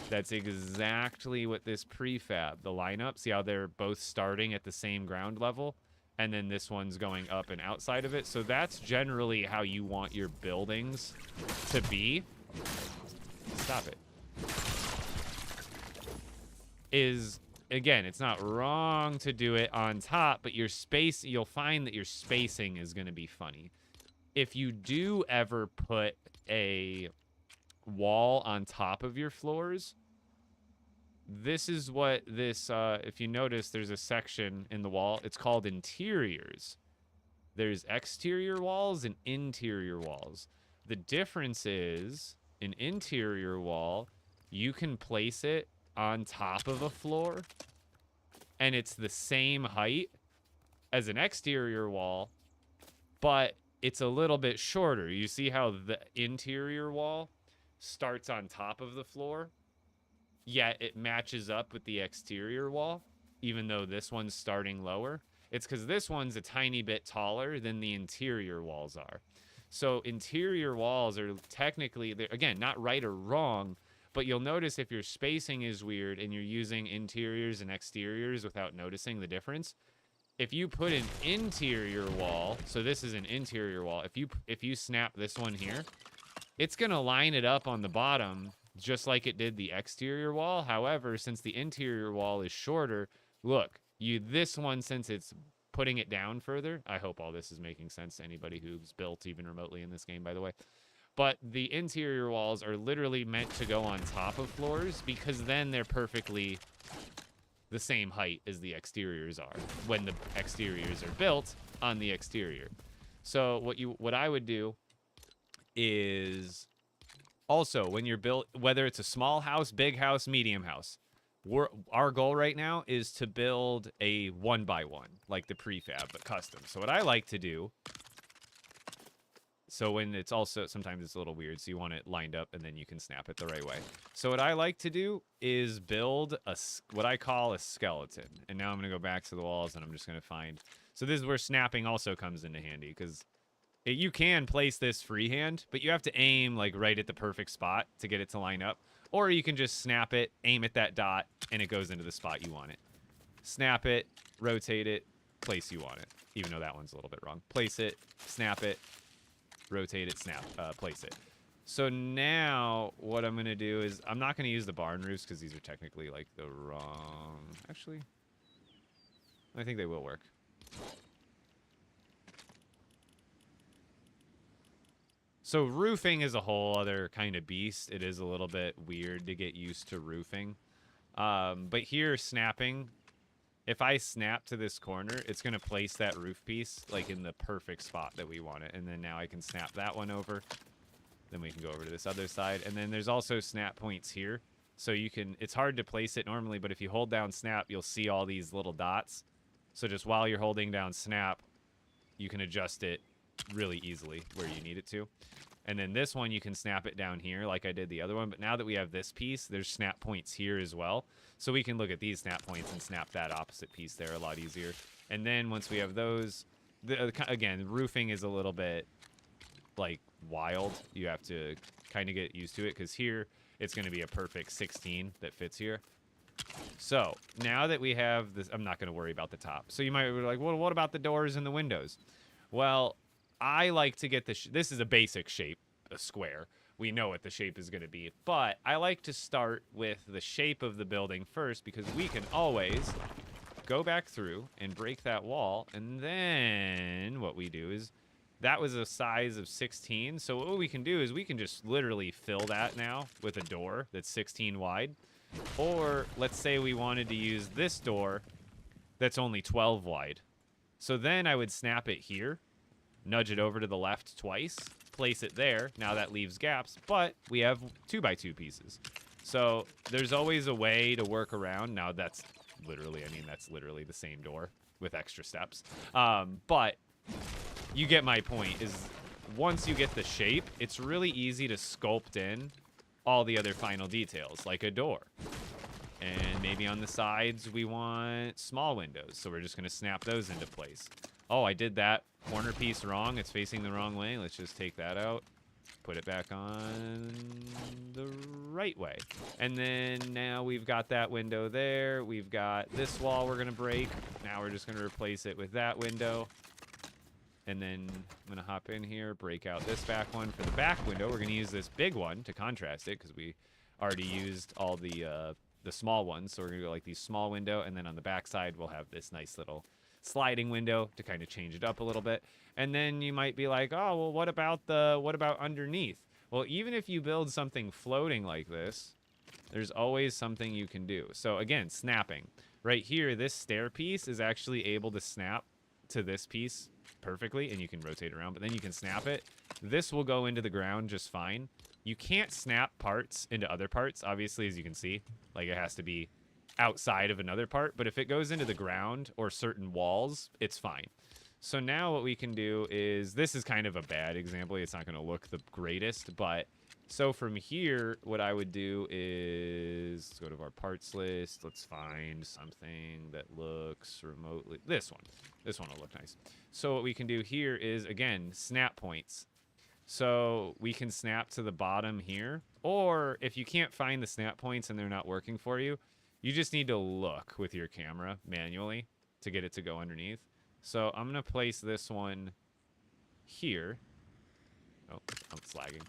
Speaker 1: That's exactly what this prefab, the lineup, see how they're both starting at the same ground level? And then this one's going up and outside of it. So that's generally how you want your buildings to be. Stop it. Is, again, it's not wrong to do it on top, but your space, you'll find that your spacing is going to be funny. If you do ever put a wall on top of your floors, this is what this, if you notice, there's a section in the wall. It's called interiors. There's exterior walls and interior walls. The difference is, an interior wall, you can place it on top of a floor, and it's the same height as an exterior wall, but it's a little bit shorter. You see how the interior wall starts on top of the floor? Yet it matches up with the exterior wall, even though this one's starting lower. It's because this one's a tiny bit taller than the interior walls are. So interior walls are technically, again, not right or wrong, but you'll notice if your spacing is weird and you're using interiors and exteriors without noticing the difference, if you put an interior wall, so this is an interior wall, if you snap this one here, it's going to line it up on the bottom just like it did the exterior wall. However, since the interior wall is shorter, look, this one, since it's putting it down further, I hope all this is making sense to anybody who's built even remotely in this game, by the way. But the interior walls are literally meant to go on top of floors because then they're perfectly the same height as the exteriors are when the exteriors are built on the exterior. So what I would do is also, when you're built, whether it's a small house, big house, medium house, our goal right now is to build a 1x1, like the prefab, but custom. So what I like to do, so when it's also, sometimes it's a little weird, so you want it lined up and then you can snap it the right way. So what I like to do is build what I call a skeleton. And now I'm going to go back to the walls and I'm just going to find, so this is where snapping also comes into handy, because you can place this freehand, but you have to aim like right at the perfect spot to get it to line up. Or you can just snap it, aim at that dot, and it goes into the spot you want it. Snap it, rotate it, place you want it. Even though that one's a little bit wrong. Place it, snap it, rotate it, snap, place it. So now what I'm going to do is, I'm not going to use the barn roofs because these are technically like the wrong... Actually, I think they will work. So roofing is a whole other kind of beast. It is a little bit weird to get used to roofing. But here, snapping, if I snap to this corner, it's going to place that roof piece like in the perfect spot that we want it. And then now I can snap that one over. Then we can go over to this other side. And then there's also snap points here. So you can, it's hard to place it normally, but if you hold down snap, you'll see all these little dots. So just while you're holding down snap, you can adjust it really easily where you need it to. And then this one, you can snap it down here like I did the other one. But now that we have this piece, there's snap points here as well. So we can look at these snap points and snap that opposite piece there a lot easier. And then once we have those, again, roofing is a little bit like wild. You have to kind of get used to it because here it's going to be a perfect 16 that fits here. So now that we have this, I'm not going to worry about the top. So you might be like, well, what about the doors and the windows? Well, I like to get this is a basic shape, a square. We know what the shape is going to be, but I like to start with the shape of the building first because we can always go back through and break that wall. And then what we do is that was a size of 16. So what we can do is we can just literally fill that now with a door that's 16 wide. Or let's say we wanted to use this door that's only 12 wide. So then I would snap it here, nudge it over to the left twice, place it there. Now that leaves gaps, but we have 2x2 pieces. So there's always a way to work around. Now that's literally, that's literally the same door with extra steps. But you get my point, is once you get the shape, it's really easy to sculpt in all the other final details, like a door. And maybe on the sides, we want small windows. So we're just going to snap those into place. Oh, I did that corner piece wrong. It's facing the wrong way. Let's just take that out. Put it back on the right way. And then now we've got that window there. We've got this wall we're going to break. Now we're just going to replace it with that window. And then I'm going to hop in here, break out this back one. For the back window, we're going to use this big one to contrast it because we already used all the small ones. So we're going to go like these small window. And then on the back side, we'll have this nice little sliding window to kind of change it up a little bit. And then you might be like, oh, well, what about underneath? Well, even if you build something floating like this, there's always something you can do. So again, snapping. Right here, this stair piece is actually able to snap to this piece perfectly, and you can rotate around, but then you can snap it. This will go into the ground just fine. You can't snap parts into other parts, obviously, as you can see. Like, it has to be outside of another part, but if it goes into the ground or certain walls, it's fine. So now what we can do is, this is kind of a bad example. It's not going to look the greatest, but so from here, what I would do is, let's go to our parts list. Let's find something that looks remotely, this one will look nice. So what we can do here is, again, snap points. So we can snap to the bottom here, or if you can't find the snap points and they're not working for you, you just need to look with your camera manually to get it to go underneath. So I'm going to place this one here. Oh, I'm flagging.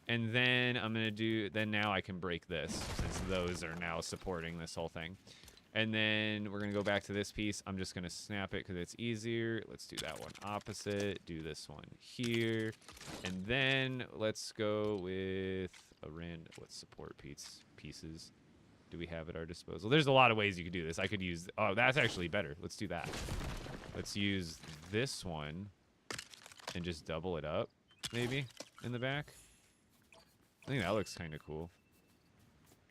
Speaker 1: And then I'm going to do, then now I can break this since those are now supporting this whole thing. And then we're going to go back to this piece. I'm just going to snap it because it's easier. Let's do that one opposite. Do this one here. And then let's go with a random, what support pieces do we have at our disposal? There's a lot of ways you could do this. I could use, oh, that's actually better. Let's do that. Let's use this one and just double it up, maybe, in the back. I think that looks kind of cool.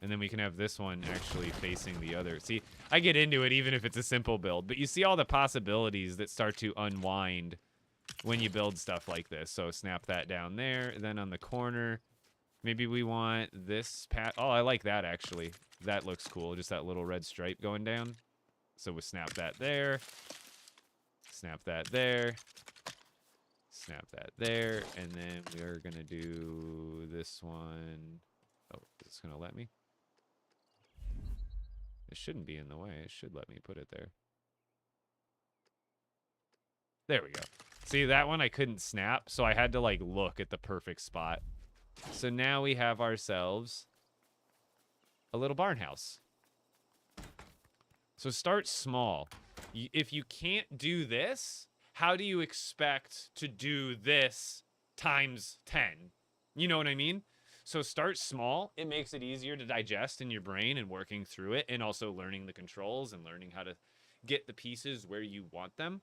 Speaker 1: And then we can have this one actually facing the other. See, I get into it even if it's a simple build, but you see all the possibilities that start to unwind when you build stuff like this. So snap that down there. Then on the corner, maybe we want this oh, I like that actually. That looks cool. Just that little red stripe going down. So we snap that there. Snap that there. Snap that there. And then we're going to do this one. Oh, is it going to let me? It shouldn't be in the way. It should let me put it there. There we go. See, that one I couldn't snap, so I had to, like, look at the perfect spot. So now we have ourselves a little barn house. So start small. If you can't do this, how do you expect to do this times 10? You know what I mean? So start small. It makes it easier to digest in your brain and working through it, and also learning the controls and learning how to get the pieces where you want them.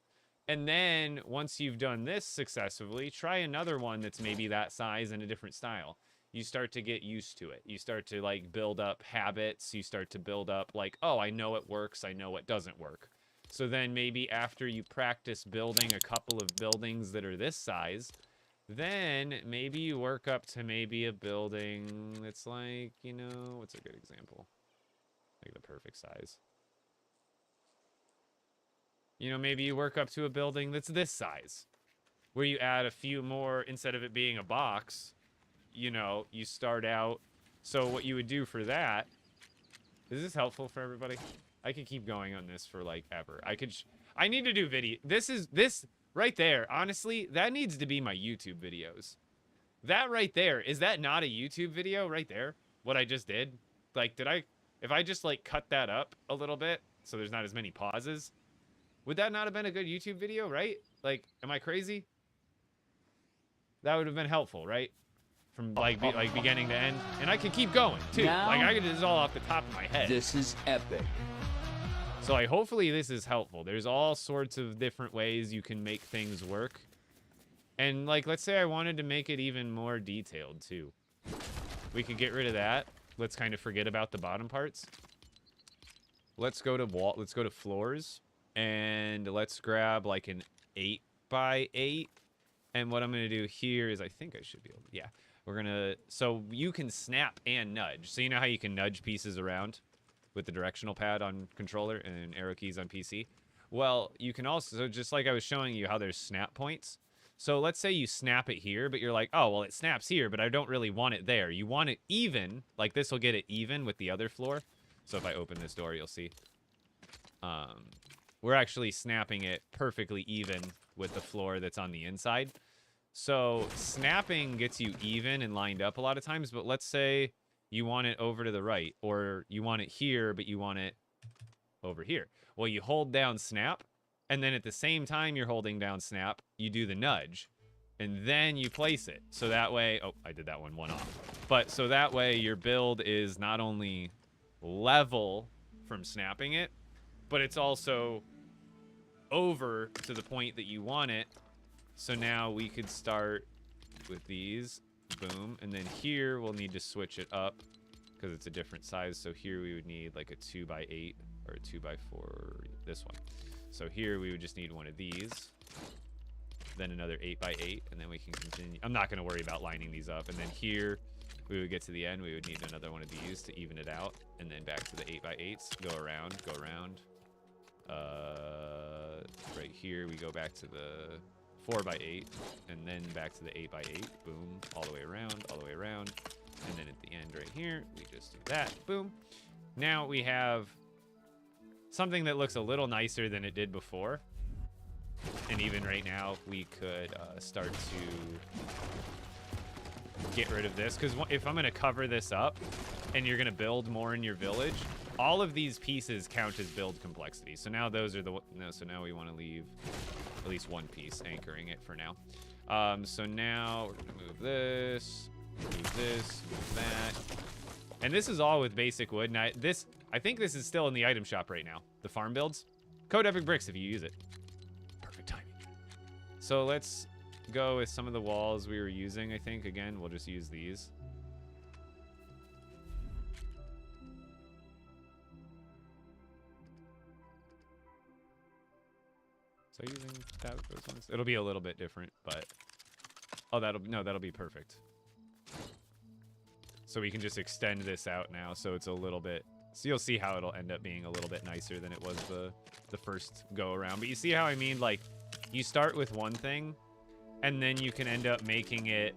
Speaker 1: And then once you've done this successfully, try another one that's maybe that size and a different style. You start to get used to it. You start to like build up habits. You start to build up like, oh, I know it works. I know it doesn't work. So then maybe after you practice building a couple of buildings that are this size, then maybe you work up to maybe a building that's like, you know, what's a good example? Like the perfect size. You know, maybe you work up to a building that's this size, where you add a few more, instead of it being a box, you know, you start out. So what you would do for that Is this helpful for everybody? I could keep going on this for like ever. I need to do video. This right there. Honestly, that needs to be my YouTube videos. That right there, is that not a YouTube video right there? What I just did? Like, if I just like cut that up a little bit so there's not as many pauses, would that not have been a good YouTube video, right? Like, am I crazy? That would have been helpful, right? From like beginning to end. And I could keep going too.
Speaker 6: Now,
Speaker 1: like I could do this all off the top of my head.
Speaker 6: This is epic.
Speaker 1: So like hopefully this is helpful. There's all sorts of different ways you can make things work. And like let's say I wanted to make it even more detailed too. We could get rid of that. Let's kind of forget about the bottom parts. Let's go to floors and let's grab like an 8x8. And what I'm going to do here is I think I should be able to, yeah. We're going to, so you can snap and nudge. So you know how you can nudge pieces around with the directional pad on controller and arrow keys on PC? Well, you can also, so just like I was showing you how there's snap points. So let's say you snap it here, but you're like, oh, well, it snaps here, but I don't really want it there. You want it even, like this will get it even with the other floor. So if I open this door, you'll see. We're actually snapping it perfectly even with the floor that's on the inside. So snapping gets you even and lined up a lot of times, but let's say you want it over to the right, or you want it here, but you want it over here. Well, you hold down snap, and then at the same time you're holding down snap, you do the nudge, and then you place it. So that way, oh, I did that one off. But so that way your build is not only level from snapping it, but it's also over to the point that you want it. So now we could start with these, boom, and then here we'll need to switch it up because it's a different size. So here we would need like a 2x8 or a 2x4, this one. So here we would just need one of these, then another 8x8, and then we can continue. I'm not going to worry about lining these up. And then here we would get to the end, we would need another one of these to even it out, and then back to the 8x8s, go around. Right here we go back to the 4x8, and then back to the 8x8, boom, all the way around, and then at the end right here, we just do that, boom. Now we have something that looks a little nicer than it did before, and even right now, we could start to get rid of this, because if I'm going to cover this up, and you're going to build more in your village, all of these pieces count as build complexity. So now those are the, no, so now we want to leave at least one piece anchoring it for now. So now we're gonna move this, move that. And this is all with basic wood. And I think this is still in the item shop right now. The farm builds. Code Epic Bricks if you use it. Perfect timing. So let's go with some of the walls we were using, I think. Again, we'll just use these. So using those ones, it'll be a little bit different, but oh, that'll be perfect. So we can just extend this out now, so it's a little bit. So you'll see how it'll end up being a little bit nicer than it was the first go around. But you see how I mean, like you start with one thing, and then you can end up making it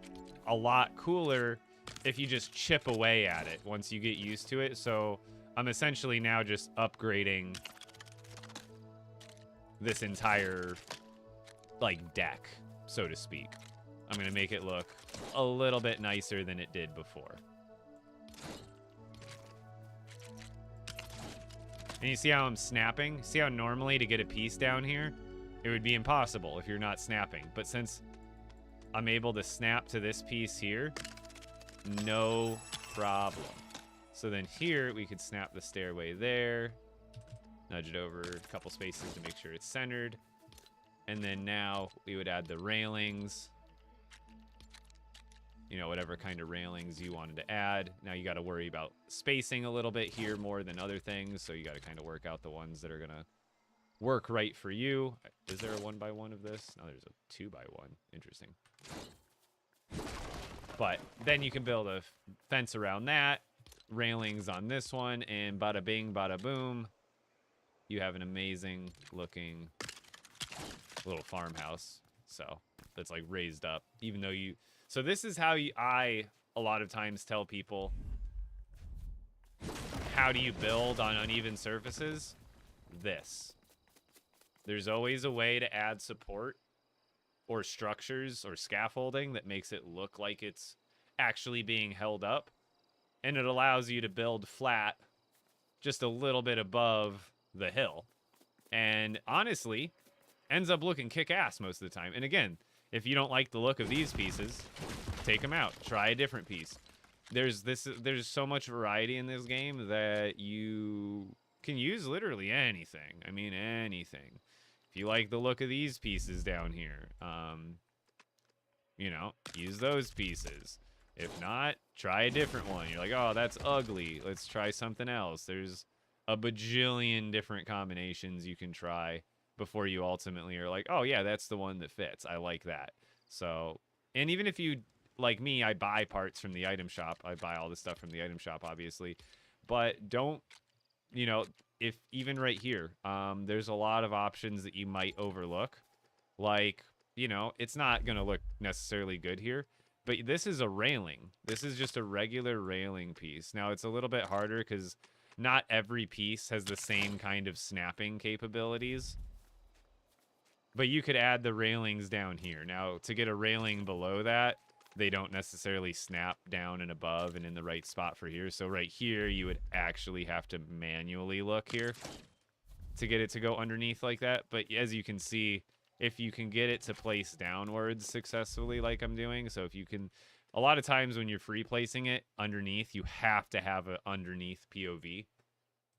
Speaker 1: a lot cooler if you just chip away at it once you get used to it. So I'm essentially now just upgrading this entire like deck, so to speak. I'm gonna make it look a little bit nicer than it did before. And you see how I'm snapping? See how normally to get a piece down here, it would be impossible if you're not snapping. But since I'm able to snap to this piece here, no problem. So then here we could snap the stairway there, nudge it over a couple spaces to make sure it's centered. And then now we would add the railings. You know, whatever kind of railings you wanted to add. Now you got to worry about spacing a little bit here more than other things. So you got to kind of work out the ones that are going to work right for you. Is there a 1x1 of this? No, there's a 2x1. Interesting. But then you can build a fence around that. Railings on this one. And bada bing, bada boom. You have an amazing looking little farmhouse. So that's like raised up. Even though you... So this is how I a lot of times tell people how do you build on uneven surfaces? This. There's always a way to add support or structures or scaffolding that makes it look like it's actually being held up. And it allows you to build flat just a little bit above the hill. And honestly, ends up looking kick-ass most of the time. And again, if you don't like the look of these pieces, take them out. Try a different piece. There's so much variety in this game that you can use literally anything. I mean, anything. If you like the look of these pieces down here, you know, use those pieces. If not, try a different one. You're like, oh, that's ugly. Let's try something else. There's a bajillion different combinations you can try before you ultimately are like, oh, yeah, that's the one that fits. I like that. So, and even if you, like me, I buy parts from the item shop. I buy all this stuff from the item shop, obviously. But don't, you know, if even right here, there's a lot of options that you might overlook. Like, you know, it's not going to look necessarily good here. But this is a railing. This is just a regular railing piece. Now, it's a little bit harder because not every piece has the same kind of snapping capabilities. But you could add the railings down here. Now, to get a railing below that, they don't necessarily snap down and above and in the right spot for here. So right here, you would actually have to manually look here to get it to go underneath like that. But as you can see, if you can get it to place downwards successfully like I'm doing, so if you can, a lot of times when you're free placing it underneath, you have to have an underneath POV.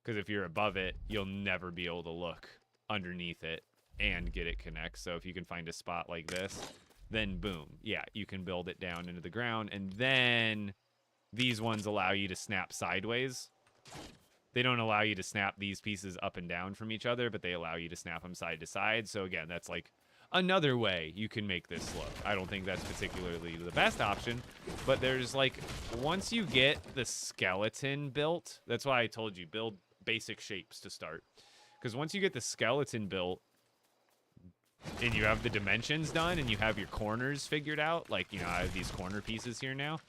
Speaker 1: Because if you're above it, you'll never be able to look underneath it and get it connect. So if you can find a spot like this, then boom, yeah, you can build it down into the ground. And then these ones allow you to snap sideways. They don't allow you to snap these pieces up and down from each other, but they allow you to snap them side to side. So again, that's like another way you can make this look. I don't think that's particularly the best option, but there's like, once you get the skeleton built, that's why I told you, build basic shapes to start. Because once you get the skeleton built, and you have the dimensions done, and you have your corners figured out, like, you know, I have these corner pieces here now,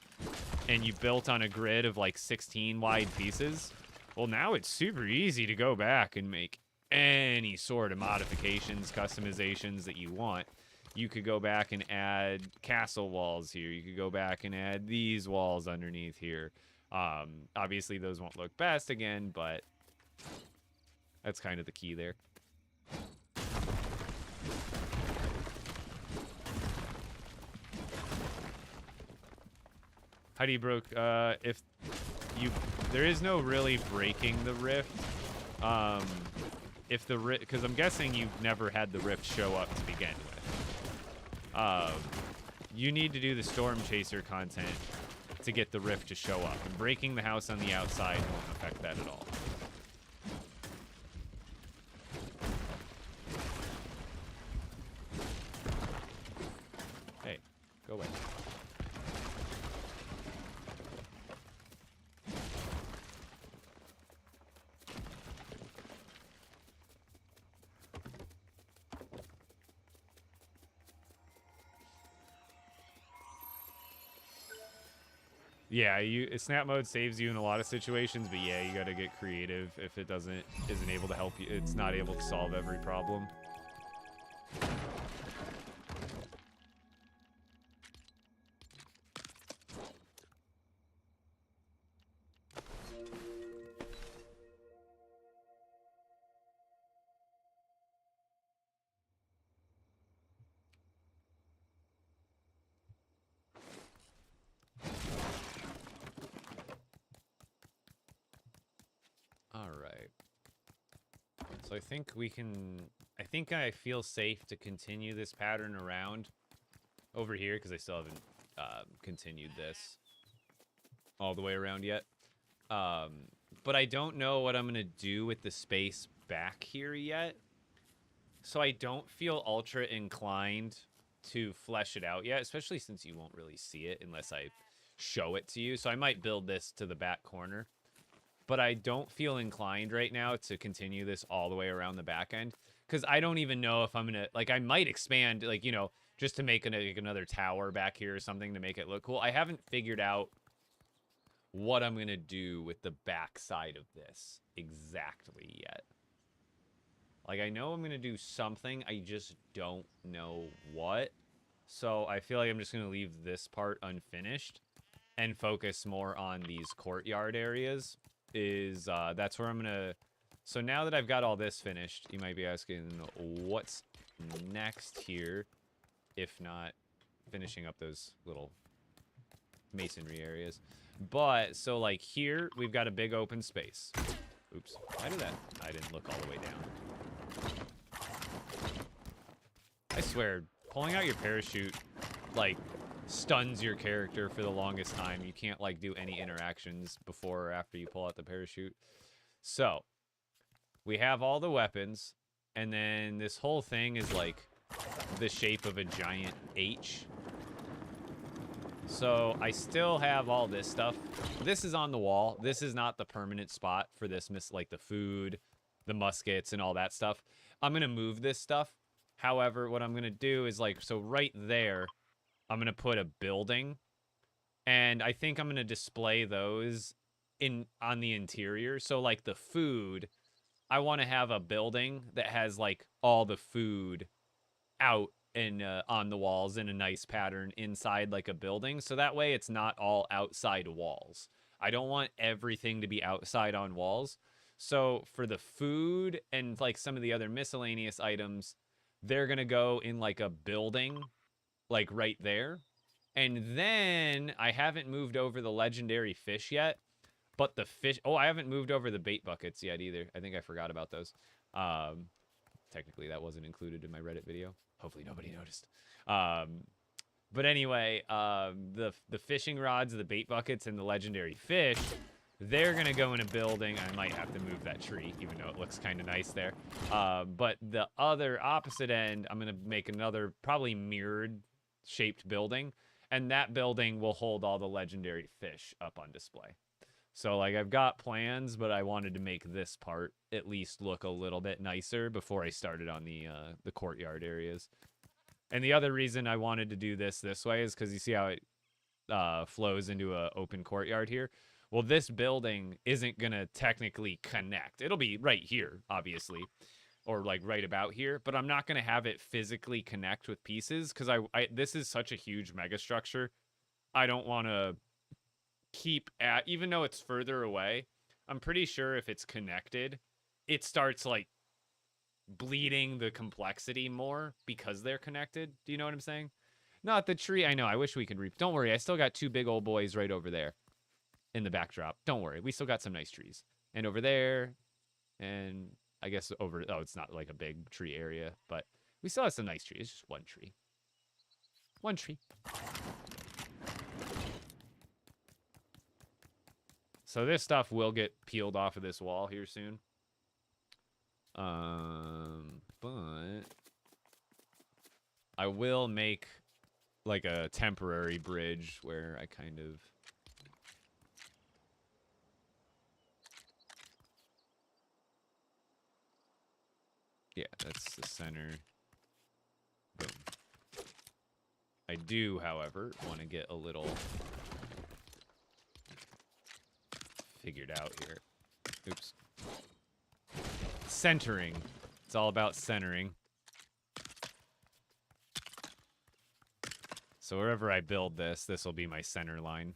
Speaker 1: and you built on a grid of like 16 wide pieces, well, now it's super easy to go back and make any sort of modifications, customizations that you want. You could go back and add castle walls here. You could go back and add these walls underneath here. Obviously, those won't look best again, but that's kind of the key there. How do you broke, if you, there is no really breaking the rift. If the rift, because I'm guessing you've never had the rift show up to begin with. You need to do the storm chaser content to get the rift to show up. And breaking the house on the outside won't affect that at all. Hey, go away. Yeah, snap mode saves you in a lot of situations, but yeah, you gotta get creative if it isn't able to help you. It's not able to solve every problem. So I think we can, I feel safe to continue this pattern around over here because I still haven't continued this all the way around yet. But I don't know what I'm going to do with the space back here yet. So I don't feel ultra inclined to flesh it out yet, especially since you won't really see it unless I show it to you. So I might build this to the back corner. But I don't feel inclined right now to continue this all the way around the back end. Because I don't even know if I'm going to... Like, I might expand, like, you know, just to make another tower back here or something to make it look cool. I haven't figured out what I'm going to do with the backside of this exactly yet. Like, I know I'm going to do something. I just don't know what. So I feel like I'm just going to leave this part unfinished and focus more on these courtyard areas. That's where I'm going to... So now that I've got all this finished, you might be asking what's next here, if not finishing up those little masonry areas. But, so like here, we've got a big open space. Oops, why did that? I didn't look all the way down. I swear, pulling out your parachute, like, stuns your character for the longest time. You can't, like, do any interactions before or after you pull out the parachute. So, we have all the weapons, and then this whole thing is, like, the shape of a giant H. So, I still have all this stuff. This is on the wall. This is not the permanent spot for this, like, the food, the muskets, and all that stuff. I'm going to move this stuff. However, what I'm going to do is, like, so right there, I'm going to put a building. And I think I'm going to display those on the interior. So, like, the food, I want to have a building that has, like, all the food out and on the walls in a nice pattern inside, like, a building. So that way it's not all outside walls. I don't want everything to be outside on walls. So for the food and, like, some of the other miscellaneous items, they're going to go in, like, a building, like, right there. And then I haven't moved over the legendary fish yet. But the fish... Oh, I haven't moved over the bait buckets yet either. I think I forgot about those. Technically, that wasn't included in my Reddit video. Hopefully nobody noticed. But anyway, the fishing rods, the bait buckets, and the legendary fish, they're going to go in a building. I might have to move that tree, even though it looks kind of nice there. But the other opposite end, I'm going to make another probably mirrored-shaped building. And that building will hold all the legendary fish up on display. So, like, I've got plans, but I wanted to make this part at least look a little bit nicer before I started on the courtyard areas. And the other reason I wanted to do this way is because you see how it flows into an open courtyard here? Well, this building isn't going to technically connect. It'll be right here, obviously, or, like, right about here. But I'm not going to have it physically connect with pieces because this is such a huge megastructure. I don't want to... keep at, even though it's further away, I'm pretty sure if it's connected, it starts, like, bleeding the complexity more because they're connected. Do you know what I'm saying? Not the tree. I know. I wish we could don't worry. I still got two big old boys right over there in the backdrop. Don't worry. We still got some nice trees. And over there, and I guess over... Oh, it's not like a big tree area, but we still have some nice trees. It's just one tree. One tree. So this stuff will get peeled off of this wall here soon. But I will make like a temporary bridge where I kind of... Yeah, that's the center. Boom. I do, however, want to get a little... figured out here. Oops. Centering. It's all about centering. So wherever I build this will be my center line.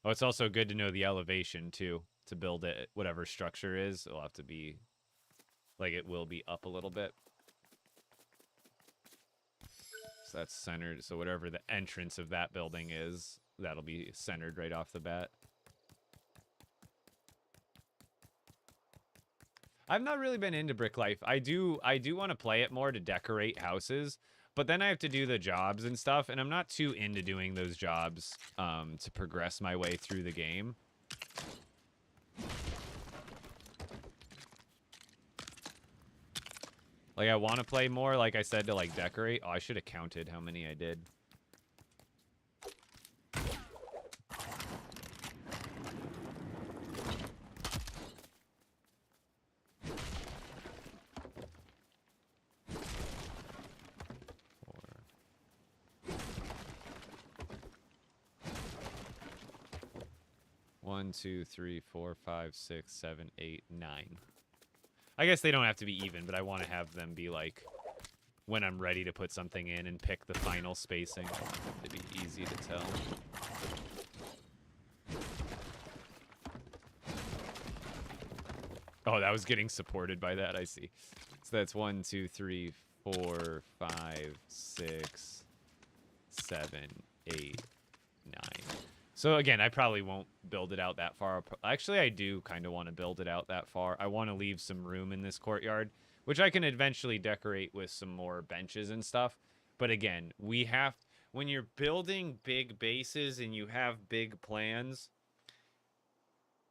Speaker 1: Oh, it's also good to know the elevation, too, to build it. Whatever structure is, it'll have to be... Like, it will be up a little bit. So that's centered. So whatever the entrance of that building is, that'll be centered right off the bat. I've not really been into Brick Life. I do want to play it more to decorate houses, but then I have to do the jobs and stuff, and I'm not too into doing those jobs to progress my way through the game. Like, I want to play more, like I said, to, like, decorate. Oh, I should have counted how many I did. 1, 2, 3, 4, 5, 6, 7, 8, 9. I guess they don't have to be even, but I want to have them be like when I'm ready to put something in and pick the final spacing. It'd be easy to tell. Oh, that was getting supported by that, I see. So that's 1, 2, 3, 4, 5, 6, 7, 8, 9. So again, I probably won't build it out that far. Actually, I do kind of want to build it out that far. I want to leave some room in this courtyard, which I can eventually decorate with some more benches and stuff. But again, when you're building big bases and you have big plans,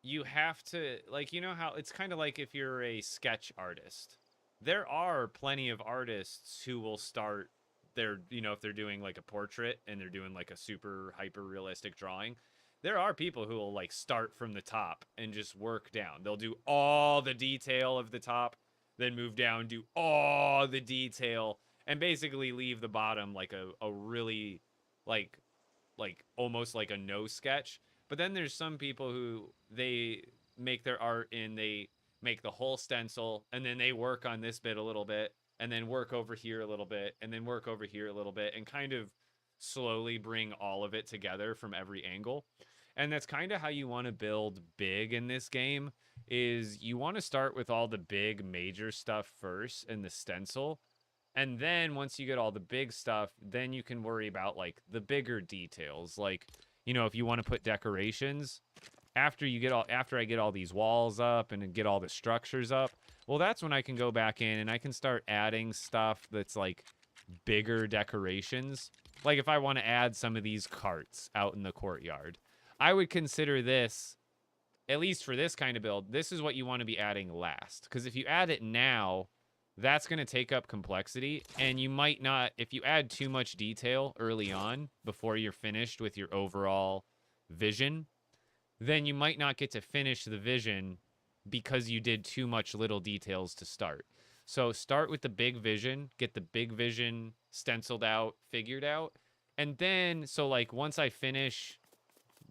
Speaker 1: you have to, like, you know how it's kind of like if you're a sketch artist. There are plenty of artists who will start their, if they're doing like a portrait and they're doing like a super hyper realistic drawing, there are people who will like start from the top and just work down. They'll do all the detail of the top, then move down, do all the detail, and basically leave the bottom like a really like almost like a no sketch. But then there's some people who they make their art and they make the whole stencil and then they work on this bit a little bit and then work over here a little bit and then work over here a little bit and kind of slowly bring all of it together from every angle. And that's kind of how you want to build big in this game, is you want to start with all the big major stuff first in the stencil. And then once you get all the big stuff, then you can worry about like the bigger details. Like, if you want to put decorations, after I get all these walls up and get all the structures up, well, that's when I can go back in and I can start adding stuff that's like bigger decorations. Like if I want to add some of these carts out in the courtyard, I would consider this, at least for this kind of build, this is what you want to be adding last. Because if you add it now, that's going to take up complexity, and you might not, if you add too much detail early on before you're finished with your overall vision, then you might not get to finish the vision because you did too much little details to start. So start with the big vision, get the big vision stenciled out, figured out, and then, so like once I finish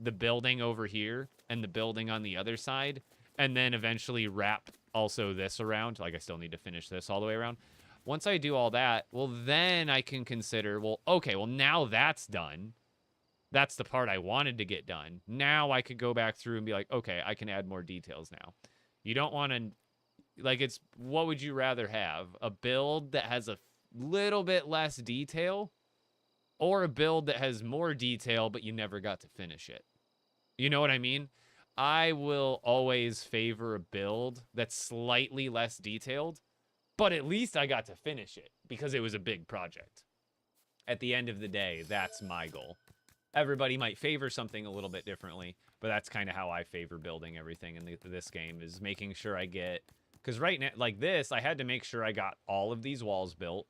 Speaker 1: the building over here and the building on the other side, and then eventually wrap also this around, like I still need to finish this all the way around. Once I do all that, well, then I can consider, well, okay, well, now that's done. That's the part I wanted to get done. Now I could go back through and be like, okay, I can add more details now. You don't want to, like, it's, what would you rather have? A build that has a little bit less detail, or a build that has more detail, but you never got to finish it? You know what I mean? I will always favor a build that's slightly less detailed, but at least I got to finish it because it was a big project. At the end of the day, that's my goal. Everybody might favor something a little bit differently, but that's kind of how I favor building everything in this game, is making sure I get, because right now, like this, I had to make sure I got all of these walls built,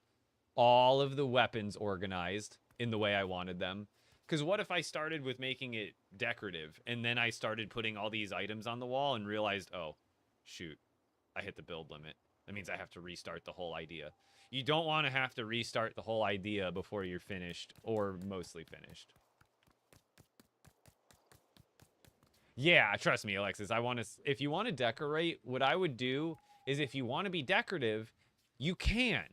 Speaker 1: all of the weapons organized in the way I wanted them. Because what if I started with making it decorative, and then I started putting all these items on the wall and realized, oh, shoot, I hit the build limit. That means I have to restart the whole idea. You don't want to have to restart the whole idea before you're finished, or mostly finished. Yeah, trust me, Alexis. If you want to decorate, what I would do is, if you want to be decorative, you can,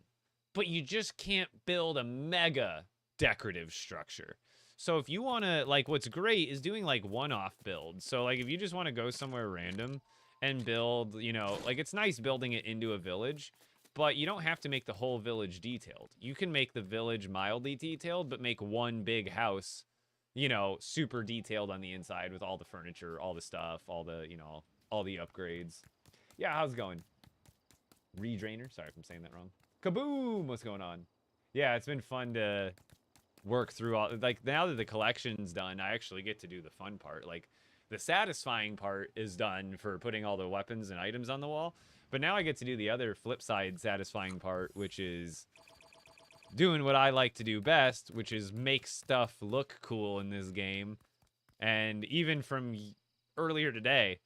Speaker 1: but you just can't build a mega decorative structure. So if you want to, like, what's great is doing like one-off builds. So like if you just want to go somewhere random and build, like, it's nice building it into a village, but you don't have to make the whole village detailed. You can make the village mildly detailed, but make one big house, super detailed on the inside with all the furniture, all the stuff, all the, all the upgrades. Yeah, how's it going? Redrainer? Sorry if I'm saying that wrong. Kaboom! What's going on? Yeah, it's been fun to work through all, like, now that the collection's done, I actually get to do the fun part. Like, the satisfying part is done for putting all the weapons and items on the wall, but now I get to do the other flip side satisfying part, which is doing what I like to do best, which is make stuff look cool in this game. And even from earlier today,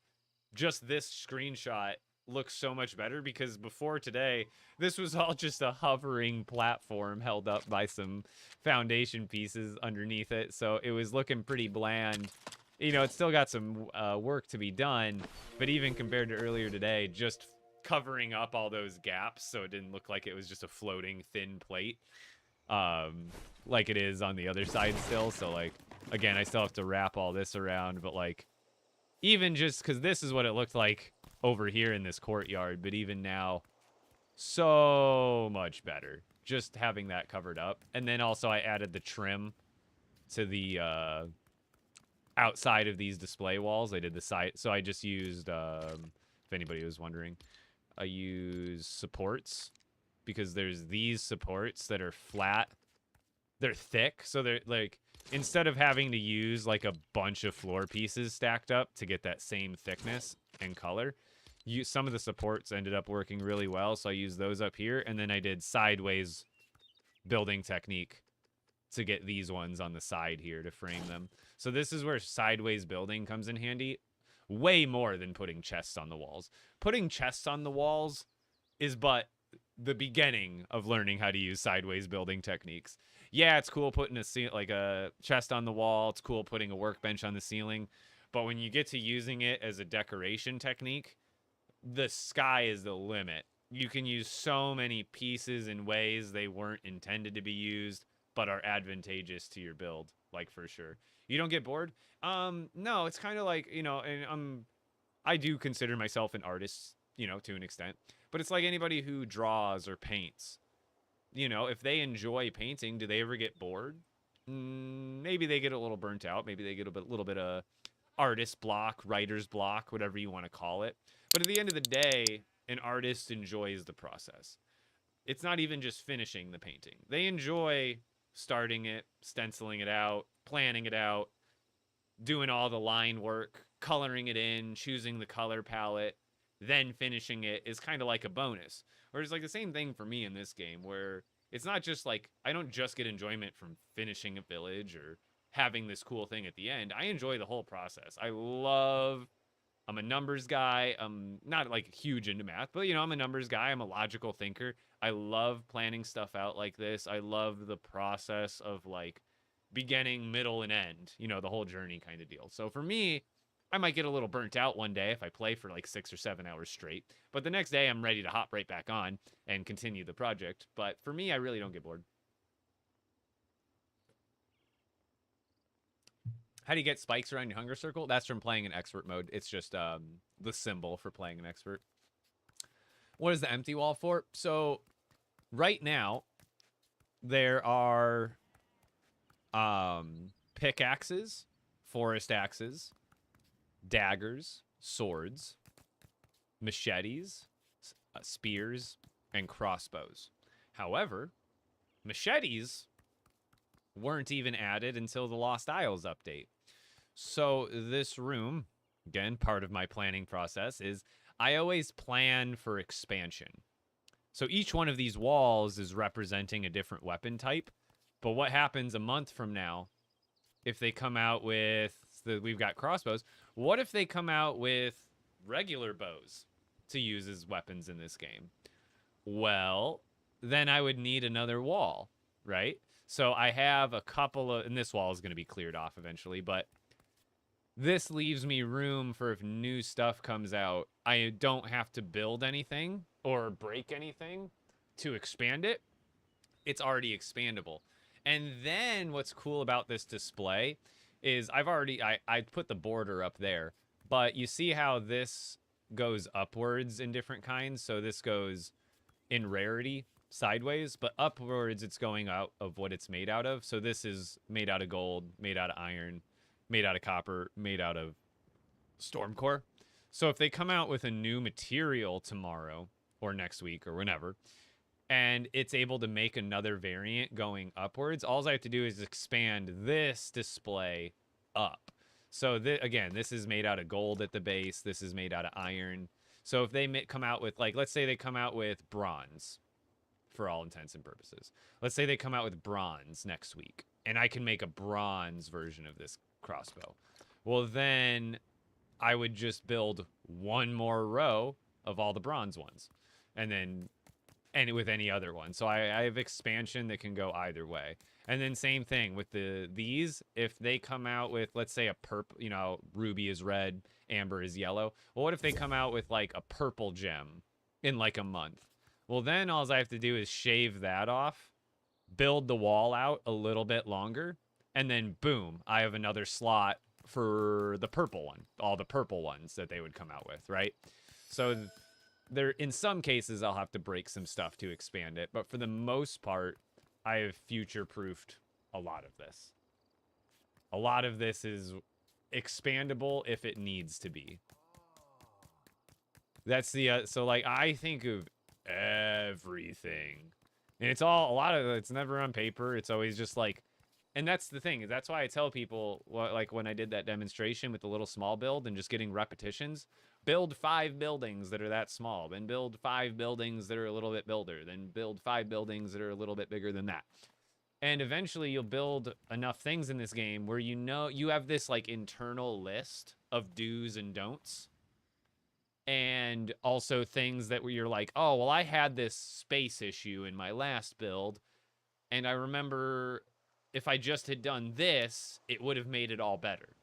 Speaker 1: just this screenshot looks so much better, because before today, this was all just a hovering platform held up by some foundation pieces underneath it. So it was looking pretty bland. you know, it's still got some work to be done, but even compared to earlier today, just covering up all those gaps so it didn't look like it was just a floating thin plate, like it is on the other side still. So, like, again, I still have to wrap all this around, but, like, even just because this is what it looked like over here in this courtyard, but even now, so much better just having that covered up. And then also I added the trim to the outside of these display walls. I did the side, so I just used, if anybody was wondering, I use supports because there's these supports that are flat. They're thick, so they're like, instead of having to use like a bunch of floor pieces stacked up to get that same thickness and color, some of the supports ended up working really well, so I used those up here, and then I did sideways building technique to get these ones on the side here to frame them. So this is where sideways building comes in handy, way more than putting chests on the walls. Putting chests on the walls is but the beginning of learning how to use sideways building techniques. Yeah, it's cool putting a chest on the wall. It's cool putting a workbench on the ceiling. But when you get to using it as a decoration technique, the sky is the limit. You can use so many pieces in ways they weren't intended to be used, but are advantageous to your build, like, for sure. You don't get bored? No, it's kind of like, you know, and I do consider myself an artist, you know, to an extent. But it's like anybody who draws or paints. You know, if they enjoy painting, do they ever get bored? Maybe they get a little burnt out. Maybe they get a little bit of artist block, writer's block, whatever you want to call it. But at the end of the day, an artist enjoys the process. It's not even just finishing the painting. They enjoy starting it, stenciling it out, planning it out, doing all the line work, coloring it in, choosing the color palette, then finishing it is kind of like a bonus. Or it's like the same thing for me in this game, where it's not just like, I don't just get enjoyment from finishing a village or having this cool thing at the end. I enjoy the whole process. I'm a numbers guy. I'm not like huge into math, but, you know, I'm a numbers guy. I'm a logical thinker. I love planning stuff out like this. I love the process of like beginning, middle, and end, you know, the whole journey kind of deal. So for me, I might get a little burnt out one day if I play for like 6 or 7 hours straight, but the next day I'm ready to hop right back on and continue the project. But for me, I really don't get bored. How do you get spikes around your hunger circle? That's from playing in expert mode. It's just the symbol for playing an expert. What is the empty wall for? So right now there are pickaxes, forest axes, daggers, swords, machetes, spears, and crossbows. However, machetes weren't even added until the Lost Isles update. So this room, again, part of my planning process is I always plan for expansion. So each one of these walls is representing a different weapon type. But what happens a month from now if they come out with, we've got crossbows, what if they come out with regular bows to use as weapons in this game? Well, then I would need another wall, right? So I have a couple of, and this wall is going to be cleared off eventually, but this leaves me room for if new stuff comes out, I don't have to build anything or break anything to expand it. It's already expandable. And then what's cool about this display is I put the border up there, but you see how this goes upwards in different kinds. So this goes in rarity sideways, but upwards it's going out of what it's made out of. So this is made out of gold, made out of iron, made out of copper, made out of storm core. So if they come out with a new material tomorrow or next week or whenever, and it's able to make another variant going upwards, all I have to do is expand this display up. So again, this is made out of gold at the base. This is made out of iron. So if they come out with, like, let's say they come out with bronze for all intents and purposes. Let's say they come out with bronze next week, and I can make a bronze version of this crossbow. Well, then I would just build one more row of all the bronze ones, and then with any other one. So I have expansion that can go either way. And then same thing with these. If they come out with, let's say, a purple, you know, ruby is red, amber is yellow. Well, what if they come out with like a purple gem in like a month? Well, then all I have to do is shave that off, build the wall out a little bit longer, and then boom, I have another slot for the purple one, all the purple ones that they would come out with, right? So there, in some cases, I'll have to break some stuff to expand it, but for the most part, I have future-proofed a lot of this. A lot of this is expandable if it needs to be. That's the, so like, I think of everything. And it's all, a lot of it's never on paper. It's always just like, and that's the thing. That's why I tell people, like when I did that demonstration with the little small build and just getting repetitions, build 5 buildings that are that small, then build 5 buildings that are a little bit bigger, then build 5 buildings that are a little bit bigger than that. And eventually you'll build enough things in this game where you know you have this like internal list of do's and don'ts. And also things that where you're like, oh, well, I had this space issue in my last build. And I remember if I just had done this, it would have made it all better.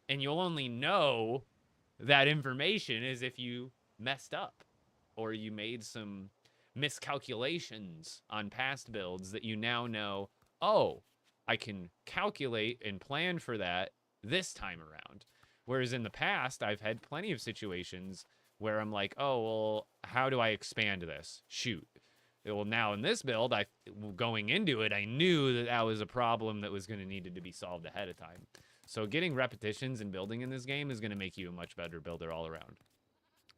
Speaker 1: And you'll only know that information is if you messed up or you made some miscalculations on past builds that you now know, oh, I can calculate and plan for that this time around. Whereas in the past, I've had plenty of situations where I'm like, oh, well, how do I expand this? Shoot. Well, now in this build, going into it, I knew that that was a problem that was going to need to be solved ahead of time. So getting repetitions and building in this game is going to make you a much better builder all around.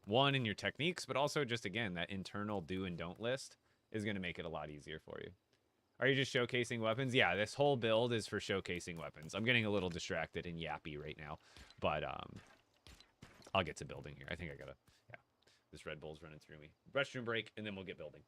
Speaker 1: One, in your techniques, but also just, again, that internal do and don't list is going to make it a lot easier for you. Are you just showcasing weapons? Yeah, this whole build is for showcasing weapons. I'm getting a little distracted and yappy right now, but I'll get to building here. I think I gotta, yeah. This Red Bull's running through me. Restroom break, and then we'll get building.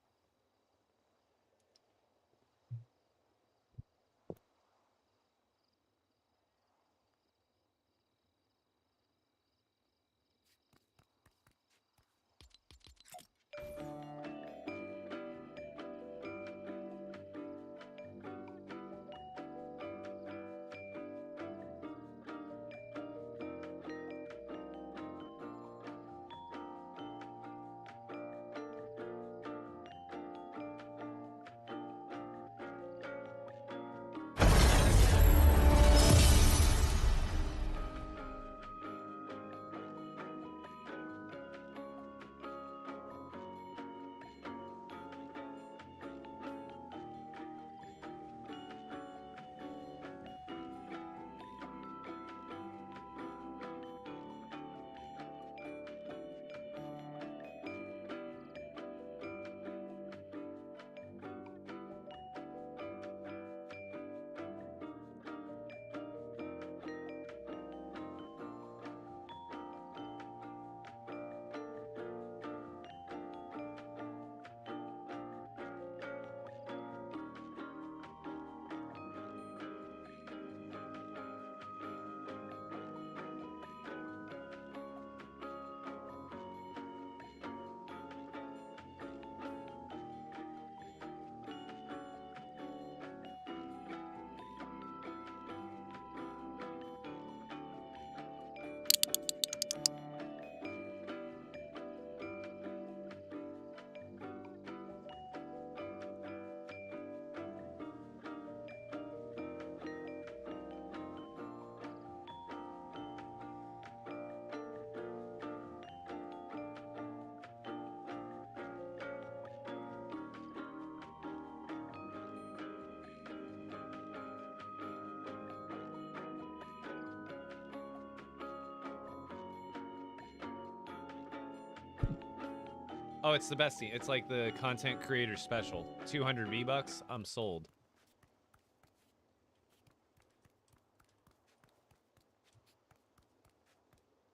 Speaker 1: Oh, it's the best thing. It's like the content creator special. 200 V-Bucks, I'm sold.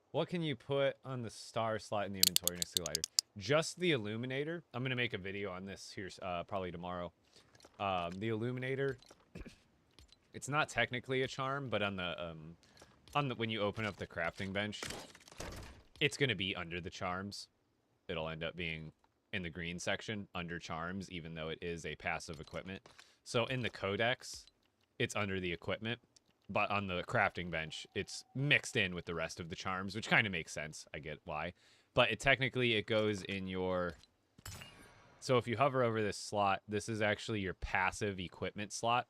Speaker 1: What can you put on the star slot in the inventory next to the lighter? Just the illuminator. I'm going to make a video on this here probably tomorrow. The illuminator, it's not technically a charm, but on the when you open up the crafting bench, it's going to be under the charms. It'll end up being in the green section under charms, even though it is a passive equipment. So in the codex, it's under the equipment. But on the crafting bench, it's mixed in with the rest of the charms, which kind of makes sense. I get why. But technically, it goes in your... So if you hover over this slot, this is actually your passive equipment slot.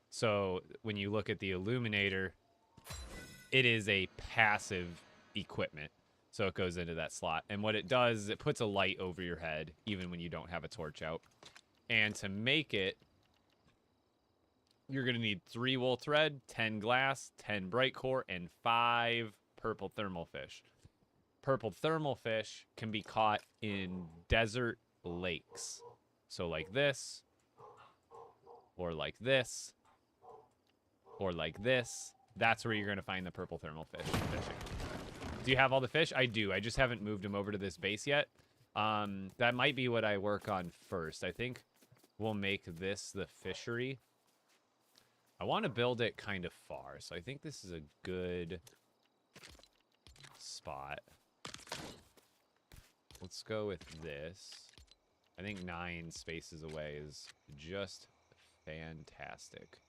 Speaker 1: So when you look at the illuminator, it is a passive equipment. So it goes into that slot. And what it does is it puts a light over your head, even when you don't have a torch out. And to make it, you're going to need 3 wool thread, 10 glass, 10 bright core, and 5 purple thermal fish. Purple thermal fish can be caught in desert lakes. So like this, or like this, or like this. That's where you're going to find the purple thermal fish fishing. Do you have all the fish? I do. I just haven't moved them over to this base yet. That might be what I work on first. I think we'll make this the fishery. I want to build it kind of far, so I think this is a good spot. Let's go with this. I think 9 spaces away is just fantastic.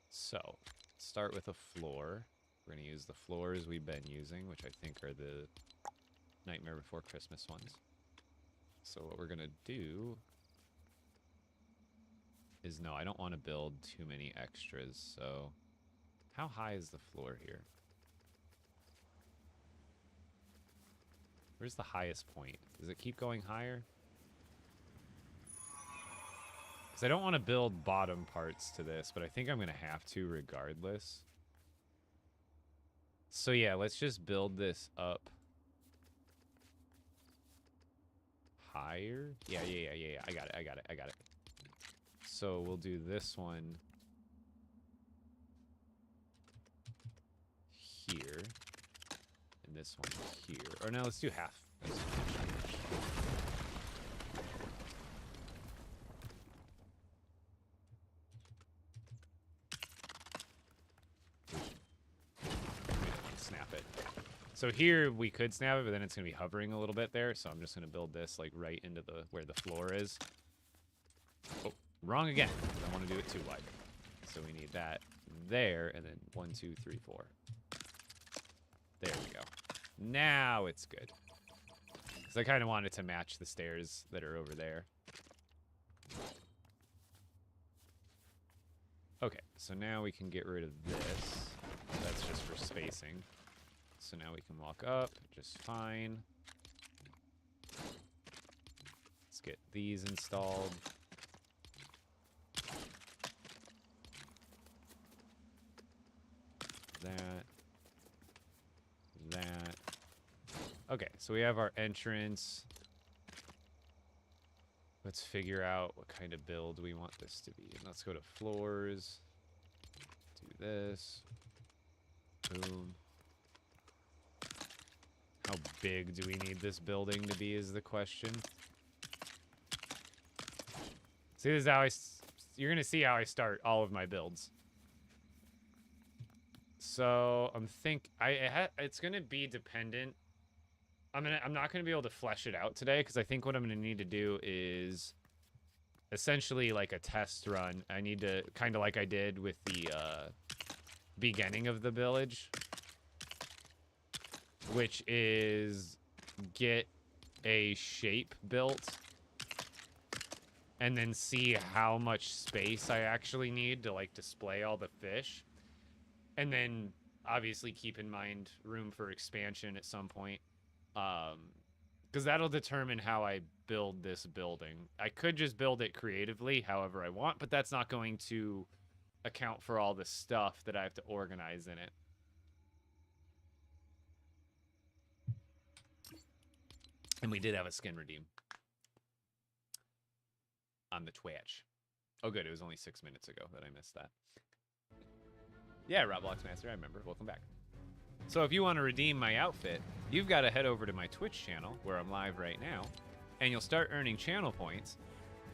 Speaker 1: So, start with a floor. We're going to use the floors we've been using, which I think are the Nightmare Before Christmas ones. So what we're going to do is, no, I don't want to build too many extras, so how high is the floor here? Where's the highest point? Does it keep going higher? Because I don't want to build bottom parts to this, but I think I'm going to have to regardless. So yeah, let's just build this up higher. Yeah. I got it. So we'll do this one here, and this one here. Or no, let's do half. Snap it. So here we could snap it, but then it's going to be hovering a little bit there. So I'm just going to build this like right into the where the floor is. Oh. Wrong again. I want to do it too wide. So we need that there, and then 1, 2, 3, 4. There we go. Now it's good. Because I kind of wanted to match the stairs that are over there. Okay, so now we can get rid of this. That's just for spacing. So now we can walk up just fine. Let's get these installed. That. Okay, so we have our entrance. Let's figure out what kind of build we want this to be. And let's go to floors. Do this. Boom. How big do we need this building to be is the question. See, this is how you're going to see how I start all of my builds. So it's gonna be dependent. I'm not gonna be able to flesh it out today because I think what I'm gonna need to do is essentially like a test run. I need to kind of like I did with the beginning of the village, which is get a shape built and then see how much space I actually need to like display all the fish. And then, obviously, keep in mind room for expansion at some point. Because that'll determine how I build this building. I could just build it creatively however I want, but that's not going to account for all the stuff that I have to organize in it. And we did have a skin redeem on the Twitch. Oh, good. It was only 6 minutes ago that I missed that. Yeah, Roblox Master, I remember. Welcome back. So if you want to redeem my outfit, you've got to head over to my Twitch channel, where I'm live right now, and you'll start earning channel points,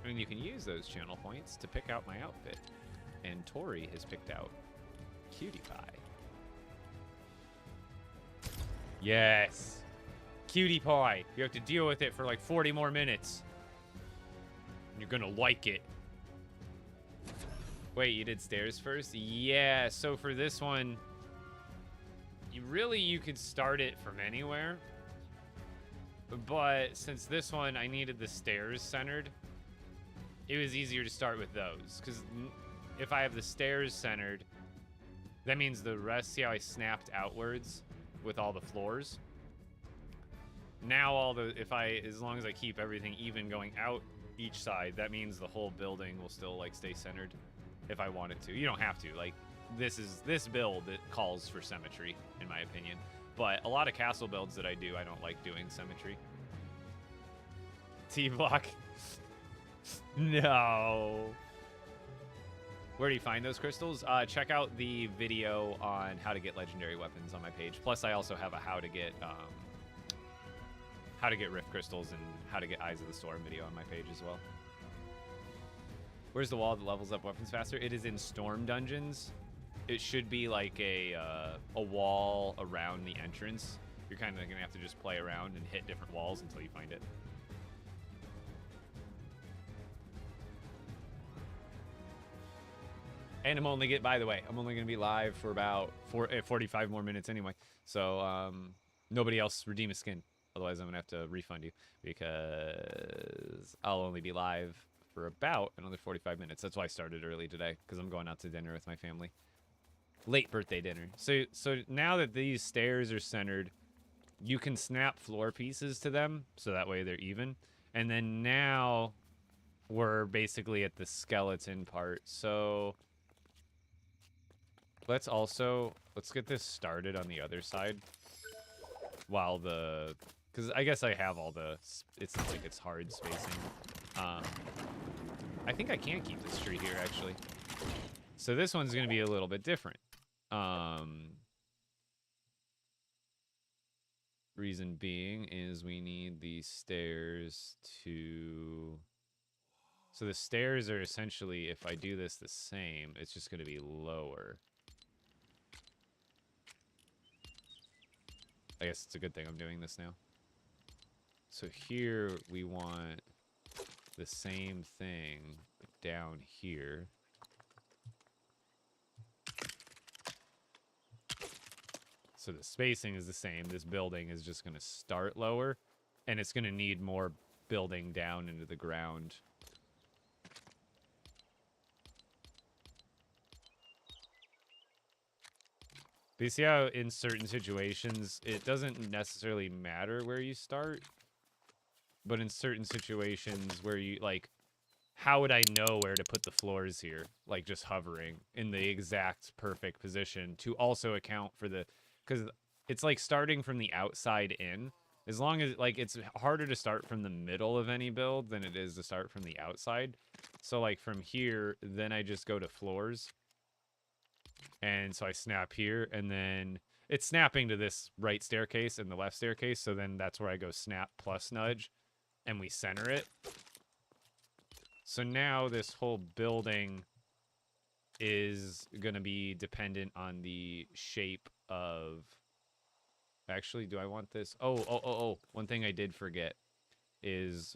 Speaker 1: and you can use those channel points to pick out my outfit. And Tori has picked out Cutie Pie. Yes! Cutie Pie! You have to deal with it for like 40 more minutes. You're gonna like it. Wait, you did stairs first? Yeah, so for this one, you could start it from anywhere. But since this one, I needed the stairs centered, it was easier to start with those. Because if I have the stairs centered, that means the rest, see how I snapped outwards with all the floors? Now as long as I keep everything even going out each side, that means the whole building will still like stay centered if I want it to. You don't have to. Like this build that calls for symmetry, in my opinion. But a lot of castle builds that I do, I don't like doing symmetry. T-block. No. Where do you find those crystals? Check out the video on how to get legendary weapons on my page. Plus, I also have a how to get rift crystals and how to get Eyes of the Storm video on my page as well. Where's the wall that levels up weapons faster? It is in Storm Dungeons. It should be like a wall around the entrance. You're kind of gonna have to just play around and hit different walls until you find it. And by the way, I'm only going to be live for about 45 more minutes anyway. So nobody else redeem a skin. Otherwise, I'm going to have to refund you because I'll only be live for about another 45 minutes. That's why I started early today, because I'm going out to dinner with my family. Late birthday dinner. So now that these stairs are centered, you can snap floor pieces to them, so that way they're even. And then now we're basically at the skeleton part. So let's get this started on the other side while because I guess I have all it's not like it's hard spacing. I think I can keep this tree here actually. So this one's going to be a little bit different. Reason being is we need the stairs to... So the stairs are essentially, if I do this the same, it's just going to be lower. I guess it's a good thing I'm doing this now. So here we want the same thing, but down here. So the spacing is the same. This building is just going to start lower, and it's going to need more building down into the ground. But you see how in certain situations, it doesn't necessarily matter where you start, but in certain situations where you, like, how would I know where to put the floors here? Like, just hovering in the exact perfect position to also account for the... Because it's like starting from the outside in. As long as, like, it's harder to start from the middle of any build than it is to start from the outside. So, like, from here, then I just go to floors. And so I snap here, and then it's snapping to this right staircase and the left staircase. So then that's where I go snap plus nudge, and we center it. So now this whole building is going to be dependent on the shape of... Actually, do I want this? Oh. One thing I did forget is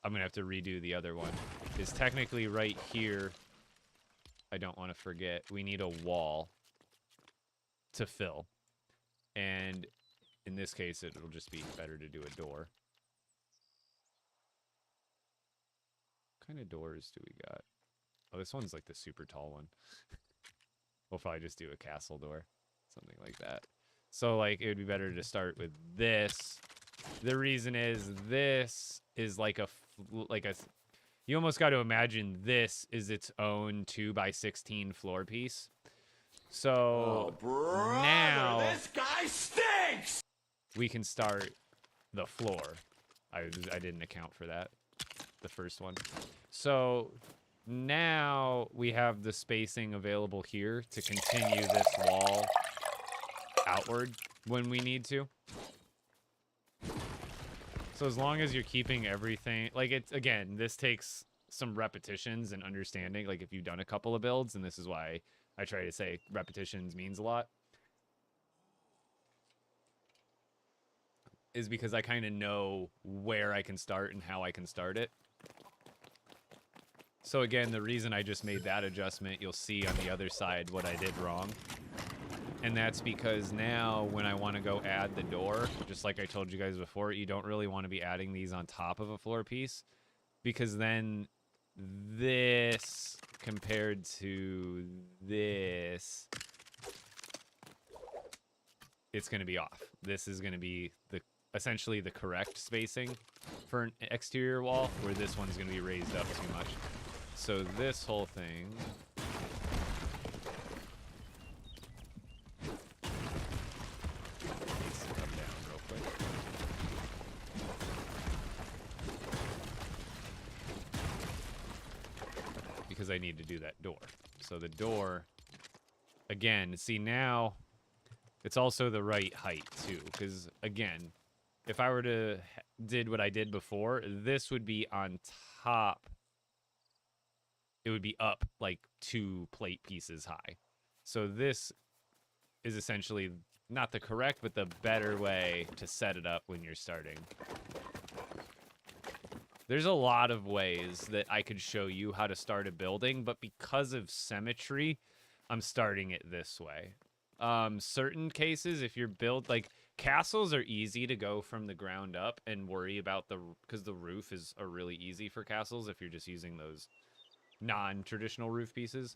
Speaker 1: I'm going to have to redo the other one. Is technically right here... I don't want to forget, we need a wall to fill. And in this case, it'll just be better to do a door. What kind of doors do we got? Oh, this one's like the super tall one. We'll probably just do a castle door. Something like that. So, like, it would be better to start with this. The reason is this is like a... You almost got to imagine this is its own 2x16 floor piece. So now this guy stinks. We can start the floor. I didn't account for that, the first one. So now we have the spacing available here to continue this wall outward when we need to. So as long as you're keeping everything, like, it's, again, this takes some repetitions and understanding. Like, if you've done a couple of builds, and this is why I try to say repetitions means a lot, is because I kind of know where I can start and how I can start it. So again, the reason I just made that adjustment, you'll see on the other side what I did wrong. And that's because now when I want to go add the door, just like I told you guys before, you don't really want to be adding these on top of a floor piece, because then this compared to this, it's going to be off. This is going to be essentially the correct spacing for an exterior wall, where this one's going to be raised up too much. So this whole thing needs to come down real quick. Because I need to do that door. So the door, again, see now, it's also the right height too. Because again, if I were to did what I did before, this would be on top. It would be up like 2 plate pieces high. So this is essentially not the correct, but the better way to set it up when you're starting. There's a lot of ways that I could show you how to start a building, but because of symmetry, I'm starting it this way. Certain cases, if you're like castles are easy to go from the ground up and worry about because the roof are really easy for castles if you're just using those non-traditional roof pieces.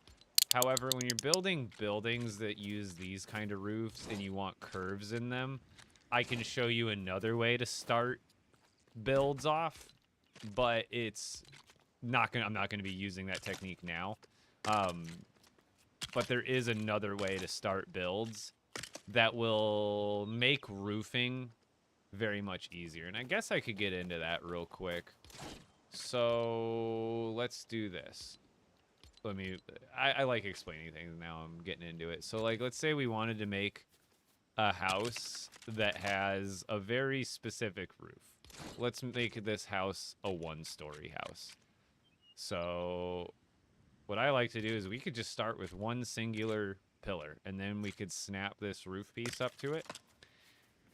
Speaker 1: However, when you're building buildings that use these kind of roofs and you want curves in them, I can show you another way to start builds off, but I'm not gonna be using that technique now. But there is another way to start builds that will make roofing very much easier. And I guess I could get into that real quick. So let's do this. I like explaining things now. I'm getting into it. So like, let's say we wanted to make a house that has a very specific roof. Let's make this house a 1-story house. So what I like to do is we could just start with one singular pillar, and then we could snap this roof piece up to it.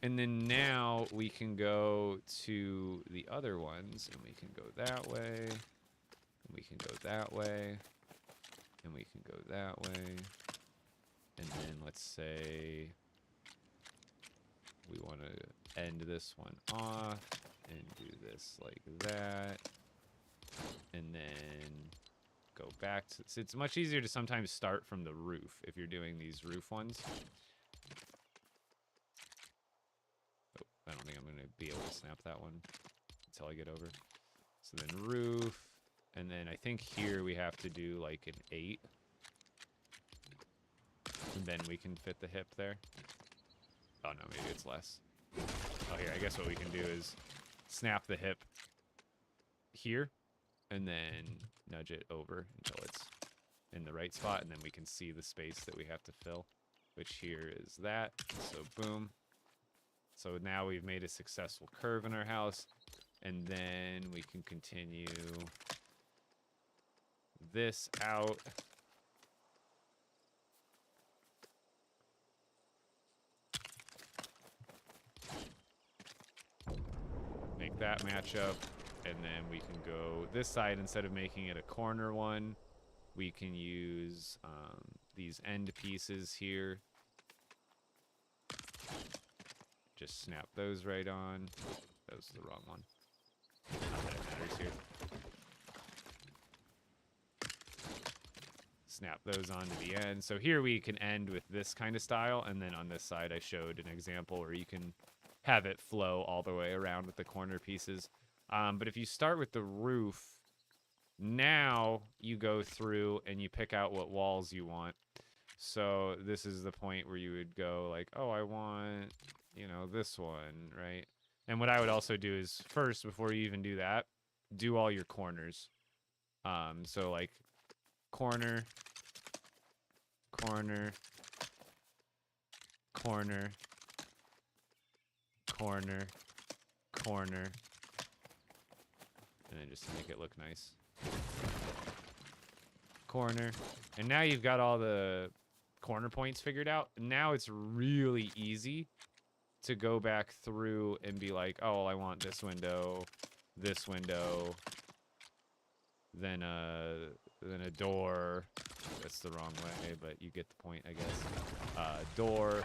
Speaker 1: And then now we can go to the other ones, and we can go that way, and we can go that way, and we can go that way. And then let's say we want to end this one off and do this like that. And then go back to... So it's much easier to sometimes start from the roof if you're doing these roof ones. I don't think I'm going to be able to snap that one until I get over. So then roof, and then I think here we have to do like an 8. And then we can fit the hip there. Oh no, maybe it's less. Oh, here, I guess what we can do is snap the hip here, and then nudge it over until it's in the right spot, and then we can see the space that we have to fill, which here is that. So boom. So now we've made a successful curve in our house, and then we can continue this out. Make that match up, and then we can go this side. Instead of making it a corner one, we can use these end pieces here. Just snap those right on. That was the wrong one. Not that it matters here. Snap those onto the end. So here we can end with this kind of style, and then on this side I showed an example where you can have it flow all the way around with the corner pieces. But if you start with the roof, now you go through and you pick out what walls you want. So this is the point where you would go like, oh, I want, you know, this one, right? And what I would also do is first, before you even do that, do all your corners. So like corner, corner, corner, corner, corner, and then just to make it look nice. Corner. And now you've got all the corner points figured out. Now it's really easy to go back through and be like, oh, I want this window, then a door. That's the wrong way, but you get the point, I guess. Door.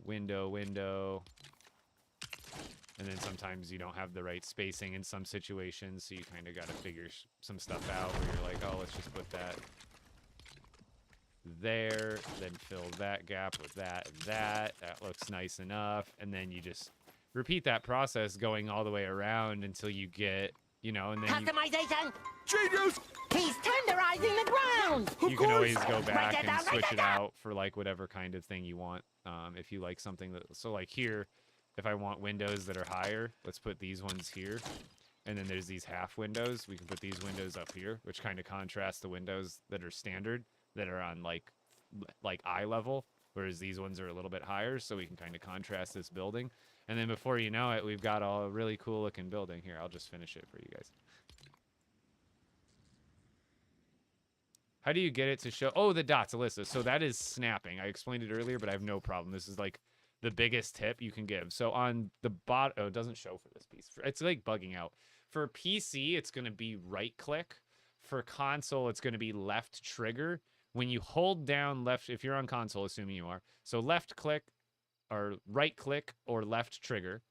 Speaker 1: Window. And then sometimes you don't have the right spacing in some situations, so you kind of got to figure some stuff out where you're like, oh, let's just put that there, then fill that gap with that and that. That looks nice enough. And then you just repeat that process going all the way around until you get, you know, and then
Speaker 6: Customization!
Speaker 2: Genius!
Speaker 6: He's tenderizing the ground!
Speaker 1: you can always go back
Speaker 6: Write that
Speaker 1: and
Speaker 6: down, write
Speaker 1: switch
Speaker 6: that
Speaker 1: it
Speaker 6: down.
Speaker 1: out for like whatever kind of thing you want. If you like something that, so like here, if I want windows that are higher, let's put these ones here. And then there's these half windows. We can put these windows up here, which kind of contrast the windows that are standard, that are on like eye level, whereas these ones are a little bit higher, so we can kind of contrast this building. And then before you know it, we've got a really cool looking building here. I'll just finish it for you guys. How do you get it to show? Oh, the dots, Alyssa. So that is snapping. I explained it earlier, but I have no problem. This is like the biggest tip you can give. So on the bottom, oh, it doesn't show for this piece. It's like bugging out. For PC, it's going to be right click. For console, it's going to be left trigger. When you hold down left, if you're on console, assuming you are, so left click or right click or left trigger,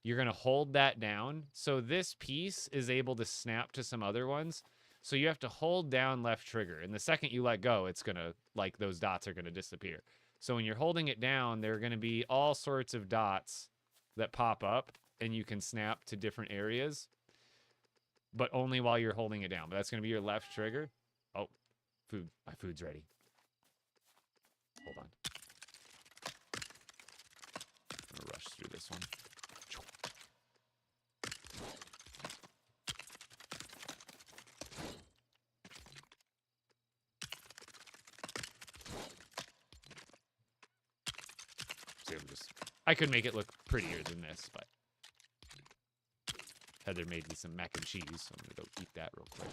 Speaker 1: you're going to hold that down. So this piece is able to snap to some other ones. So you have to hold down left trigger. And the second you let go, it's going to, like, those dots are going to disappear. So when you're holding it down, there are going to be all sorts of dots that pop up, and you can snap to different areas, but only while you're holding it down. But that's going to be your left trigger. Oh, food. My food's ready. Hold on. I'm going to rush through this one. I could make it look prettier than this, but Heather made me some mac and cheese, so I'm gonna go eat that real quick.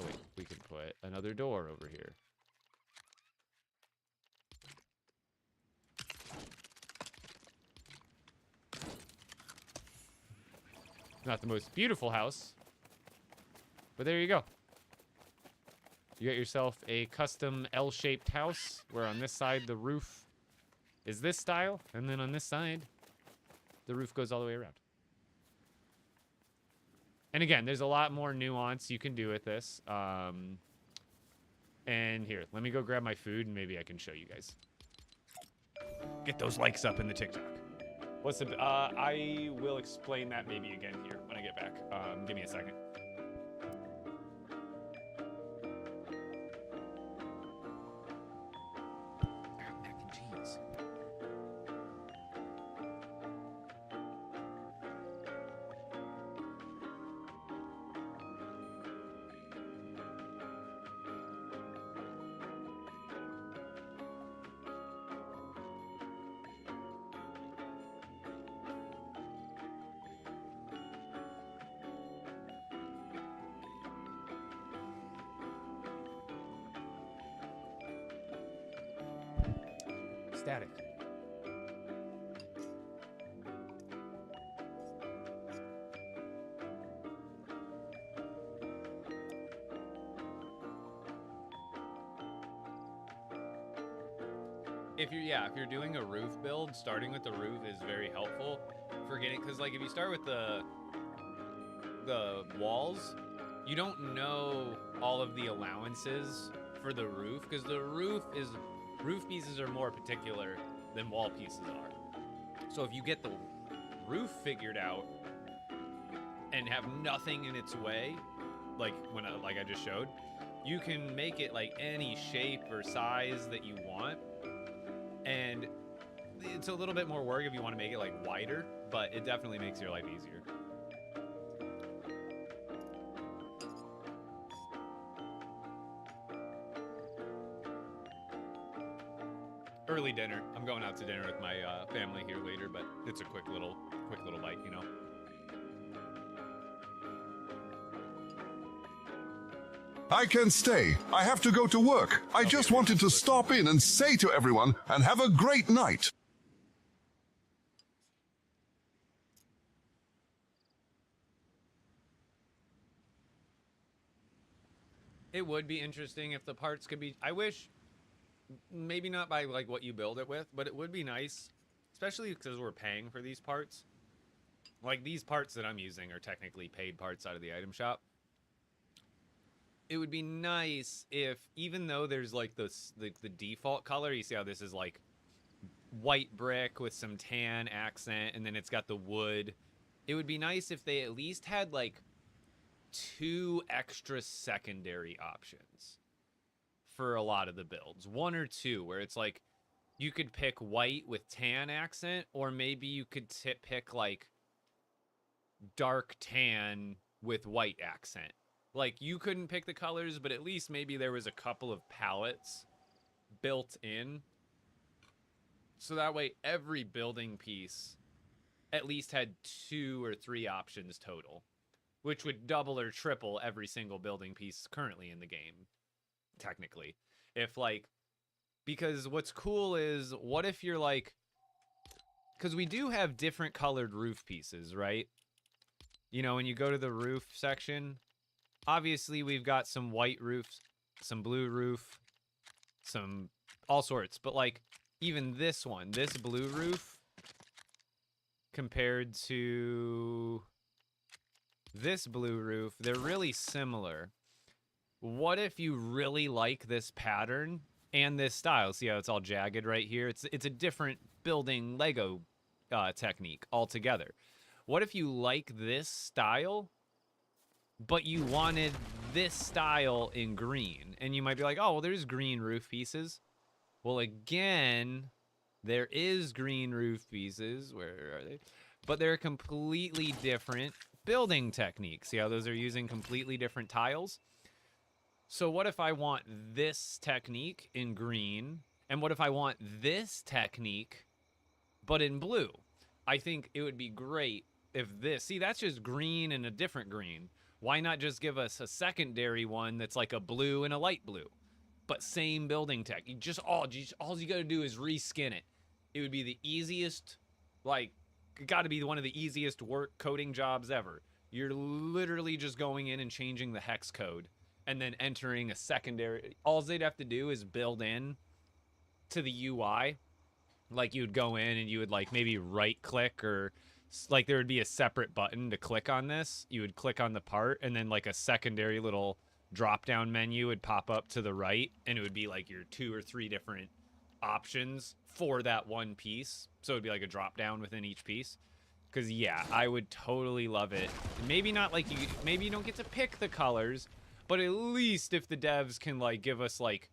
Speaker 1: Oh wait, we can put another door over here. Not the most beautiful house, but there you go. You got yourself a custom L-shaped house, where on this side the roof is this style, and then on this side, the roof goes all the way around. And again, there's a lot more nuance you can do with this. And here, let me go grab my food, and maybe I can show you guys. Get those likes up in the TikTok. What's the? I will explain that maybe again here when I get back. Give me a second. Static. If you're doing a roof build, starting with the roof is very helpful for getting, because like if you start with the walls, you don't know all of the allowances for the roof, because the roof pieces are more particular than wall pieces are. So if you get the roof figured out and have nothing in its way, like I just showed, you can make it like any shape or size that you want. And it's a little bit more work if you want to make it like wider, but it definitely makes your life easier. Early dinner. I'm going out to dinner with my family here later, but it's a quick little bite, you know.
Speaker 5: I can stay. I have to go to work. I just wanted to stop in and say to everyone, and have a great night.
Speaker 1: It would be interesting if the parts could be... I wish, maybe not by like what you build it with, but it would be nice, especially because we're paying for these parts. Like these parts that I'm using are technically paid parts out of the item shop. It would be nice if, even though there's like the default color, you see how this is like white brick with some tan accent, and then it's got the wood. It would be nice if they at least had like 2 extra secondary options for a lot of the builds. 1 or 2, where it's like you could pick white with tan accent, or maybe you could pick like dark tan with white accent. Like you couldn't pick the colors, but at least maybe there was a couple of palettes built in. So that way every building piece at least had 2 or 3 options total, which would double or triple every single building piece currently in the game, technically. If like, because what's cool is, what if you're like, because we do have different colored roof pieces, right? You know, when you go to the roof section, obviously we've got some white roofs, some blue roof, some all sorts, but like even this one, this blue roof compared to this blue roof, they're really similar. What if you really like this pattern and this style? See how it's all jagged right here? It's a different building Lego technique altogether. What if you like this style, but you wanted this style in green? And you might be like, oh, well, there's green roof pieces. Well, again, there is green roof pieces. Where are they? But they're completely different building techniques. See how those are using completely different tiles? So what if I want this technique in green? And what if I want this technique, but in blue? I think it would be great if this... See, that's just green and a different green. Why not just give us a secondary one that's like a blue and a light blue? But same building tech. You just all you gotta do is reskin it. It would be the easiest, like, gotta be one of the easiest work coding jobs ever. You're literally just going in and changing the hex code and then entering a secondary. All they'd have to do is build in to the UI. Like you'd go in and you would like maybe right click, or like there would be a separate button to click on this. You would click on the part, and then like a secondary little drop down menu would pop up to the right, and it would be like your 2 or 3 different options for that one piece. So it'd be like a drop down within each piece. Because yeah, I would totally love it. Maybe not like maybe you don't get to pick the colors, but at least if the devs can like give us like,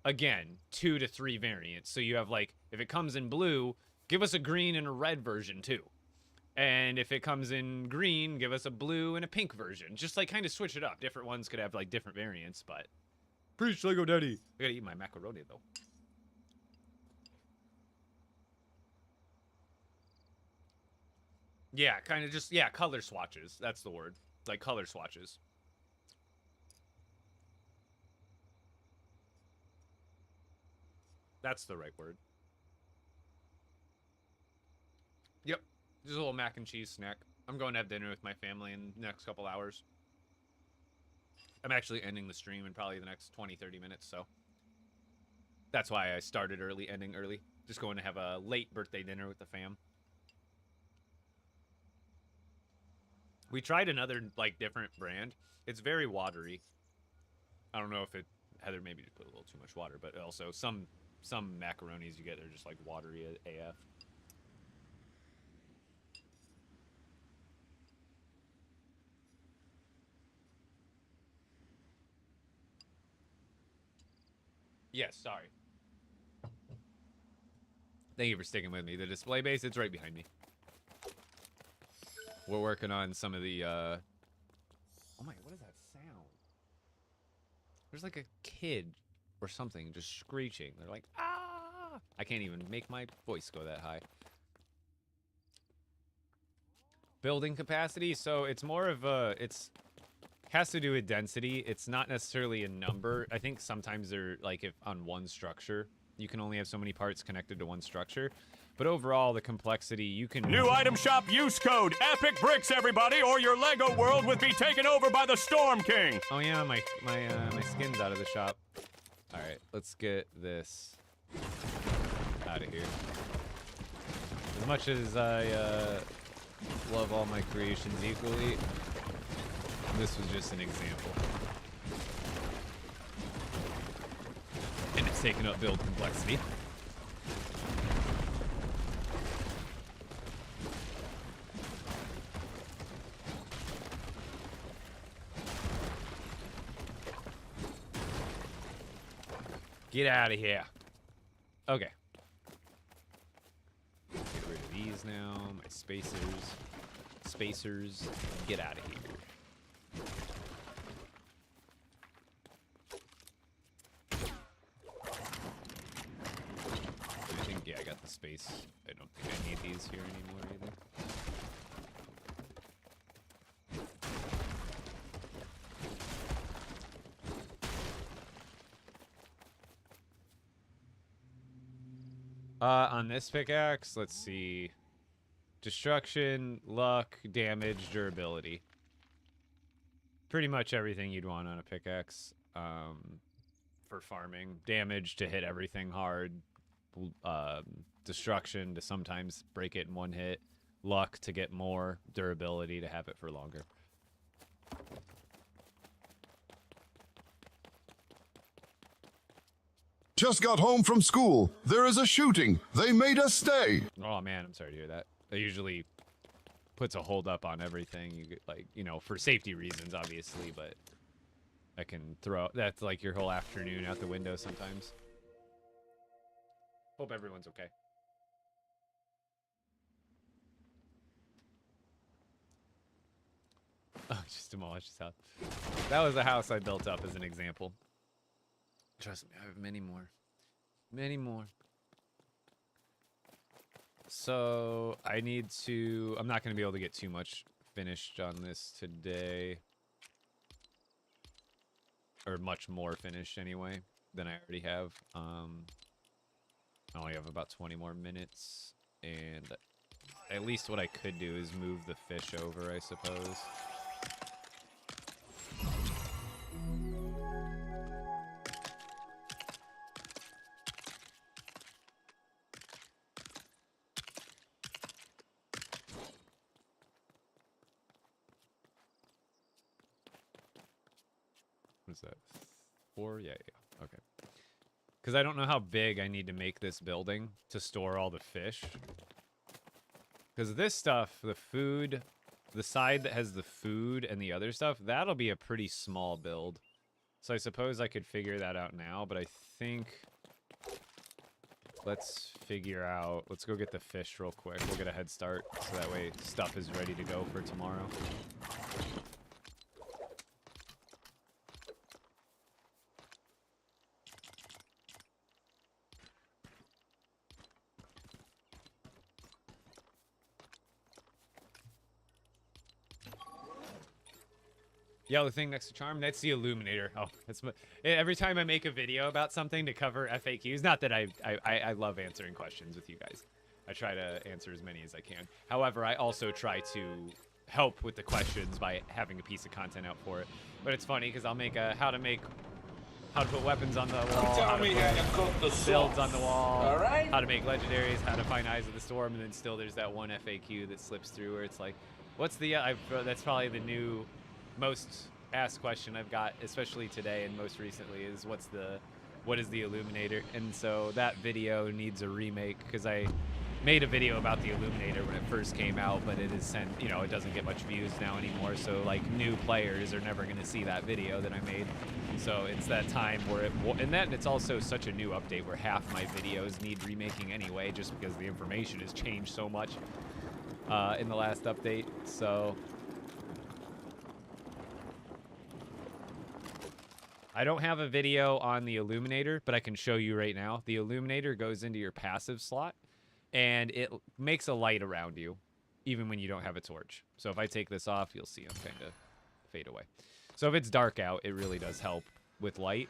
Speaker 1: again, 2 to 3 variants. So you have like, if it comes in blue, give us a green and a red version too. And if it comes in green, give us a blue and a pink version. Just like kind of switch it up. Different ones could have like different variants, but... Preach, Lego Daddy! I gotta eat my macaroni though. Yeah, kind of just, yeah, color swatches. That's the word. Like color swatches. That's the right word. Yep. Just a little mac and cheese snack. I'm going to have dinner with my family in the next couple hours. I'm actually ending the stream in probably the next 20-30 minutes, so. That's why I started early, ending early. Just going to have a late birthday dinner with the fam. We tried another, like, different brand. It's very watery. I don't know if it... Heather maybe just put a little too much water, but also some macaronis you get are just, like, watery AF. Yes, sorry. Thank you for sticking with me. The display base, it's right behind me. We're working on some of the, Oh my, what is that sound? There's like a kid or something just screeching. They're like, ah! I can't even make my voice go that high. Building capacity, so it's more of a, has to do with density. It's not necessarily a number. I think sometimes they're like, if on one structure, you can only have so many parts connected to one structure. But overall, the complexity, you can...
Speaker 2: New item shop use code Epic Bricks, everybody, or your Lego world would be taken over by the Storm King.
Speaker 1: Oh yeah, my skin's out of the shop. All right, let's get this out of here. As much as I love all my creations equally, this was just an example. And it's taking up build complexity. Get out of here. Okay. Get rid of these now. My spacers. Spacers. Get out of here. I think, yeah, I got the space. I don't think I need these here anymore either. On this pickaxe, let's see. Destruction, luck, damage, durability. Pretty much everything you'd want on a pickaxe for farming. Damage to hit everything hard. Destruction to sometimes break it in one hit. Luck to get more. Durability to have it for longer.
Speaker 5: Just got home from school. There is a shooting. They made us stay.
Speaker 1: Oh man, I'm sorry to hear that. That usually puts a hold up on everything. You get, like, you know, for safety reasons, obviously, but I can throw that's like your whole afternoon out the window sometimes. Hope everyone's okay. Oh, just demolished his house. That was a house I built up as an example. Trust me, I have many more. Many more. So, I need to... I'm not going to be able to get too much finished on this today. Or much more finished, anyway, than I already have. I only have about 20 more minutes. And at least what I could do is move the fish over, I suppose. What is that? 4? Yeah. Okay. Because I don't know how big I need to make this building to store all the fish. Because this stuff, the food, the side that has the food and the other stuff, that'll be a pretty small build. So I suppose I could figure that out now, but I think... Let's figure out... Let's go get the fish real quick. We'll get a head start, so that way stuff is ready to go for tomorrow. Yellow thing next to charm, that's the illuminator. Oh, that's every time I make a video about something to cover FAQs, not that I love answering questions with you guys. I try to answer as many as I can. However, I also try to help with the questions by having a piece of content out for it. But it's funny because I'll make a how to put weapons on the wall, how to put builds on the wall, how to make legendaries, how to find Eyes of the Storm, and then still there's that one FAQ that slips through where it's like, what's the that's probably the new most asked question I've got, especially today and most recently, is what is the illuminator? And so that video needs a remake because I made a video about the illuminator when it first came out, but it is sent, you know, it doesn't get much views now anymore. So like new players are never going to see that video that I made. So it's that time where and then it's also such a new update where half my videos need remaking anyway, just because the information has changed so much in the last update. So I don't have a video on the illuminator, but I can show you right now. The illuminator goes into your passive slot, and it makes a light around you, even when you don't have a torch. So if I take this off, you'll see them kind of fade away. So if it's dark out, it really does help with light.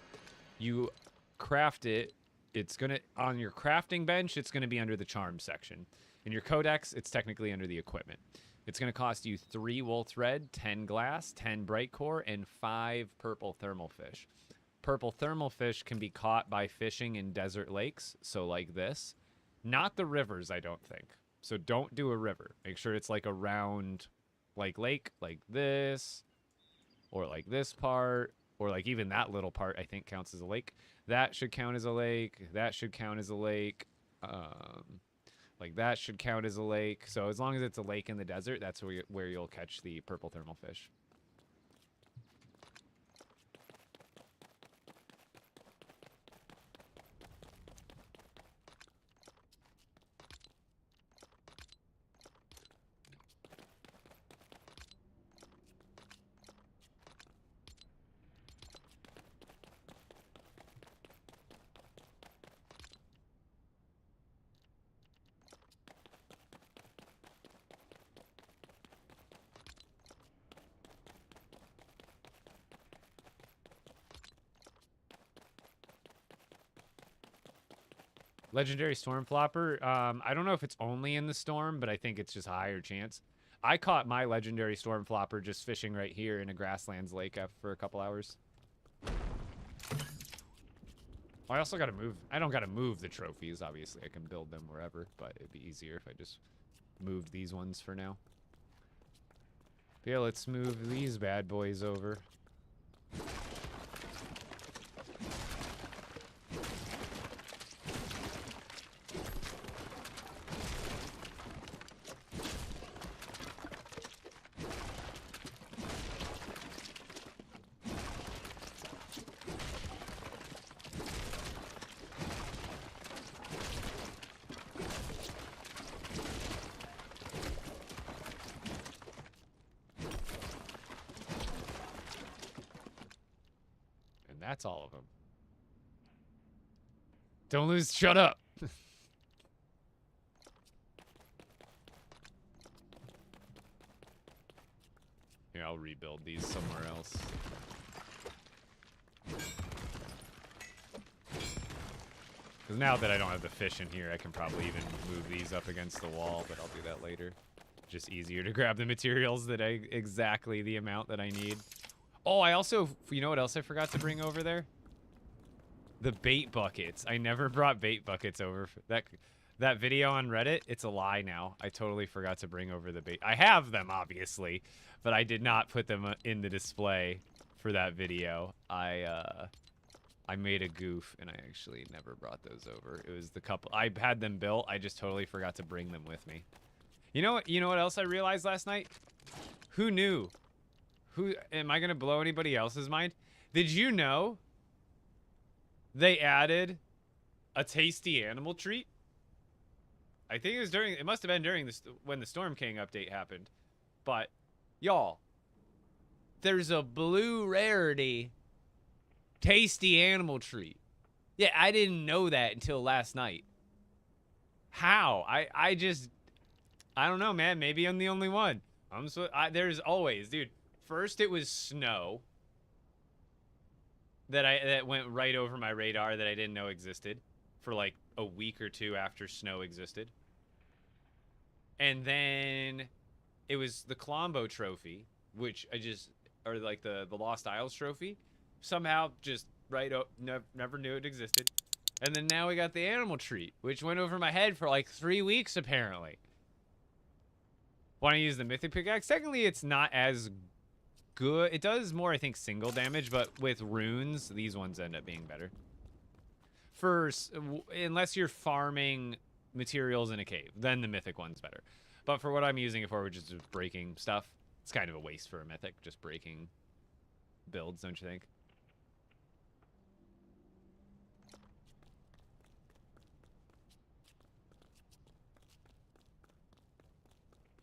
Speaker 1: You craft it it's gonna, on your crafting bench, it's gonna be under the charm section. In your codex, it's technically under the equipment. It's gonna cost you 3 wool thread, 10 glass, 10 bright core, and 5 purple thermal fish. Purple thermal fish can be caught by fishing in desert lakes, so like this. Not the rivers, I don't think. So don't do a river. Make sure it's like a round, like lake, like this, or like this part, or like even that little part I think counts as a lake. That should count as a lake. That should count as a lake. Like that should count as a lake. So as long as it's a lake in the desert, that's where you'll catch the purple thermal fish. Legendary Storm Flopper. I don't know if it's only in the storm, but I think it's just a higher chance. I caught my Legendary Storm Flopper just fishing right here in a grasslands lake for a couple hours. I also got to move. I don't got to move the trophies, obviously. I can build them wherever, but it'd be easier if I just moved these ones for now. But yeah, let's move these bad boys over. That's all of them. Don't lose. Shut up. Here, I'll rebuild these somewhere else. Because now that I don't have the fish in here, I can probably even move these up against the wall, but I'll do that later. Just easier to grab the materials that exactly the amount that I need. Oh, I also, you know what else I forgot to bring over there? The bait buckets. I never brought bait buckets over. That video on Reddit, it's a lie now. I totally forgot to bring over the bait. I have them, obviously, but I did not put them in the display for that video. I made a goof, and I actually never brought those over. It was the couple. I had them built. I just totally forgot to bring them with me. You know what else I realized last night? Who knew? Am I gonna blow anybody else's mind? Did you know they added a tasty animal treat? I think it must have been during when the Storm King update happened. But y'all, there's a blue rarity tasty animal treat. Yeah, I didn't know that until last night. How? I don't know, man. Maybe I'm the only one. There's always, dude. First, it was snow that went right over my radar that I didn't know existed for like a week or two after snow existed. And then it was the Colombo trophy, which or like the Lost Isles trophy. Somehow just never knew it existed. And then now we got the animal treat, which went over my head for like 3 weeks apparently. Want to use the mythic pickaxe? Technically, it's not as good. It does more, I think, single damage, but with runes, these ones end up being better. Unless you're farming materials in a cave, then the mythic one's better. But for what I'm using it for, which is just breaking stuff, it's kind of a waste for a mythic, just breaking builds, don't you think?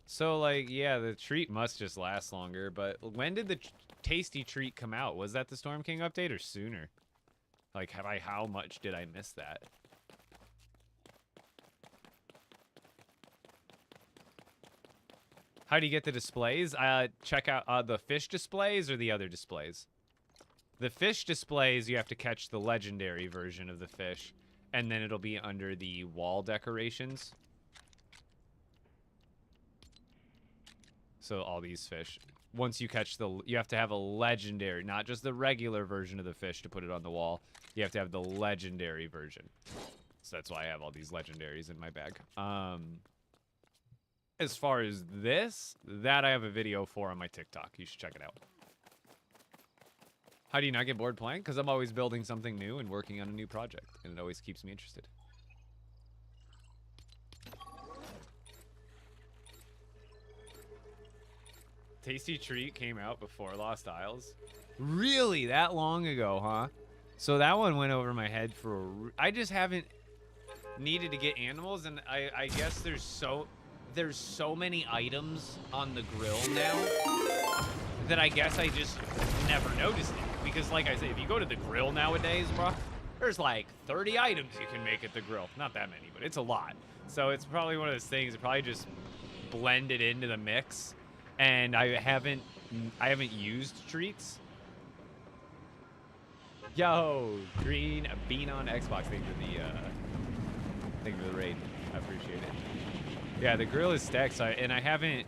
Speaker 1: So, like, yeah, the treat must just last longer, but when did the tasty treat come out? Was that the Storm King update or sooner? Like, how much did I miss that? How do you get the displays? Check out the fish displays or the other displays. The fish displays, you have to catch the legendary version of the fish. And then it'll be under the wall decorations. So all these fish. Once you catch you have to have a legendary, not just the regular version of the fish to put it on the wall. You have to have the legendary version. So that's why I have all these legendaries in my bag. As far as this, that I have a video for on my TikTok. You should check it out. How do you not get bored playing? Because I'm always building something new and working on a new project. And it always keeps me interested. Tasty Treat came out before Lost Isles. Really? That long ago, huh? So that one went over my head for I just haven't needed to get animals, and I guess there's so many items on the grill now that I guess I just never noticed it. Because like I say, if you go to the grill nowadays, bro, there's like 30 items you can make at the grill. Not that many, but it's a lot. So it's probably one of those things that probably just blended into the mix. And I haven't used treats. Yo, Green Bean on Xbox. Thank you for the raid. I appreciate it. Yeah, the grill is stacked, so I haven't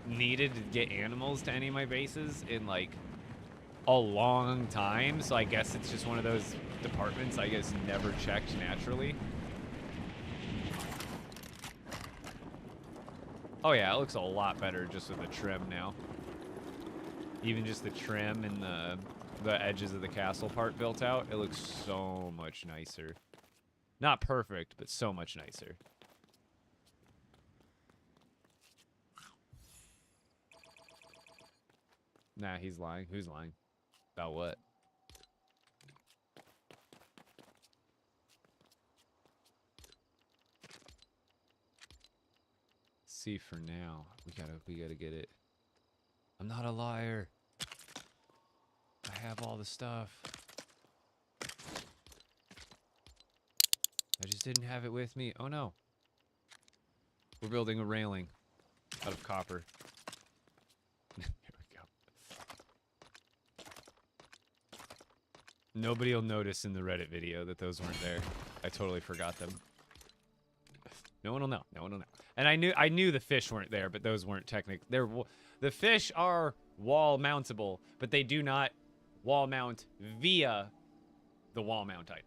Speaker 1: needed to get animals to any of my bases in like a long time. So I guess it's just one of those departments I guess never checked naturally. Oh yeah, it looks a lot better just with the trim now. Even just the trim and the edges of the castle part built out, it looks so much nicer. Not perfect, but so much nicer. Nah, he's lying. Who's lying? About what? See, for now, we gotta get it. I'm not a liar. I have all the stuff. I just didn't have it with me. Oh no. We're building a railing out of copper. There we go. Nobody will notice in the Reddit video that those weren't there. I totally forgot them. No one will know. No one will know. And I knew the fish weren't there, but those weren't the fish are wall mountable, but they do not wall mount via the wall mount item.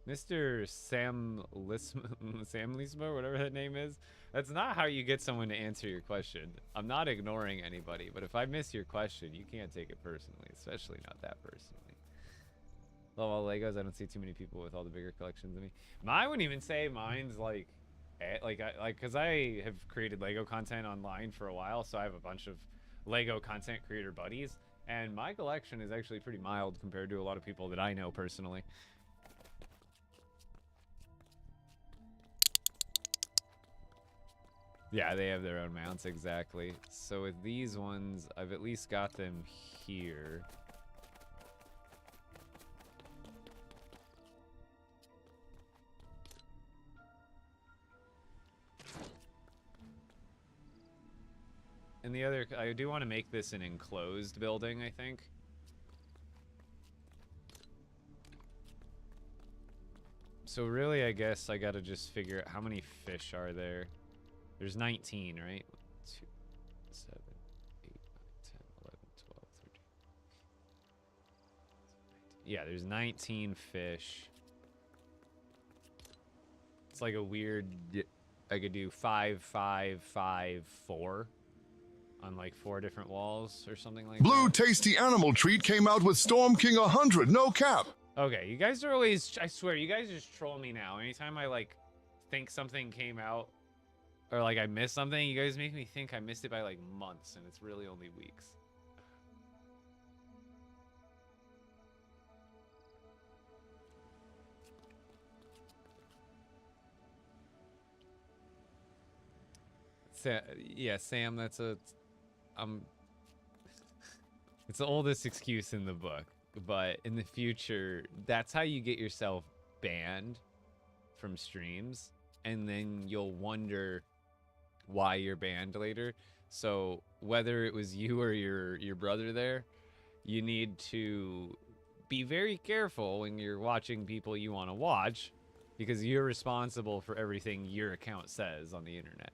Speaker 1: Mr. Sam Lismo, whatever that name is. That's not how you get someone to answer your question. I'm not ignoring anybody, but if I miss your question, you can't take it personally, especially not that personally. Love all Legos. I don't see too many people with all the bigger collections than me. I wouldn't even say mine's like because I have created Lego content online for a while, so I have a bunch of Lego content creator buddies, and my collection is actually pretty mild compared to a lot of people that I know personally. Yeah, they have their own mounts, exactly. So with these ones, I've at least got them here. And the other, I do want to make this an enclosed building, I think. So really, I guess I gotta just figure out how many fish are there. There's 19, right? 2, 7, 8, 9, 10, 11, 12, 13. Yeah, there's 19 fish. It's like a weird, I could do 5, 5, 5, 4 on like 4 different walls or something like that.
Speaker 5: Blue Tasty Animal Treat came out with Storm King 100, no cap.
Speaker 1: Okay, you guys are always, I swear, you guys just troll me now. Anytime I like think something came out, or like I missed something, you guys make me think I missed it by like months, and it's really only weeks. Yeah, Sam, that's it's the oldest excuse in the book, but in the future, that's how you get yourself banned from streams, and then you'll wonder why you're banned later. So whether it was you or your brother there, you need to be very careful when you're watching people you want to watch, because you're responsible for everything your account says on the internet.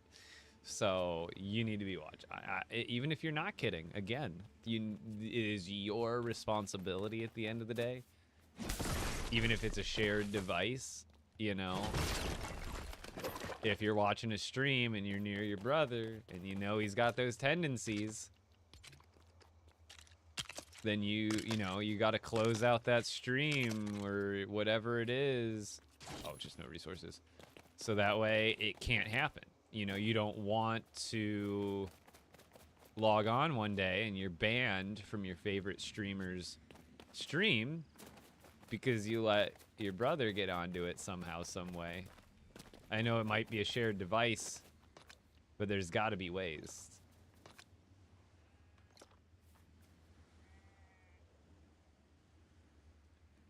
Speaker 1: So you need to be watched. Even if you're not kidding, again, it is your responsibility at the end of the day. Even if it's a shared device, you know. If you're watching a stream and you're near your brother and you know he's got those tendencies, then you got to close out that stream or whatever it is. Oh, just no resources. So that way it can't happen. You know, you don't want to log on one day and you're banned from your favorite streamer's stream because you let your brother get onto it somehow, some way. I know it might be a shared device, but there's got to be ways.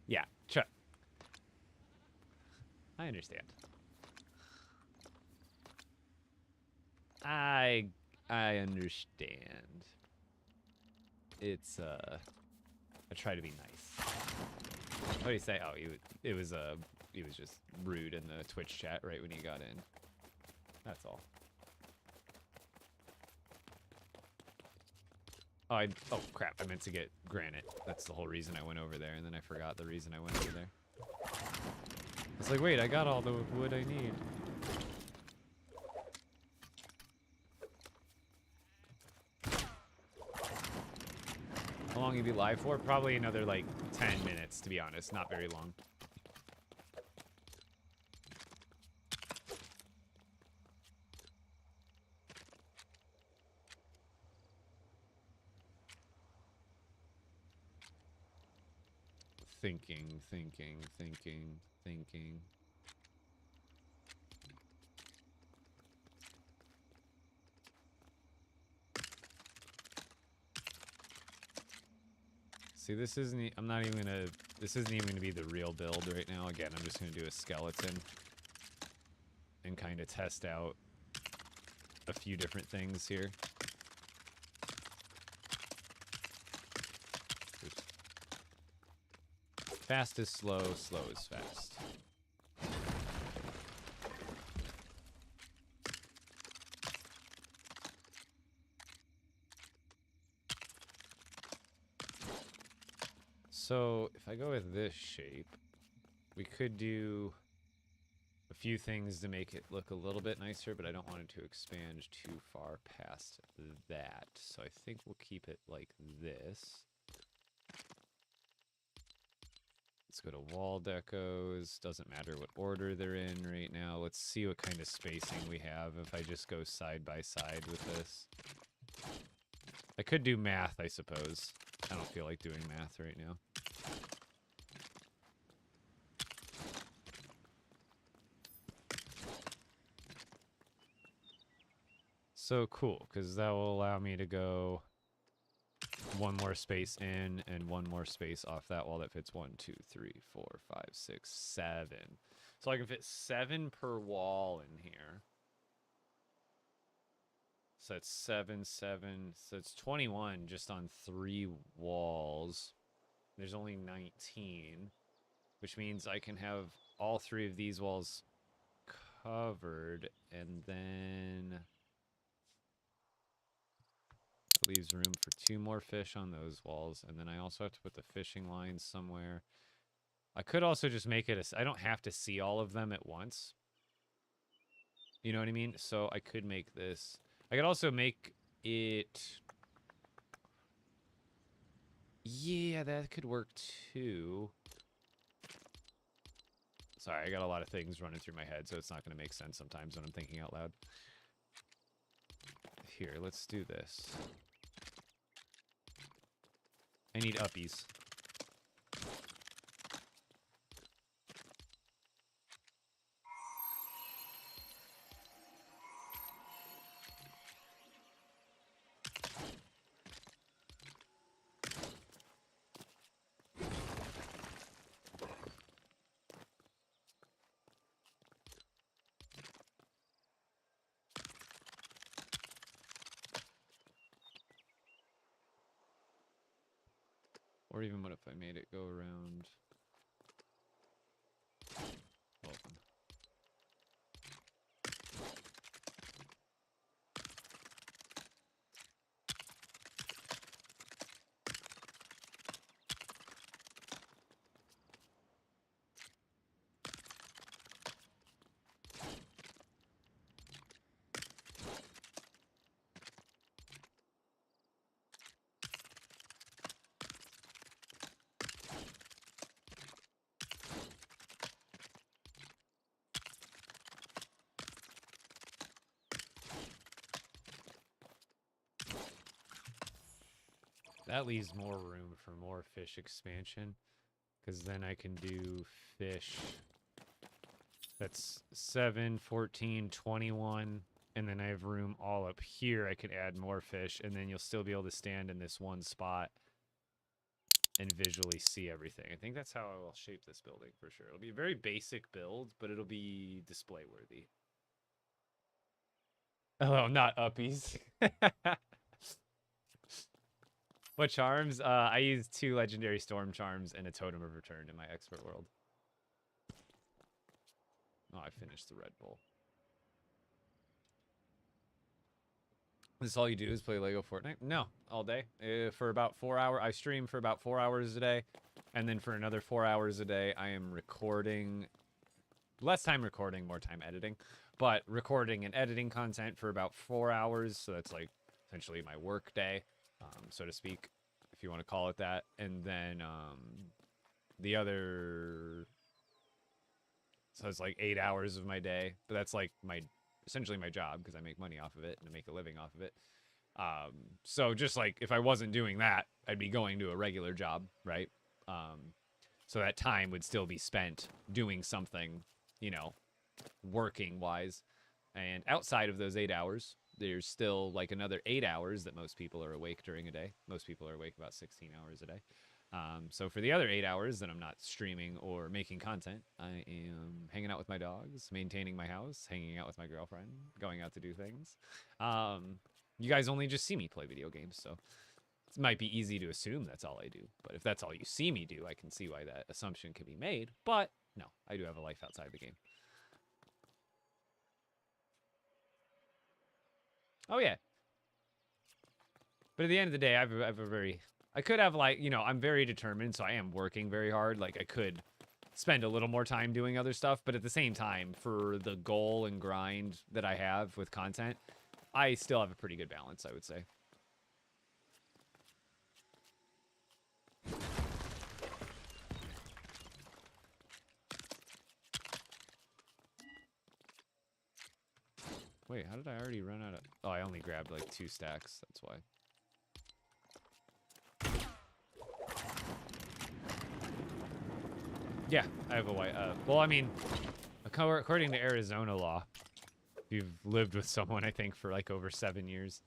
Speaker 1: Yeah, I understand. I understand. It's I try to be nice. What do you say? Oh, he was just rude in the Twitch chat right when he got in. That's all. Oh crap! I meant to get granite. That's the whole reason I went over there, and then I forgot the reason I went over there. It's like, wait, I got all the wood I need. How long you be live for? Probably another like 10 minutes, to be honest. Not very long. Thinking. See, this isn't even gonna be the real build right now. Again, I'm just gonna do a skeleton and kind of test out a few different things here. Fast is slow, slow is fast. So if I go with this shape, we could do a few things to make it look a little bit nicer, but I don't want it to expand too far past that. So I think we'll keep it like this. Let's go to wall decos. Doesn't matter what order they're in right now. Let's see what kind of spacing we have if I just go side by side with this. I could do math, I suppose. I don't feel like doing math right now. So cool, because that will allow me to go one more space in and one more space off that wall. That fits 1, 2, 3, 4, 5, 6, 7. So I can fit 7 per wall in here. So that's 7, 7. So it's 21 just on 3 walls. There's only 19, which means I can have all 3 of these walls covered, and then leaves room for 2 more fish on those walls, and then I also have to put the fishing lines somewhere. I could also just make it I don't have to see all of them at once. You know what I mean? So I could make this. I could also make it. Yeah, that could work too. Sorry, I got a lot of things running through my head, so it's not going to make sense sometimes when I'm thinking out loud. Here, let's do this. I need uppies. Or even what if I made it go around? Hold on. That leaves more room for more fish expansion, because then I can do fish. That's 7, 14, 21, and then I have room all up here. I could add more fish, and then you'll still be able to stand in this one spot and visually see everything. I think that's how I will shape this building for sure. It'll be a very basic build, but it'll be display worthy. Oh, not uppies. What charms? I use 2 legendary storm charms and a totem of return in my expert world. Oh, I finished the Red Bull. This is all you do is play LEGO Fortnite? No, all day. For about 4 hours. I stream for about 4 hours a day. And then for another 4 hours a day, I am recording. Less time recording, more time editing. But recording and editing content for about 4 hours. So that's like essentially my work day, so to speak, if you want to call it that. And then the other... So it's like 8 hours of my day. But that's like essentially my job, because I make money off of it and I make a living off of it. So just like if I wasn't doing that, I'd be going to a regular job, right? So that time would still be spent doing something, you know, working wise. And outside of those 8 hours, there's still like another 8 hours that most people are awake during a day. Most people are awake about 16 hours a day. So for the other 8 hours that I'm not streaming or making content, I am hanging out with my dogs, maintaining my house, hanging out with my girlfriend, going out to do things. You guys only just see me play video games, so it might be easy to assume that's all I do. But if that's all you see me do, I can see why that assumption can be made. But no, I do have a life outside the game. Oh, yeah. But at the end of the day, I have a very... I could have, like, you know, I'm very determined, so I am working very hard. Like, I could spend a little more time doing other stuff, but at the same time, for the goal and grind that I have with content, I still have a pretty good balance, I would say. Wait, how did I already run out of... Oh, I only grabbed, like, 2 stacks. That's why. Yeah, I have a white... well, I mean, according to Arizona law, if you've lived with someone, I think, for, like, over 7 years,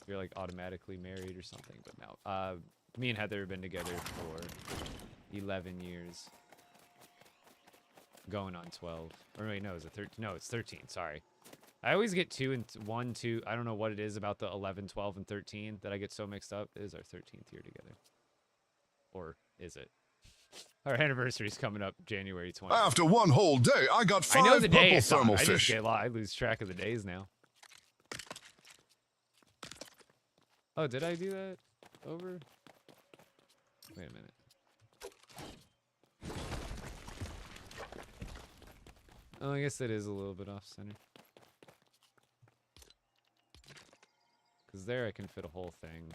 Speaker 1: you're, like, automatically married or something. But no. Me and Heather have been together for 11 years. Going on 12. Or wait, no, is it 13? No, it's 13. Sorry. I always get 2 and 1, 2. I don't know what it is about the 11, 12, and 13 that I get so mixed up. It is our 13th year together. Or is it? Our anniversary's coming up January 20th.
Speaker 5: After one whole day, I got 5 purple thermal fish.
Speaker 1: I lose track of the days now. Oh, did I do that over? Wait a minute. Oh, I guess that is a little bit off center. Because there I can fit a whole thing.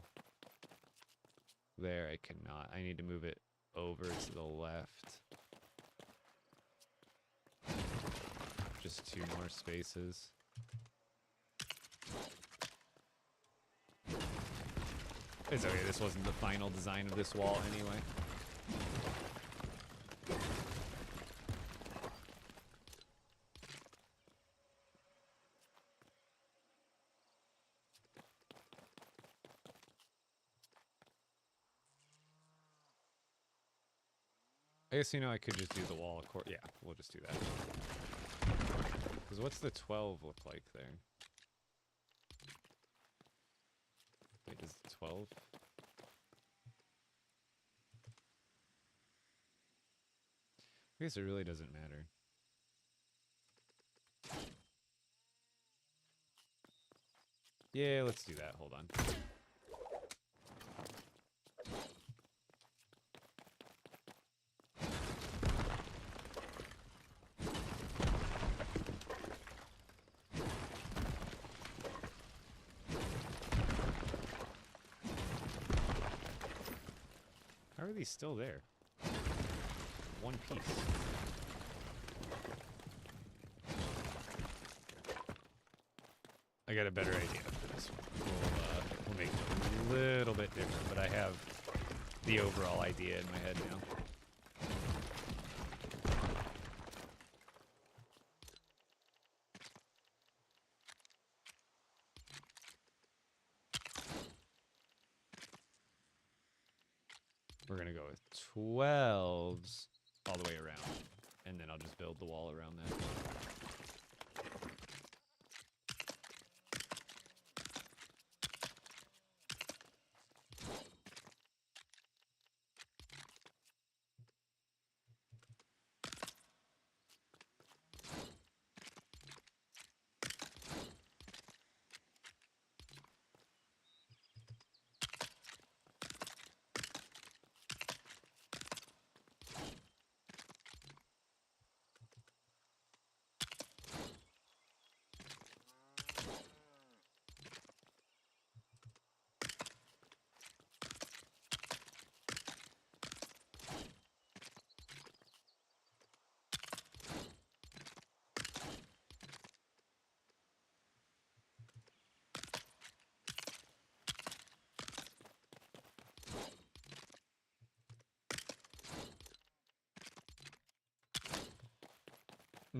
Speaker 1: There I cannot. I need to move it over to the left. Just 2 more spaces. It's okay, this wasn't the final design of this wall anyway. I guess, you know, I could just do the wall. Yeah, we'll just do that. Because what's the 12 look like there? Wait, does the 12? I guess it really doesn't matter. Yeah, let's do that. Hold on. How are these still there? One piece. I got a better idea for this one. We'll make it a little bit different, but I have the overall idea in my head now. We're gonna go with 12s all the way around, and then I'll just build the wall around that.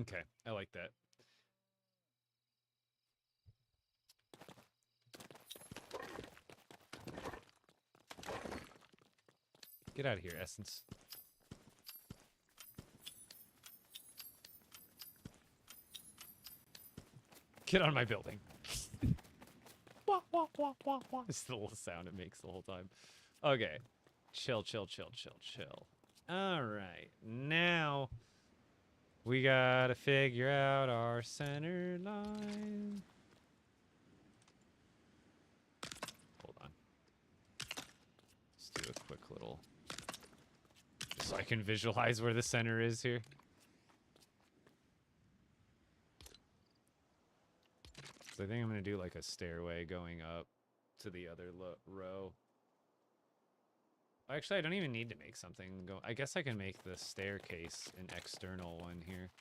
Speaker 1: Okay, I like that. Get out of here, Essence. Get on my building. Wah, wah, wah, wah, wah. It's the little sound it makes the whole time. Okay. Chill, chill, chill, chill, chill. All right. Now we gotta figure out our center line. Hold on. Let's do a quick little... just so I can visualize where the center is here. So I think I'm gonna do like a stairway going up to the other row. Actually, I don't even need to make something go. I guess I can make the staircase an external one here.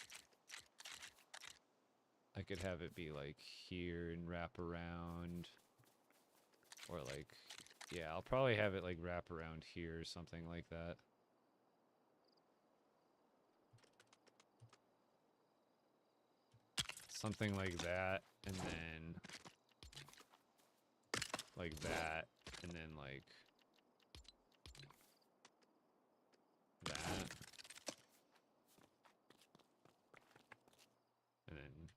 Speaker 1: I could have it be like here and wrap around. Or like, yeah, I'll probably have it like wrap around here or something like that. Something like that, and then like that, and then like that, and then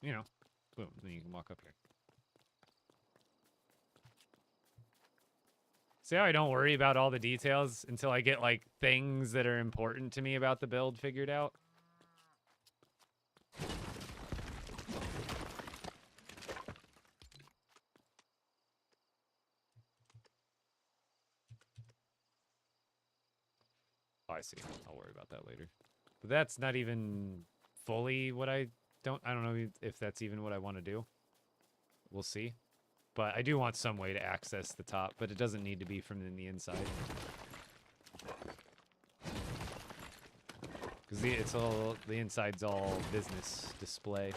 Speaker 1: you know, boom, then you can walk up here. See how I don't worry about all the details until I get, like, things that are important to me about the build figured out? Oh, I see. I'll worry about that later. But that's not even fully what I don't know if that's even what I want to do. We'll see. But I do want some way to access the top, but it doesn't need to be from the inside. Because the inside's all business display.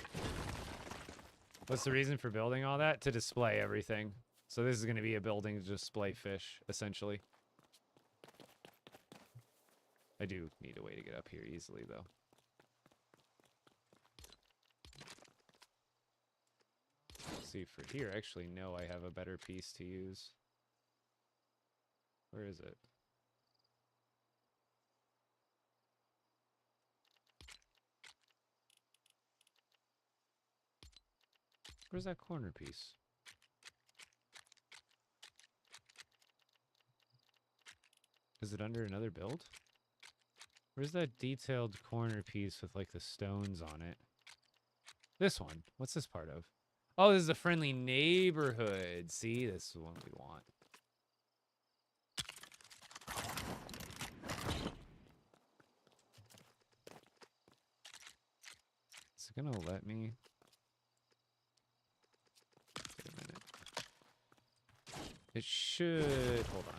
Speaker 1: What's the reason for building all that? To display everything. So this is going to be a building to display fish, essentially. I do need a way to get up here easily, though. See, for here, actually, no, I have a better piece to use. Where is it? Where's that corner piece? Is it under another build? Where's that detailed corner piece with like the stones on it? This one. What's this part of? Oh, this is a friendly neighborhood. See, this is the one we want. Is it gonna let me? Wait a minute. It should. Hold on.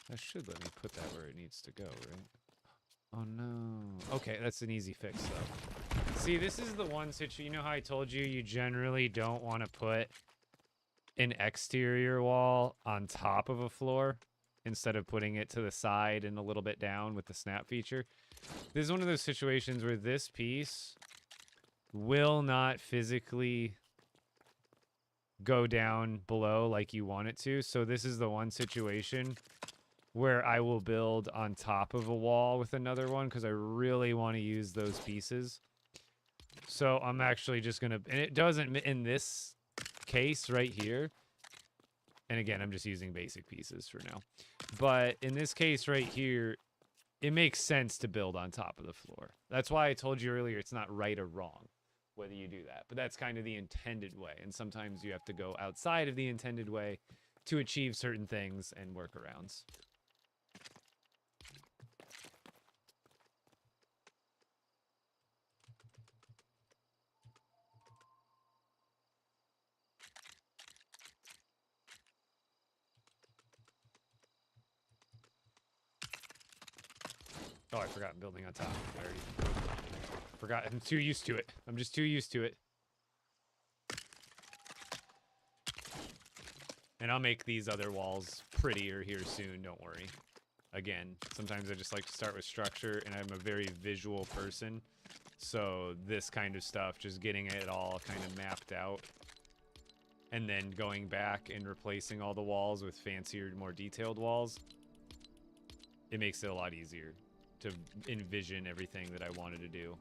Speaker 1: That should let me put that where it needs to go, right? Oh no. Okay, that's an easy fix though. See, this is the one situation. You know how I told you you generally don't want to put an exterior wall on top of a floor instead of putting it to the side and a little bit down with the snap feature? This is one of those situations where this piece will not physically go down below like you want it to. So this is the one situation where I will build on top of a wall with another one because I really want to use those pieces. So I'm actually just going to... And it doesn't... In this case right here... And again, I'm just using basic pieces for now. But in this case right here, it makes sense to build on top of the floor. That's why I told you earlier it's not right or wrong whether you do that. But that's kind of the intended way. And sometimes you have to go outside of the intended way to achieve certain things and workarounds. Oh, I forgot building on top. I already forgot. I'm too used to it. I'm just too used to it. And I'll make these other walls prettier here soon, don't worry. Again, sometimes I just like to start with structure, and I'm a very visual person. So this kind of stuff, just getting it all kind of mapped out, and then going back and replacing all the walls with fancier, more detailed walls, it makes it a lot easier to envision everything that I wanted to do.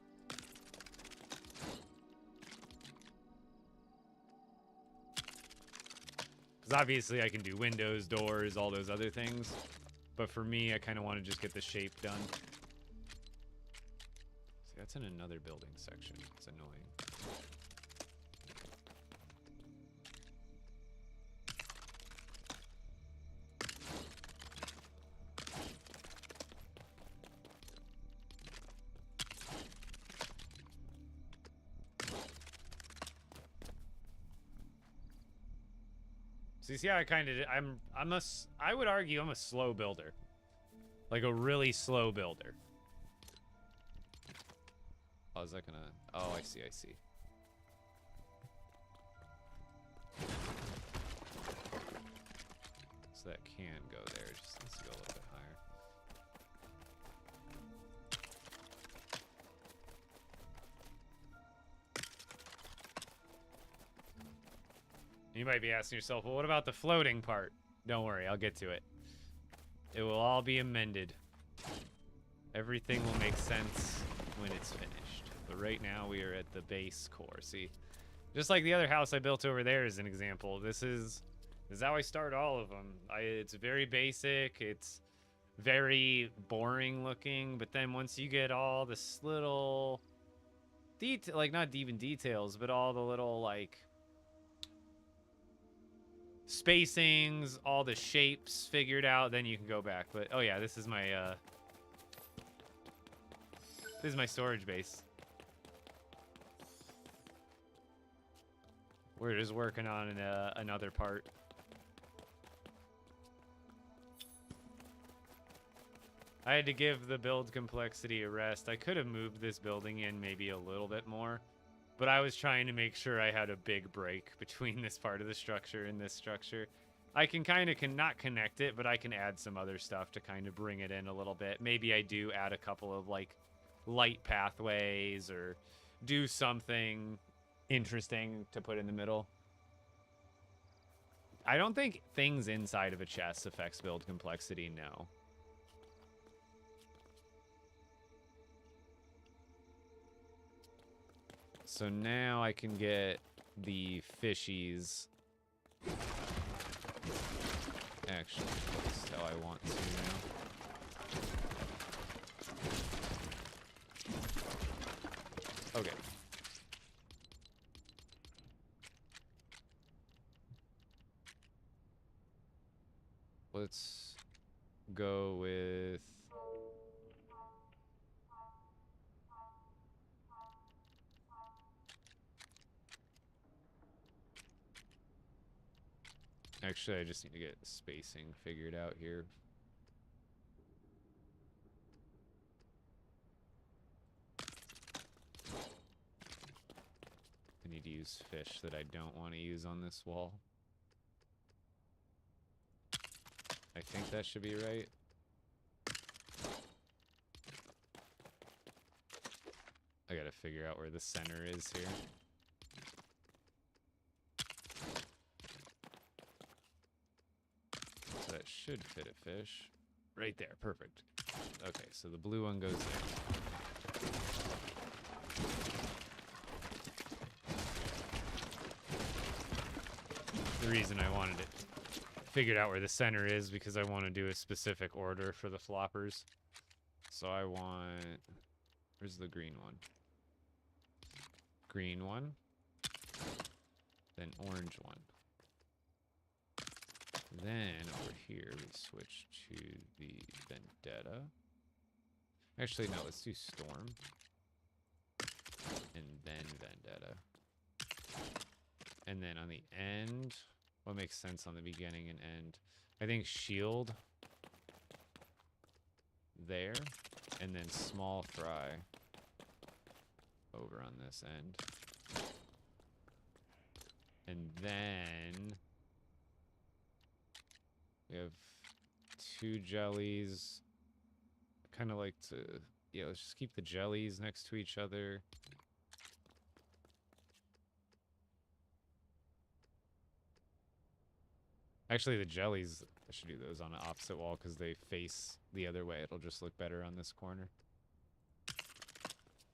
Speaker 1: Because obviously I can do windows, doors, all those other things. But for me, I kind of want to just get the shape done. See, that's in another building section. It's annoying. So you see how I kind of, I would argue I'm a slow builder. Like a really slow builder. Oh, is that gonna, oh, I see. So that can go there, just needs to go a little bit higher. You might be asking yourself, well, what about the floating part? Don't worry, I'll get to it. It will all be amended. Everything will make sense when it's finished. But right now we are at the base core. See, just like the other house I built over there is an example. This is how I start all of them. It's very basic. It's very boring looking. But then once you get all this little detail, like not even details, but all the little like spacings, all the shapes figured out, then you can go back. But oh yeah, this is my storage base. We're just working on another part. I had to give the build complexity a rest. I could have moved this building in maybe a little bit more, but I was trying to make sure I had a big break between this part of the structure and this structure. I can kind of not connect it, but I can add some other stuff to kind of bring it in a little bit. Maybe I do add a couple of like light pathways or do something interesting to put in the middle. I don't think things inside of a chest affects build complexity, no. So now I can get the fishies actually placed how I want to now. Okay. Let's go with... Actually, I just need to get spacing figured out here. I need to use fish that I don't want to use on this wall. I think that should be right. I gotta figure out where the center is here. So that should fit a fish. Right there, perfect. Okay, so the blue one goes there. The reason I wanted it figured out where the center is because I want to do a specific order for the floppers. So I want... Where's the green one? Green one. Then orange one. Then over here we switch to the Vendetta. Actually, no, let's do Storm. And then Vendetta. And then on the end, what makes sense on the beginning and end? I think Shield there, and then Small Fry over on this end. And then we have 2 jellies. I kind of like to, yeah, let's just keep the jellies next to each other. Actually, the jellies, I should do those on the opposite wall because they face the other way. It'll just look better on this corner.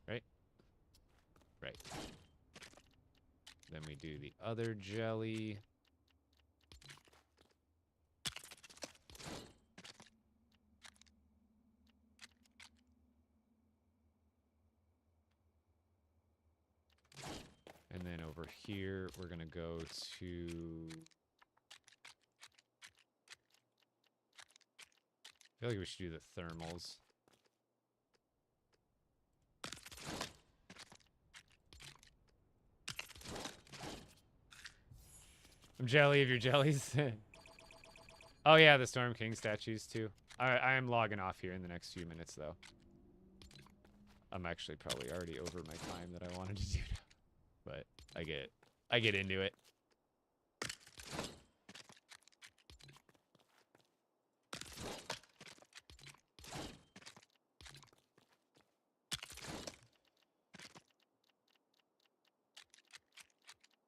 Speaker 1: Right? Right. Then we do the other jelly. And then over here, we're going to go to... I feel like we should do the thermals. I'm jelly of your jellies. Oh yeah, the Storm King statues too. I am logging off here in the next few minutes though. I'm actually probably already over my time that I wanted to do now. But I get into it.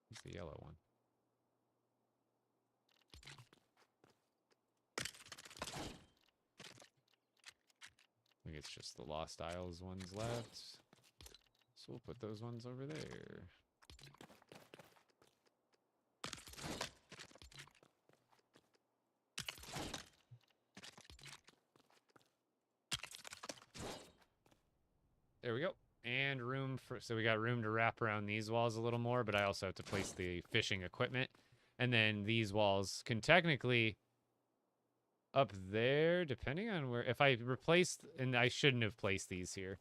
Speaker 1: What's the yellow one? I think it's just the Lost Isles ones left. So we'll put those ones over there. There we go. And room for, so we got room to wrap around these walls a little more, but I also have to place the fishing equipment. And then these walls can technically up there, depending on where, if I replaced, and I shouldn't have placed these here.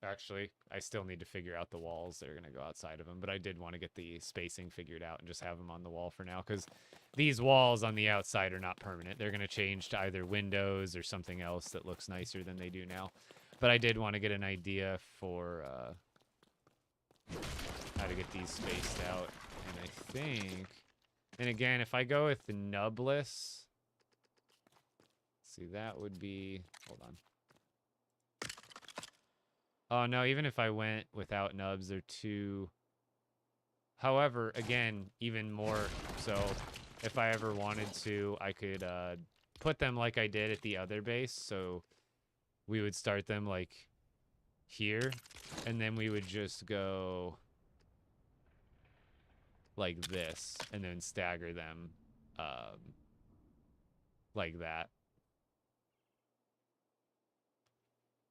Speaker 1: Actually, I still need to figure out the walls that are going to go outside of them, but I did want to get the spacing figured out and just have them on the wall for now, because these walls on the outside are not permanent. They're going to change to either windows or something else that looks nicer than they do now. But I did want to get an idea for how to get these spaced out. And I think, and again, if I go with the nubless, see, that would be, hold on. Oh, no, even if I went without nubs, they're too... However, again, even more so, if I ever wanted to, I could put them like I did at the other base. So we would start them like here, and then we would just go like this, and then stagger them like that.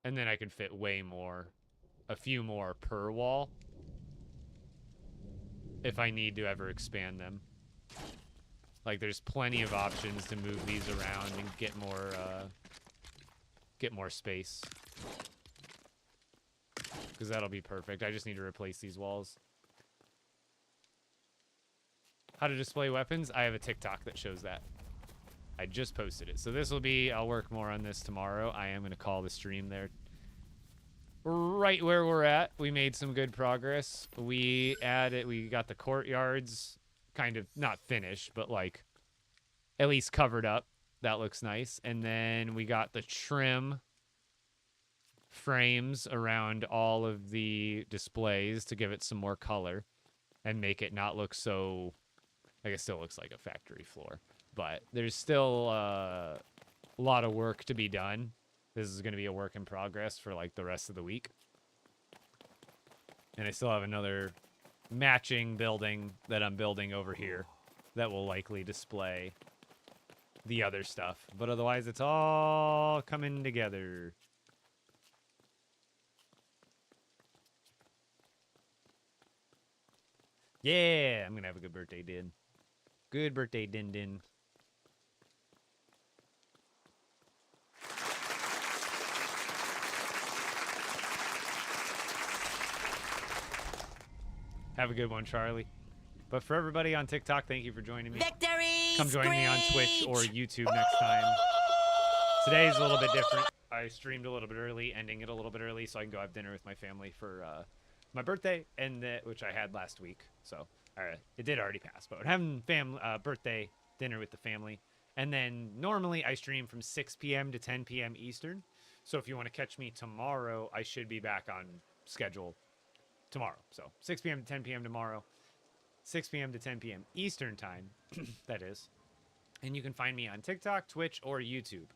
Speaker 1: And then I could fit way more, a few more per wall, if I need to ever expand them. Like, there's plenty of options to move these around and get more space. Because that'll be perfect. I just need to replace these walls. How to display weapons? I have a TikTok that shows that. I just posted it. So this will be, I'll work more on this tomorrow. I am going to call the stream there. Right where we're at. We made some good progress. We got the courtyards kind of not finished, but like at least covered up. That looks nice. And then we got the trim frames around all of the displays to give it some more color and make it not look so, like, it still looks like a factory floor, but there's still a lot of work to be done. This is going to be a work in progress for like the rest of the week. And I still have another matching building that I'm building over here that will likely display the other stuff. But otherwise, it's all coming together. Yeah, I'm going to have a good birthday, Din. Good birthday, Din Din. Have a good one, Charlie. But for everybody on TikTok, thank you for joining me.
Speaker 6: Victory!
Speaker 1: Come join me on Twitch or YouTube next time. Today's a little bit different. I streamed a little bit early, ending it a little bit early, so I can go have dinner with my family for my birthday, and which I had last week. So it did already pass, but we're having birthday dinner with the family. And then normally I stream from 6 p.m. to 10 p.m. Eastern. So if you want to catch me tomorrow, I should be back on schedule tomorrow. So 6 p.m. to 10 p.m. tomorrow. 6 p.m. to 10 p.m. Eastern time, that is. And you can find me on TikTok, Twitch, or YouTube.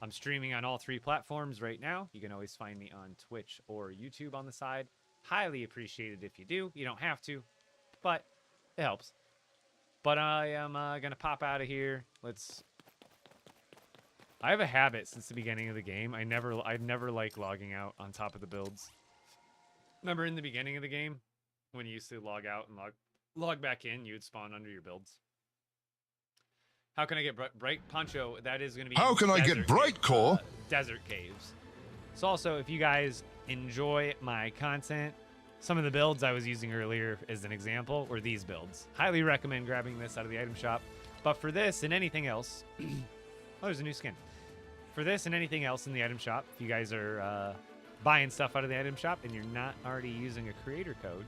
Speaker 1: I'm streaming on all three platforms right now. You can always find me on Twitch or YouTube on the side. Highly appreciated if you do. You don't have to, but it helps. But I am going to pop out of here. I have a habit since the beginning of the game. I never like logging out on top of the builds. Remember in the beginning of the game when you used to log out and log back in, you would spawn under your builds? How can I get bright poncho? That is going to be
Speaker 5: how can I get bright core?
Speaker 1: Desert caves. So also, if you guys enjoy my content, some of the builds I was using earlier as an example were these builds. Highly recommend grabbing this out of the item shop. But for this and anything else, oh, there's a new skin. For this and anything else in the item shop, if you guys are buying stuff out of the item shop and you're not already using a creator code,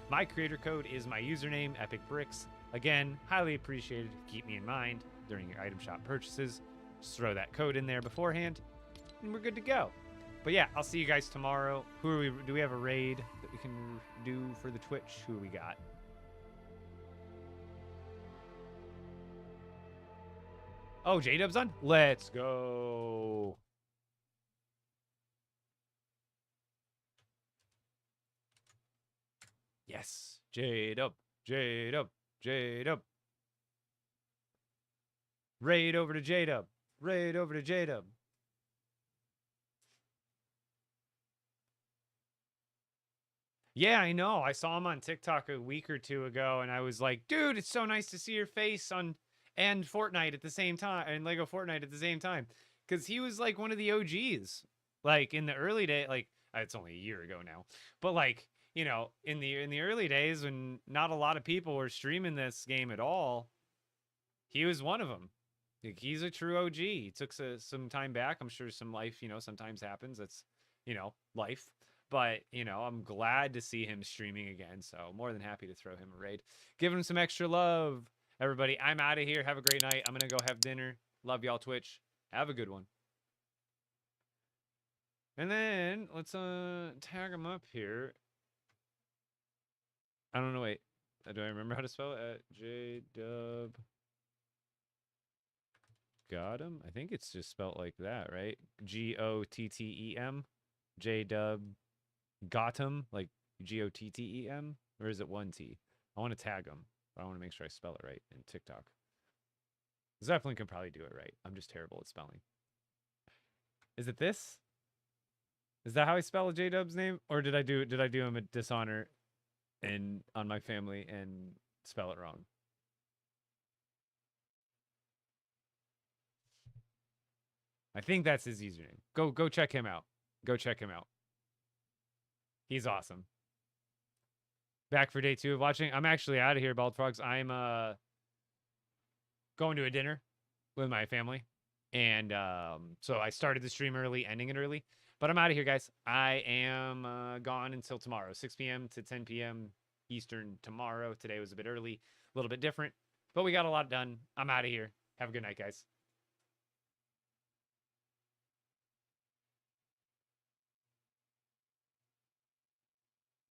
Speaker 1: my creator code is my username, Epic Bricks. Again, highly appreciated. Keep me in mind during your item shop purchases. Just throw that code in there beforehand, and we're good to go. But yeah, I'll see you guys tomorrow. Do we have a raid that we can do for the Twitch? Who we got? Oh, J-Dub's on? Let's go. Yes. J-Dub. J-Dub. J-Dub. Raid over to J-Dub. Raid over to J-Dub. Yeah, I know. I saw him on TikTok a week or two ago, and I was like, dude, it's so nice to see your face on and Fortnite at the same time, and LEGO Fortnite at the same time. Because he was like one of the OGs. Like in the early day, like it's only a year ago now. But like, you know, in the early days when not a lot of people were streaming this game at all, he was one of them. Like, he's a true OG. He took some time back. I'm sure some life, you know, sometimes happens. That's, you know, life. But, you know, I'm glad to see him streaming again. So more than happy to throw him a raid. Give him some extra love. Everybody, I'm out of here. Have a great night. I'm going to go have dinner. Love y'all, Twitch. Have a good one. And then let's tag him up here. I don't know. Wait. Do I remember how to spell it? J-Dub. Gotham? I think it's just spelt like that, right? Gottem. J-dub. Gotham? Like Gottem? Or is it one T? I want to tag him. But I want to make sure I spell it right in TikTok. Zeppelin can probably do it right. I'm just terrible at spelling. Is it this? Is that how I spell J-dub's name? Or did I do him a dishonor and on my family and spell it wrong? I think that's his username. Go check him out. Go check him out. He's awesome. Back for day 2 of watching. I'm actually out of here, Bald Frogs. I'm going to a dinner with my family. And so I started the stream early, ending it early. But I'm out of here, guys. I am gone until tomorrow, 6 p.m. to 10 p.m. Eastern tomorrow. Today was a bit early, a little bit different. But we got a lot done. I'm out of here. Have a good night, guys.